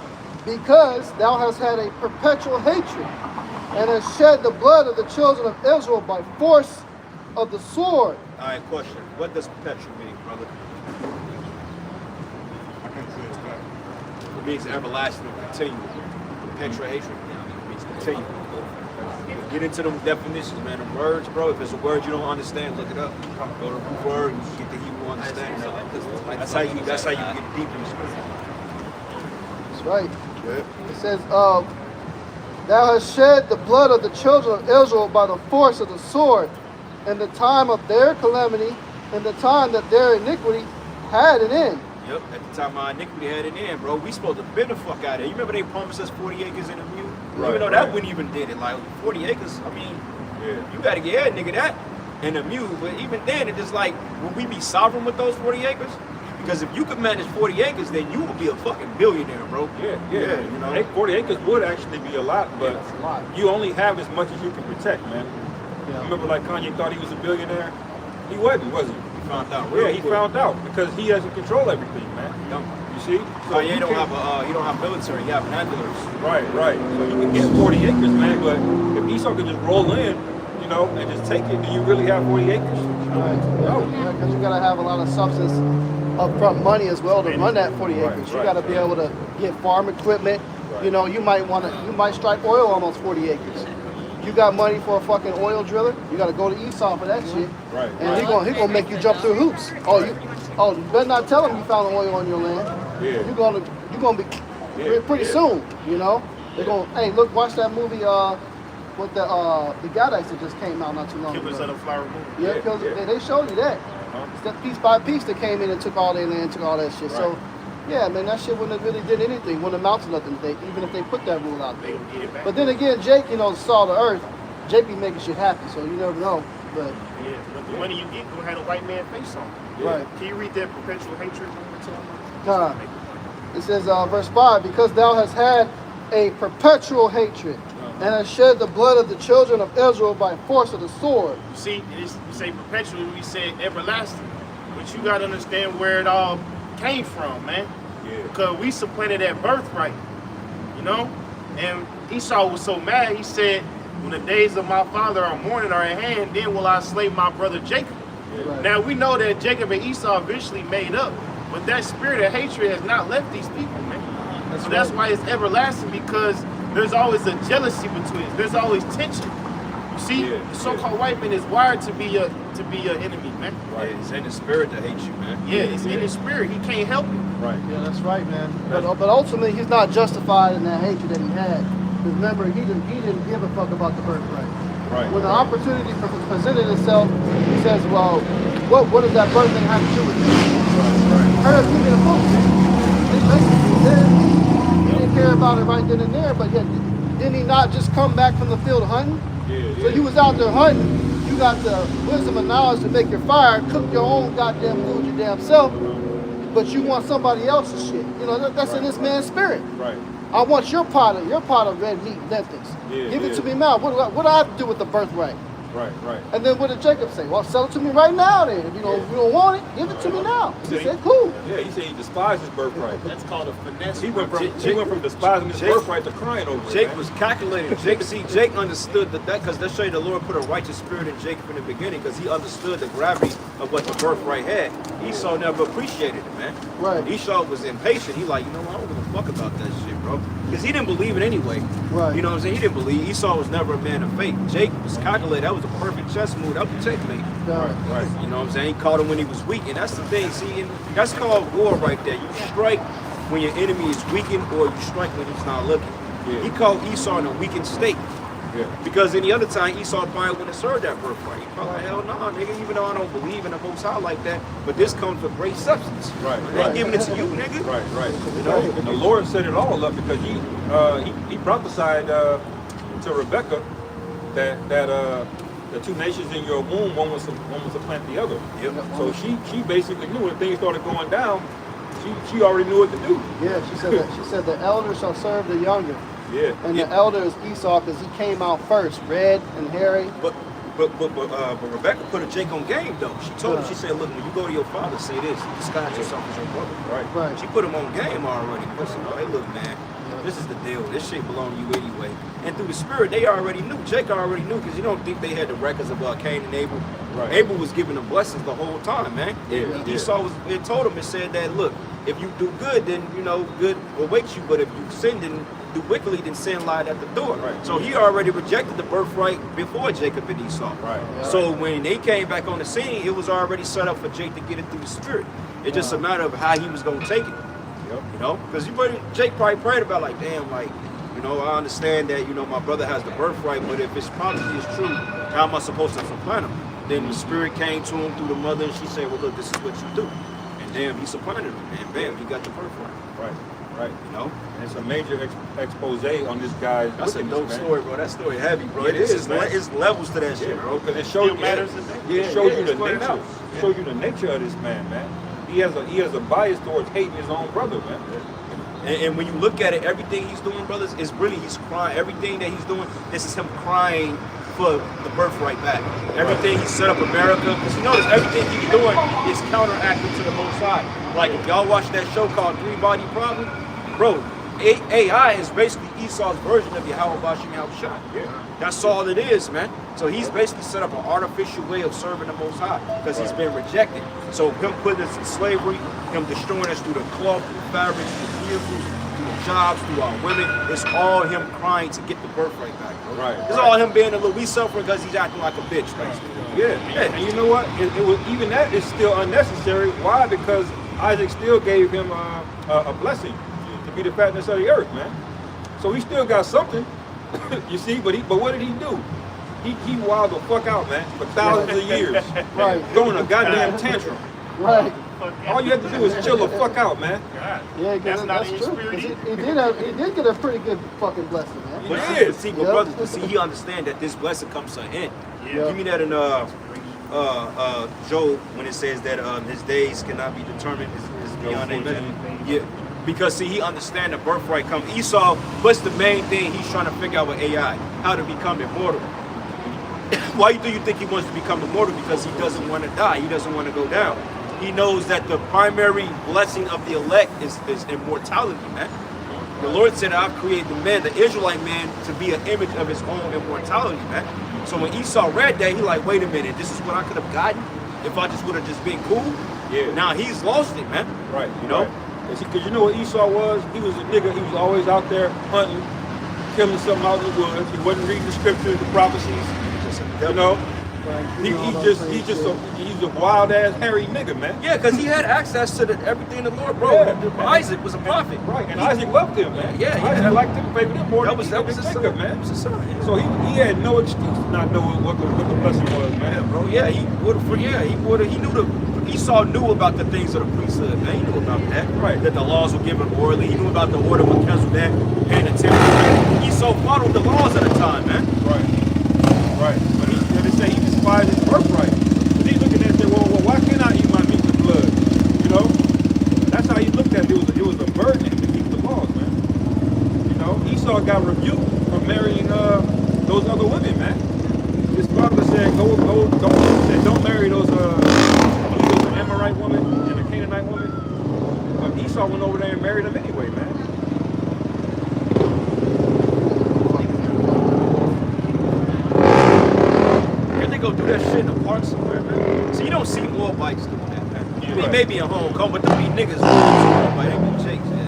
because thou hast had a perpetual hatred, and hast shed the blood of the children of Israel by force of the sword. All right, question. What does perpetual mean, brother? It means everlasting or continual. Perpetual hatred means continual. Get into them definitions, man. The words, bro. If it's a word you don't understand, look it up. Go to the root word, get the Hebrew understanding. That's how you get deep in the scripture. That's right. It says, thou hast shed the blood of the children of Israel by the force of the sword, in the time of their calamity, in the time that their iniquity had an end. Yep, at the time our iniquity had an end, bro. We supposed to bend the fuck out of there. You remember they promised us 40 acres in a mule? Right, Even though right. that wouldn't even did it. Like 40 acres, I mean, you gotta get nigga that. and a mule. But even then, it's just like, will we be sovereign with those 40 acres? Because if you could manage 40 acres, then you would be a fucking billionaire, bro. Yeah. You know? 40 acres would actually be a lot, but That's a lot. you only have as much as you can protect, man. Yeah. Remember, like Kanye thought he was a billionaire? He wasn't, was he? He found out real Yeah, he quick. found out because he doesn't control everything, man. You see? Kanye you don't can- have he don't have military. He have handlers. Right. So you can get 40 acres, man, but if Esau could just roll in, you know, and just take it, do you really have 40 acres? Right. No. Because you gotta have a lot of substance upfront money as well to run that 40 Right, acres. You right, gotta be right. able to get farm equipment. Right. You know, you might strike oil on those 40 acres. You got money for a fucking oil driller, you gotta go to Esau for that shit. Right. And he gonna make you jump through hoops. You better not tell him you found oil on your land. Yeah. You're gonna be pretty soon, you know? They're gonna, hey, look, watch that movie with the Gadites that just came out not too long Killers of ago. the Flower Moon. Yeah, because they showed you that. It's that piece by piece that came in and took all their land, took all that shit. So, yeah, man, that shit wouldn't have really did anything, wouldn't amount to nothing, even if they put that rule out They there. gonna get it back. But then again, Jake, you know, the salt of the earth, Jake be making shit happen, so you never know. But, Yeah, but the money you get gonna have a white man face on it. right. Can you read that perpetual hatred one more time? God. It says, verse 5, because thou hast had a perpetual hatred and hast shed the blood of the children of Israel by force of the sword. You see, you say perpetual, we say everlasting. But you gotta understand where it all came from, man. Yeah. Because we supplanted that birthright, you know? And Esau was so mad, he said, when the days of my father are mourning are at hand, then will I slay my brother Jacob. Right. Now we know that Jacob and Esau eventually made up, but that spirit of hatred has not left these people, man. So that's why it's everlasting, because there's always a jealousy between us. There's always tension. You see, Yeah, the so-called white man is wired to be your enemy, man. Right. It's in the spirit that hates you, man. Yeah, it's in his spirit. He can't help it. Right. Yeah, that's right, man. But ultimately, he's not justified in that hatred that he had. Because remember, he didn't give a fuck about the birthright. Right. When the opportunity presented itself, he says, well, what does that birth thing have to do with this? Her give me the book. He basically did. He didn't care about it right then and there, but yet, didn't he not just come back from the field hunting? Yeah. So you was out there hunting, you got the wisdom and knowledge to make your fire, cook your own goddamn food your damn self, but you want somebody else's shit. You know, that's in this man's spirit. Right. I want your pot of red meat, lentils. Yeah, Give it yeah. to me now. What do I have to do with the birthright? Right. And then what did Jacob say? Well, sell it to me right now then. If you don't want it, give it to me now. He said, cool. Yeah, he said he despised his birthright. That's called a finesse. He went from Jake- despising his Jake- birthright to crying over it. Jake man. was calculating. Jake understood that because let's show you the Lord put a righteous spirit in Jacob in the beginning because he understood the gravity of what the birthright had. Esau never appreciated it, man. Right. Esau was impatient. He like, you know what, I don't give a fuck about that shit, bro. Because he didn't believe it anyway. Right. You know what I'm saying? He didn't believe. Esau was never a man of faith. Jake was calculated. That was a perfect chess move. That was checkmate. Right. You know what I'm saying? He caught him when he was weak, and that's the thing. See, and that's called war right there. You strike when your enemy is weakened, or you strike when he's not looking. Yeah. He caught Esau in a weakened state. Yeah. Because any other time Esau probably wouldn't have served that birthright. He probably like, hell no, nigga, even though I don't believe in the Most High like that, but this comes with great substance. Right, I ain't right. giving it to you, nigga. Right. You know, and the Lord set it all up because he prophesied to Rebecca that the two nations in your womb, one was to plant the other. Yep. So she basically knew when things started going down, she already knew what to do. Yeah, she said the elder shall serve the younger. Yeah. And the elder is Esau because he came out first, red and hairy. But Rebecca put a Jake on game though. She told him, she said, look, when you go to your father, say this, disguise yourself as your brother. Right. Right. She put him on game already. Listen, hey, look, man, this is the deal. This shit belong to you anyway. And through the spirit, they already knew. Jake already knew because you don't think they had the records of Cain and Abel. Right. Abel was giving them blessings the whole time, man. Yeah. Esau was. It told him. It said that look, if you do good, then good awaits you. But if you sin, then do wickedly, then sin lied at the door. Right. So he already rejected the birthright before Jacob and Esau. Right. So when they came back on the scene, it was already set up for Jake to get it through the spirit. It's just a matter of how he was going to take it. Yep. You know, because Jake probably prayed about like, damn, like, you know, I understand that, you know, my brother has the birthright, but if his prophecy is true, how am I supposed to supplant him? Then the spirit came to him through the mother, and she said, well, look, this is what you do. And damn, he supplanted him, and bam, he got the birthright. Right. Right. You know? And it's a major expose on this guy's That's a wickedness, dope man. story, bro. That story heavy, bro. It is, man. It's levels to that Yeah, shit, bro, bro. because it shows Still matters today. it shows you the it's going nature. out. It shows you the nature of this man, man. He has a bias towards hating his own brother, man. And when you look at it, everything he's doing, brothers, is really he's crying. Everything that he's doing, this is him crying for the birthright back. Everything he set up America, because you notice everything he's doing is counteracting to the Most High. Like if y'all watch that show called Three Body Problem, bro, AI is basically Esau's version of Yahweh Bashim Yahushua. Yeah. That's all it is, man. So he's basically set up an artificial way of serving the Most High because he's been rejected. So him putting us in slavery, him destroying us through the cloth, through the fabrics, through the vehicles, through the jobs, through our women, it's all him crying to get the birthright back, bro. Right, It's right. all him being a little, we suffering because he's acting like a bitch, basically. Yeah. And you know what? It was even that is still unnecessary. Why? Because Isaac still gave him a blessing to be the fatness of the earth, man. So he still got something, you see. But what did he do? He wilded the fuck out, man, for thousands of years, Right. throwing a goddamn tantrum. Right. All you have to do is chill the fuck out, man. Yeah, That's not that's in true. spirit 'Cause either. he did get a pretty good fucking blessing, man. He But did. see, Yep. brothers, but see, he understand that this blessing comes to an end. Yeah. Give me that in Job when it says that his days cannot be determined, is beyond a measure. Yeah, because see, he understand the birthright comes. Esau, what's the main thing he's trying to figure out with AI? How to become immortal. Why do you think he wants to become immortal? Because he doesn't want to die. He doesn't want to go down. He knows that the primary blessing of the elect is immortality, man. The Lord said, I've created the man, the Israelite man, to be an image of his own immortality, man. So when Esau read that, he like, wait a minute, this is what I could have gotten if I just would have just been cool. Yeah. Now he's lost it, man. Right. You know? Because you know what Esau was? He was a nigga. He was always out there hunting, killing something out in the woods. He wasn't reading the scriptures, the prophecies. You know, he's a wild ass hairy nigga, man. Yeah, because he had access to everything the Lord, bro. Yeah. Isaac was a prophet. Right, and Isaac loved him, man. Yeah, yeah. Isaac liked him, favored him more That than was Jacob, his son, man. That was his son. Yeah. So he had no excuse to not know what the blessing was, Yeah, man. bro. Yeah, he would have. Yeah, he would have. He knew Esau knew about the things of the priesthood, man. He knew about that. Right. That the laws were given orally. He knew about the order of Melchizedek and the temple. Esau followed the laws at the time, man. Right. But they say he despised his birthright. But he's looking at it and say, well, why can't I eat my meat with blood? You know? That's how he looked at it. It was a burden to keep the laws, man. You know, Esau got rebuked for marrying those other women, man. His father said, don't marry those Amorite woman and a Canaanite woman. But Esau went over there and married them anyway, man. Can they go do that shit in a park somewhere, man? So you don't see more bikes doing that, man. I mean, Right. maybe in Hong Kong, but them be niggas doing they be chicks, yeah.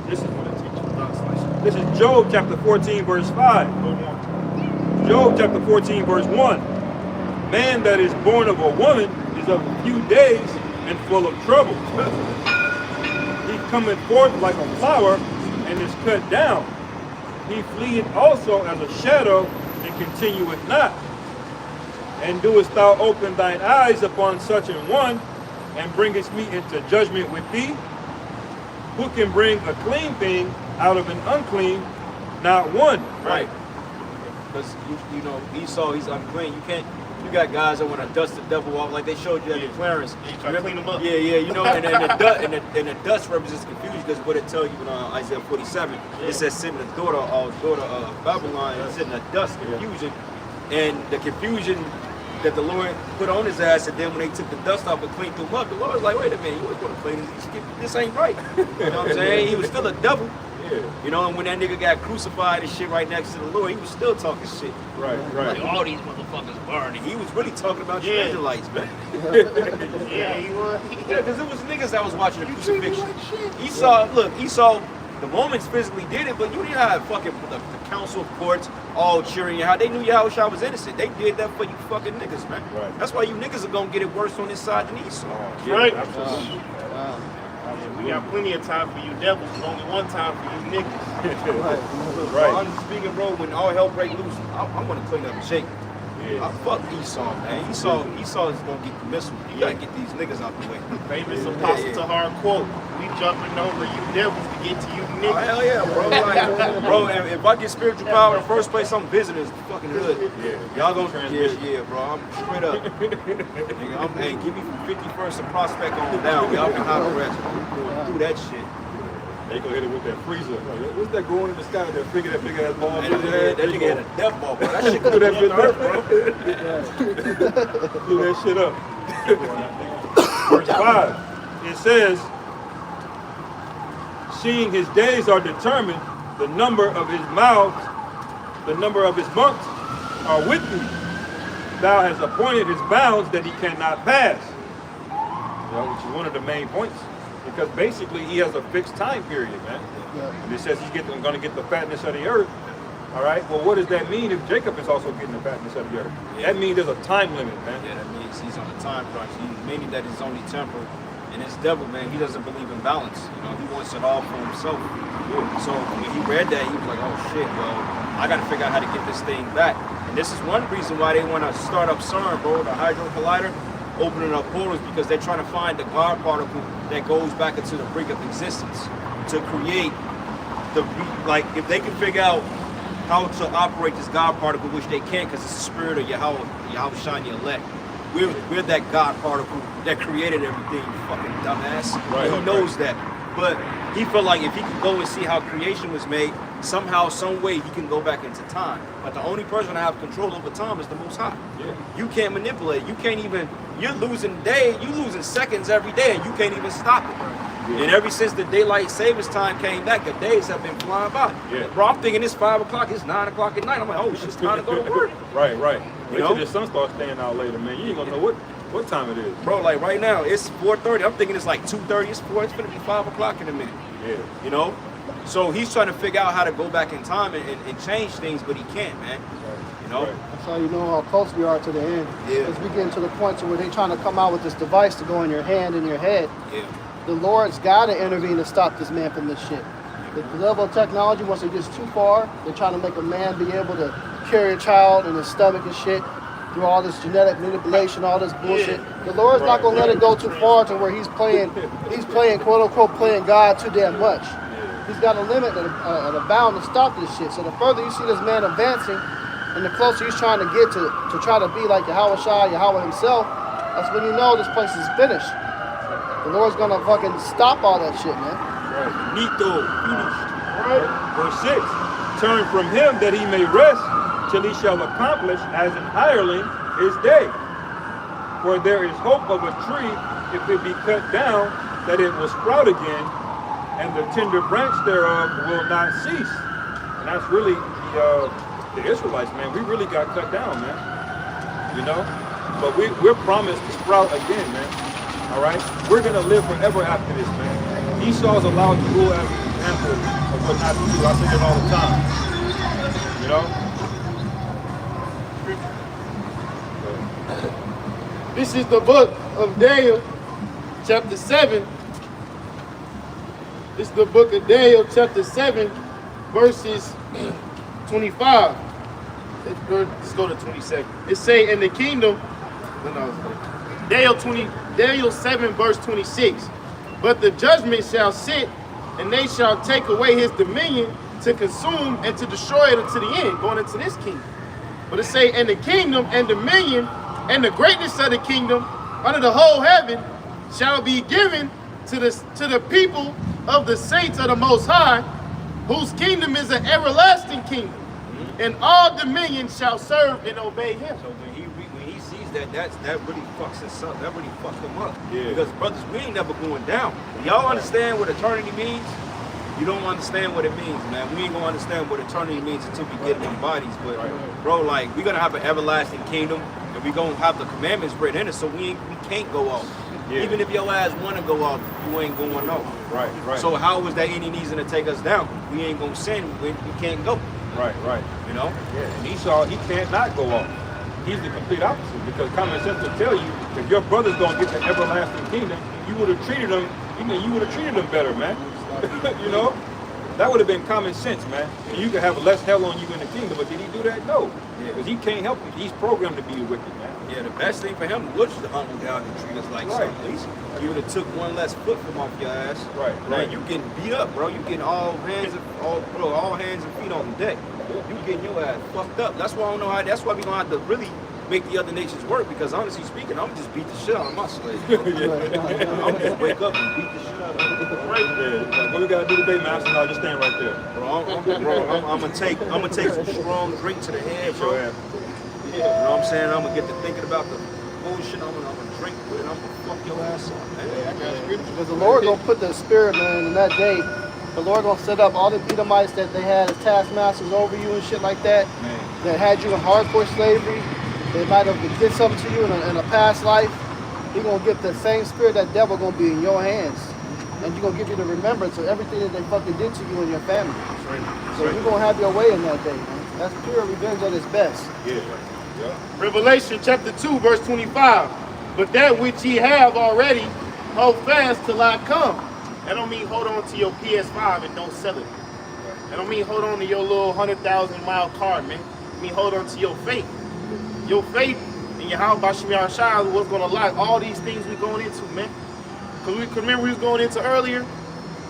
This is what it teaches. This is Job chapter 14, verse 5. Job chapter 14, verse 1. Man that is born of a woman is of a few days and full of trouble. He cometh forth like a flower and is cut down. He fleeth also as a shadow and continueth not. And doest thou open thine eyes upon such an one, and bringest me into judgment with thee? Who can bring a clean thing out of an unclean? Not one. Right. Because you know Esau, he's unclean. You got guys that want to dust the devil off, like they showed you at the clearance. You try to clean them up. Yeah, you know, and the dust represents confusion, because what it tell you in Isaiah 47, it says sitting the daughter of Babylon, and sitting the dust, confusion, and the confusion that the Lord put on his ass, and then when they took the dust off and cleaned him up, the Lord was like, wait a minute, you ain't gonna clean this ain't right. You know what I'm saying? He was still a devil. You know, and when that nigga got crucified and shit right next to the Lord, he was still talking shit. Right. Like, all these motherfuckers burning. He was really talking about the Yeah. Israelites, man. Yeah, he was. Yeah, because it was niggas that was watching the crucifixion. Esau, the Romans physically did it, but you didn't have fucking the council of courts all cheering you out. They knew Yahushua was innocent. They did that for you fucking niggas, man. Right. That's why you niggas are gonna get it worse on this side than Esau. Right. Absolutely. We got plenty of time for you devils, but only one time for you niggas. Right. I'm speaking, bro, when all hell break loose, I want to clean up Jake. Yeah. Fuck Esau, man. Esau is gonna get the missile. You gotta get these niggas out the way. Famous Apostle Tahar quote: "We jumping over you devils to get to you Oh, niggas." hell yeah, bro. Like, bro, if I get spiritual power in the first place, I'm visiting this fucking hood. Yeah. Y'all gonna, yeah, bro. I'm straight up. Nigga, hey, give me from 51st and Prospect on down. Y'all can have the rest. Do that shit. They gonna hit it with that freezer. What's that going in the sky? That big ass ball. That nigga had a death ball, bro. That shit Blew could that have bitch been up, bro. Blew that shit up. Verse 5. It says, seeing his days are determined, the number of his months are with thee. Thou hast appointed his bounds that he cannot pass. You know, which is one of the main points. Because basically he has a fixed time period, man. Yeah. And it says he's going to get the fatness of the earth. All right. Well, what does that mean if Jacob is also getting the fatness of the earth? Yeah. That means there's a time limit, man. Yeah, that means he's on a time crunch. Meaning that he's only temporal. And this devil, man, he doesn't believe in balance. You know, he wants it all for himself. So when he read that, he was like, oh shit, well, I got to figure out how to get this thing back. And this is one reason why they want to start up CERN, bro, the Hadron Collider, opening up portals, because they're trying to find the God particle that goes back into the brink of existence to create like, if they can figure out how to operate this God particle, which they can't because it's the spirit of Yahweh Shani elect. We're that God particle that created everything, you fucking dumbass. Right, He knows that. But he felt like if he could go and see how creation was made, somehow, some way, he can go back into time. But the only person that have control over time is the Most High. Yeah. You can't manipulate. You can't even, you're losing seconds every day, and you can't even stop it. Yeah. And ever since the daylight savings time came back, the days have been flying by. Yeah. Bro, I'm thinking it's 5 o'clock, it's 9 o'clock at night. I'm like, oh, it's time to go to work. Right. You Wait know? till the sun starts staying out later, man. You ain't gonna know what time it is. Bro, like right now, it's 4:30. I'm thinking it's like 2:30. It's gonna be 5 o'clock in a minute. Yeah. You know? So he's trying to figure out how to go back in time and change things, but he can't, man. You know? Right. That's how you know how close we are to the end. Yeah. As we get to the point to where they're trying to come out with this device to go in your hand and your head. Yeah. The Lord's got to intervene to stop this man from this shit. The level of technology, once it gets too far, they're trying to make a man be able to carry a child in his stomach and shit through all this genetic manipulation, all this bullshit. The Lord's not going to let it go too far to where he's playing, quote unquote, playing God too damn much. He's got a limit and a bound to stop this shit. So the further you see this man advancing, and the closer he's trying to get to try to be like Yahweh Shai, Yahweh himself, that's when you know this place is finished. The Lord's gonna fucking stop all that shit, man. Right. Nito, finished. Right. Verse 6. Turn from him that he may rest till he shall accomplish as an hireling his day. For there is hope of a tree, if it be cut down, that it will sprout again, and the tender branch thereof will not cease. And that's really the Israelites, man. We really got cut down, man. You know? But we're promised to sprout again, man. All right? We're going to live forever after this, man. Esau's allowed to rule as an example of what not to do. I say it all the time. You know? This is the book of Daniel, chapter 7. This is the book of Daniel, chapter 7, verses 25. Let's go to 27. It say, in the kingdom, Daniel 7, verse 26. But the judgment shall sit, and they shall take away his dominion to consume and to destroy it unto the end, going into this kingdom. But it say, and the kingdom and dominion and the greatness of the kingdom under the whole heaven shall be given to the people of the saints of the Most High, whose kingdom is an everlasting kingdom, and all dominion shall serve and obey him. So when he sees that really fucks us up. That really fucks him up. Yeah. Because brothers, we ain't never going down. Y'all understand what eternity means? You don't understand what it means, man. We ain't gonna understand what eternity means until we get in them bodies. But bro, like, we're gonna have an everlasting kingdom, and we gonna have the commandments written in it, so we can't go off. Yeah. Even if your ass wanna go off, you ain't going off. Right. So how is that any reason to take us down? We ain't gonna sin. We can't go. Right. You know? Yeah. And Esau, he can't not go off. He's the complete opposite, because common sense will tell you, if your brother's gonna get the everlasting kingdom, you would have treated them. You would have treated them better, man. You know. That would have been common sense, man. And you could have less hell on you in the kingdom, but did he do that? No. Because he can't help it. He's programmed to be wicked, man. Yeah, the best thing for him was to humble down and treat us like Right. something. At least you would have took one less foot from off your ass. Right, Now right. you getting beat up, bro. You getting all hands and feet on the deck. You getting your ass fucked up. That's why I don't know how. That's why we gonna have to really make the other nations work. Because honestly speaking, I'm just beat the shit out of my slaves. I'm just wake up and beat the shit out of them. Right there. What we gotta do today, Master? No, just stand right there. I'm gonna take some strong drink to the head, bro. Show ass. You know what I'm saying? I'm gonna get to thinking about the bullshit. I'm gonna drink with it. I'm gonna fuck your ass up, man. Because the Lord gonna put the spirit, man, in that day. The Lord gonna set up all the Edomites that they had as taskmasters over you and shit like that. Man. That had you in hardcore slavery. They might have did something to you in a past life. He gonna give the same spirit, that devil gonna be in your hands. And you're gonna give you the remembrance of everything that they fucking did to you and your family. So you're gonna have your way in that day, man. That's pure revenge at its best. Yeah. Yeah. Revelation chapter 2, verse 25. But that which ye have already, hold fast till I come. That don't mean hold on to your PS5 and don't sell it. That don't mean hold on to your little 100,000-mile car, man. I mean hold on to your faith. Your faith in your house by Shemiah Shai is what's gonna lock all these things we're going into, man. Cause we remember we was going into earlier,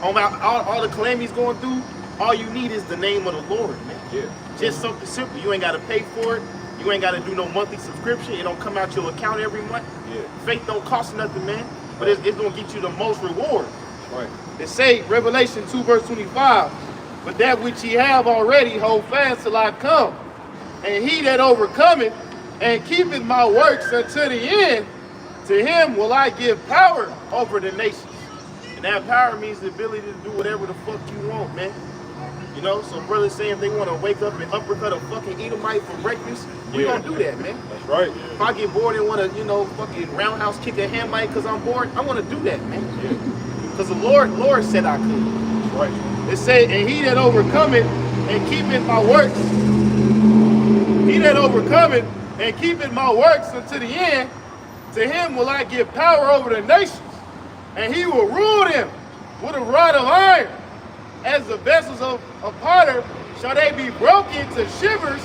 all the calamities going through. All you need is the name of the Lord, man. Yeah. Just something simple. You ain't got to pay for it. You ain't got to do no monthly subscription. It don't come out your account every month. Yeah. Faith don't cost nothing, man. But it's going to get you the most reward. Right. It say, Revelation 2, verse 25, but that which ye have already, hold fast till I come. And he that overcometh and keepeth my works unto the end, to him will I give power over the nations. And that power means the ability to do whatever the fuck you want, man. You know, so brothers saying if they want to wake up and uppercut a fucking Edomite for breakfast, we Yeah. gonna do that, man. That's right. If I get bored and want to, fucking roundhouse kick a Hamite because I'm bored, I want to do that, man. Yeah. Because the Lord said I could. That's right. It said, and he that overcometh and keepeth my works, he that overcometh and keepeth my works unto the end, to him will I give power over the nations, and he will rule them with a rod of iron. As the vessels of potter shall they be broken to shivers,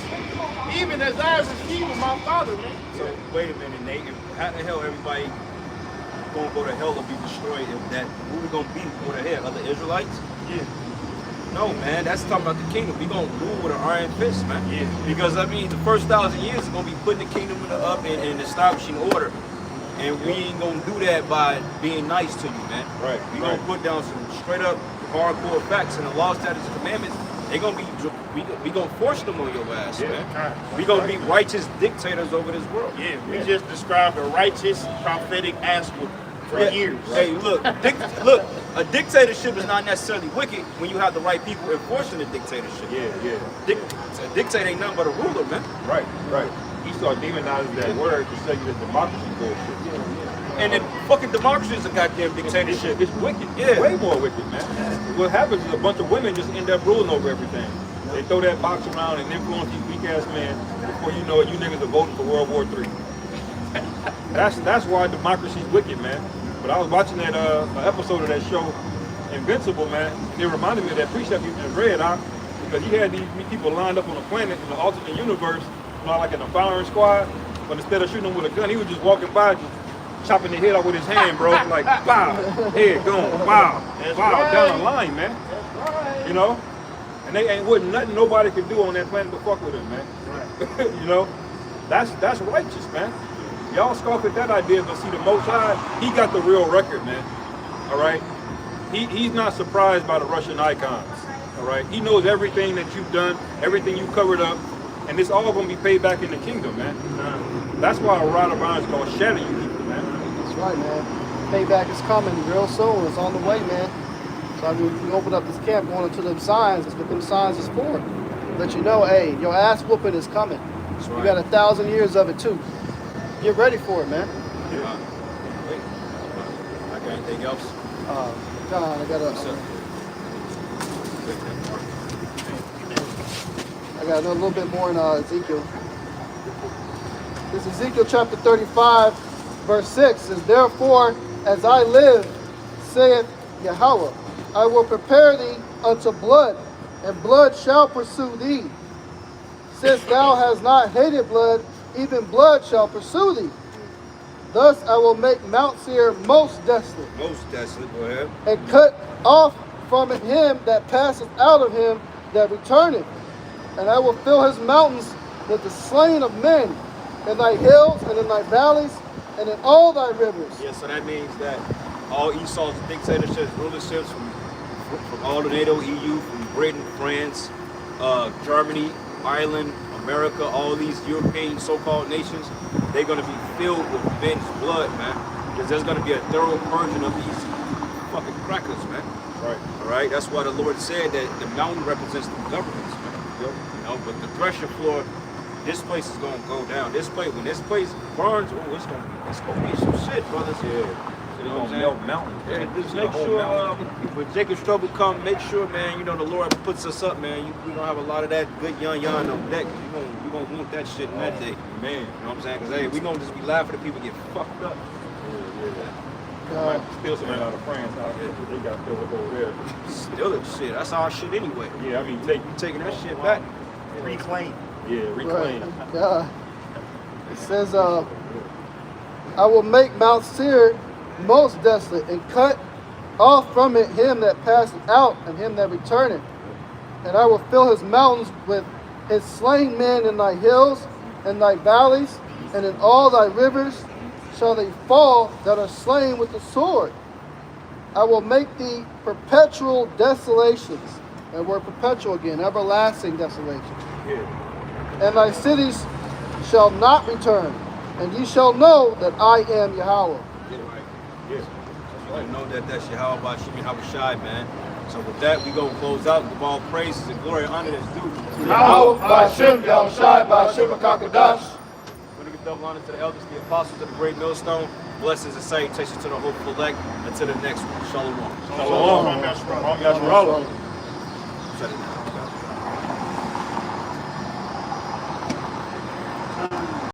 even as I received with my father, man. So wait a minute, Nate. How the hell everybody gonna go to hell or be destroyed? If that, who we gonna be go to hell? Other Israelites? Yeah. No, man. That's talking about the kingdom. We gonna rule with an iron fist, man. Yeah. Because I mean, the first 1,000 years is gonna be putting the kingdom up and establishing order. And we ain't gonna do that by being nice to you, man. Right, We gonna right. put down some straight up hardcore facts and the law, statutes, and commandments. They gonna be, we gonna force them on your ass, Yeah. man. We gonna be righteous dictators over this world. Yeah, we just described a righteous, prophetic ass whooping for Yeah. years. Hey, look, a dictatorship is not necessarily wicked when you have the right people enforcing the dictatorship. Yeah. Yeah. A dictator ain't nothing but a ruler, man. Right. Right. He started demonizing that word to say that democracy bullshit. And then fucking democracy is a goddamn dictatorship. It's wicked. Yeah. Way more wicked, man. What happens is a bunch of women just end up ruling over everything. They throw that box around and influence these weak ass men. Before you know it, you niggas are voting for World War III. That's why democracy's wicked, man. But I was watching that episode of that show, Invincible, man. It reminded me of that precept you just read, because he had these people lined up on a planet in the alternate universe, like in a firing squad. But instead of shooting them with a gun, he was just walking by, just chopping the head off with his hand, bro. Like, wow, head gone, wow, wow, down the line, man. You know? And they wasn't nothing nobody could do on that planet to fuck with him, man. You know? That's righteous, man. Y'all scoff at that idea, but see, the Most High, he got the real record, man. All right? He's not surprised by the Russian icons, all right? He knows everything that you've done, everything you covered up, and it's all going to be paid back in the kingdom, man. That's why a rod of iron is going to shatter you people, man. That's right, man. Payback is coming real soon. It's on the way, man. So I mean, if we open up this camp going into them signs, that's what them signs is for. Let you know, hey, your ass whooping is coming. Right. You got 1,000 years of it too. Get ready for it, man. Wait. I got anything else? John, I got a little bit more in Ezekiel. This is Ezekiel chapter 35, verse 6 says, therefore, as I live, saith Yahweh, I will prepare thee unto blood, and blood shall pursue thee. Since thou hast not hated blood, even blood shall pursue thee. Thus I will make Mount Seir most desolate, Most desolate. Go ahead. and cut off from him that passeth out of him that returneth. And I will fill his mountains with the slain of men, in thy hills and in thy valleys, and in all thy rivers. Yeah, so that means that all Esau's dictatorships, rulerships from all the NATO, EU, from Britain, France, Germany, Ireland, America, all these European so-called nations, they're going to be filled with men's blood, man. Because there's going to be a thorough purging of these fucking crackers, man. Right. All right, that's why the Lord said that the mountain represents the governments, man. Yep. You know, but the threshing floor, this place is going to go down. This place, when this place burns, oh, it's going to be some shit, brothers. Yeah. You They're know what gonna I'm melt saying? mountains. Yeah, man. just The make whole sure mountain. when Jacob's trouble come, make sure, man, you know, the Lord puts us up, man. We're going to have a lot of that good yon on deck. We're going to want that shit in that day. Man. You know what I'm saying? Because, hey, we're going to just be laughing at people get fucked up. Might steal some out of France. They got still over there. Steal it, shit. That's our shit anyway. Yeah, I mean, take. You taking that shit back? Reclaim. Yeah, reclaim. Right. God. It says, I will make Mount Seir most desolate, and cut off from it him that passeth out, and him that returneth. And I will fill his mountains with his slain men in thy hills and thy valleys, and in all thy rivers shall they fall that are slain with the sword. I will make thee perpetual desolations. That word perpetual again, everlasting desolation. Yeah. And thy cities shall not return, and ye shall know that I am Yahweh. Yeah. You know that that's Yahweh by Shimon Habashai, man. So with that, we gonna close out and give all praises and glory and honor that's due. Yahweh, Ba'Shem, Yahushai, Ba'Shem, HaKadosh. We're gonna give double honor to the elders, the apostles of the great millstone. Blessings and salutations to the hopeful elect. Until the next one. Shalom. Shalom. Shalom. Shut it down.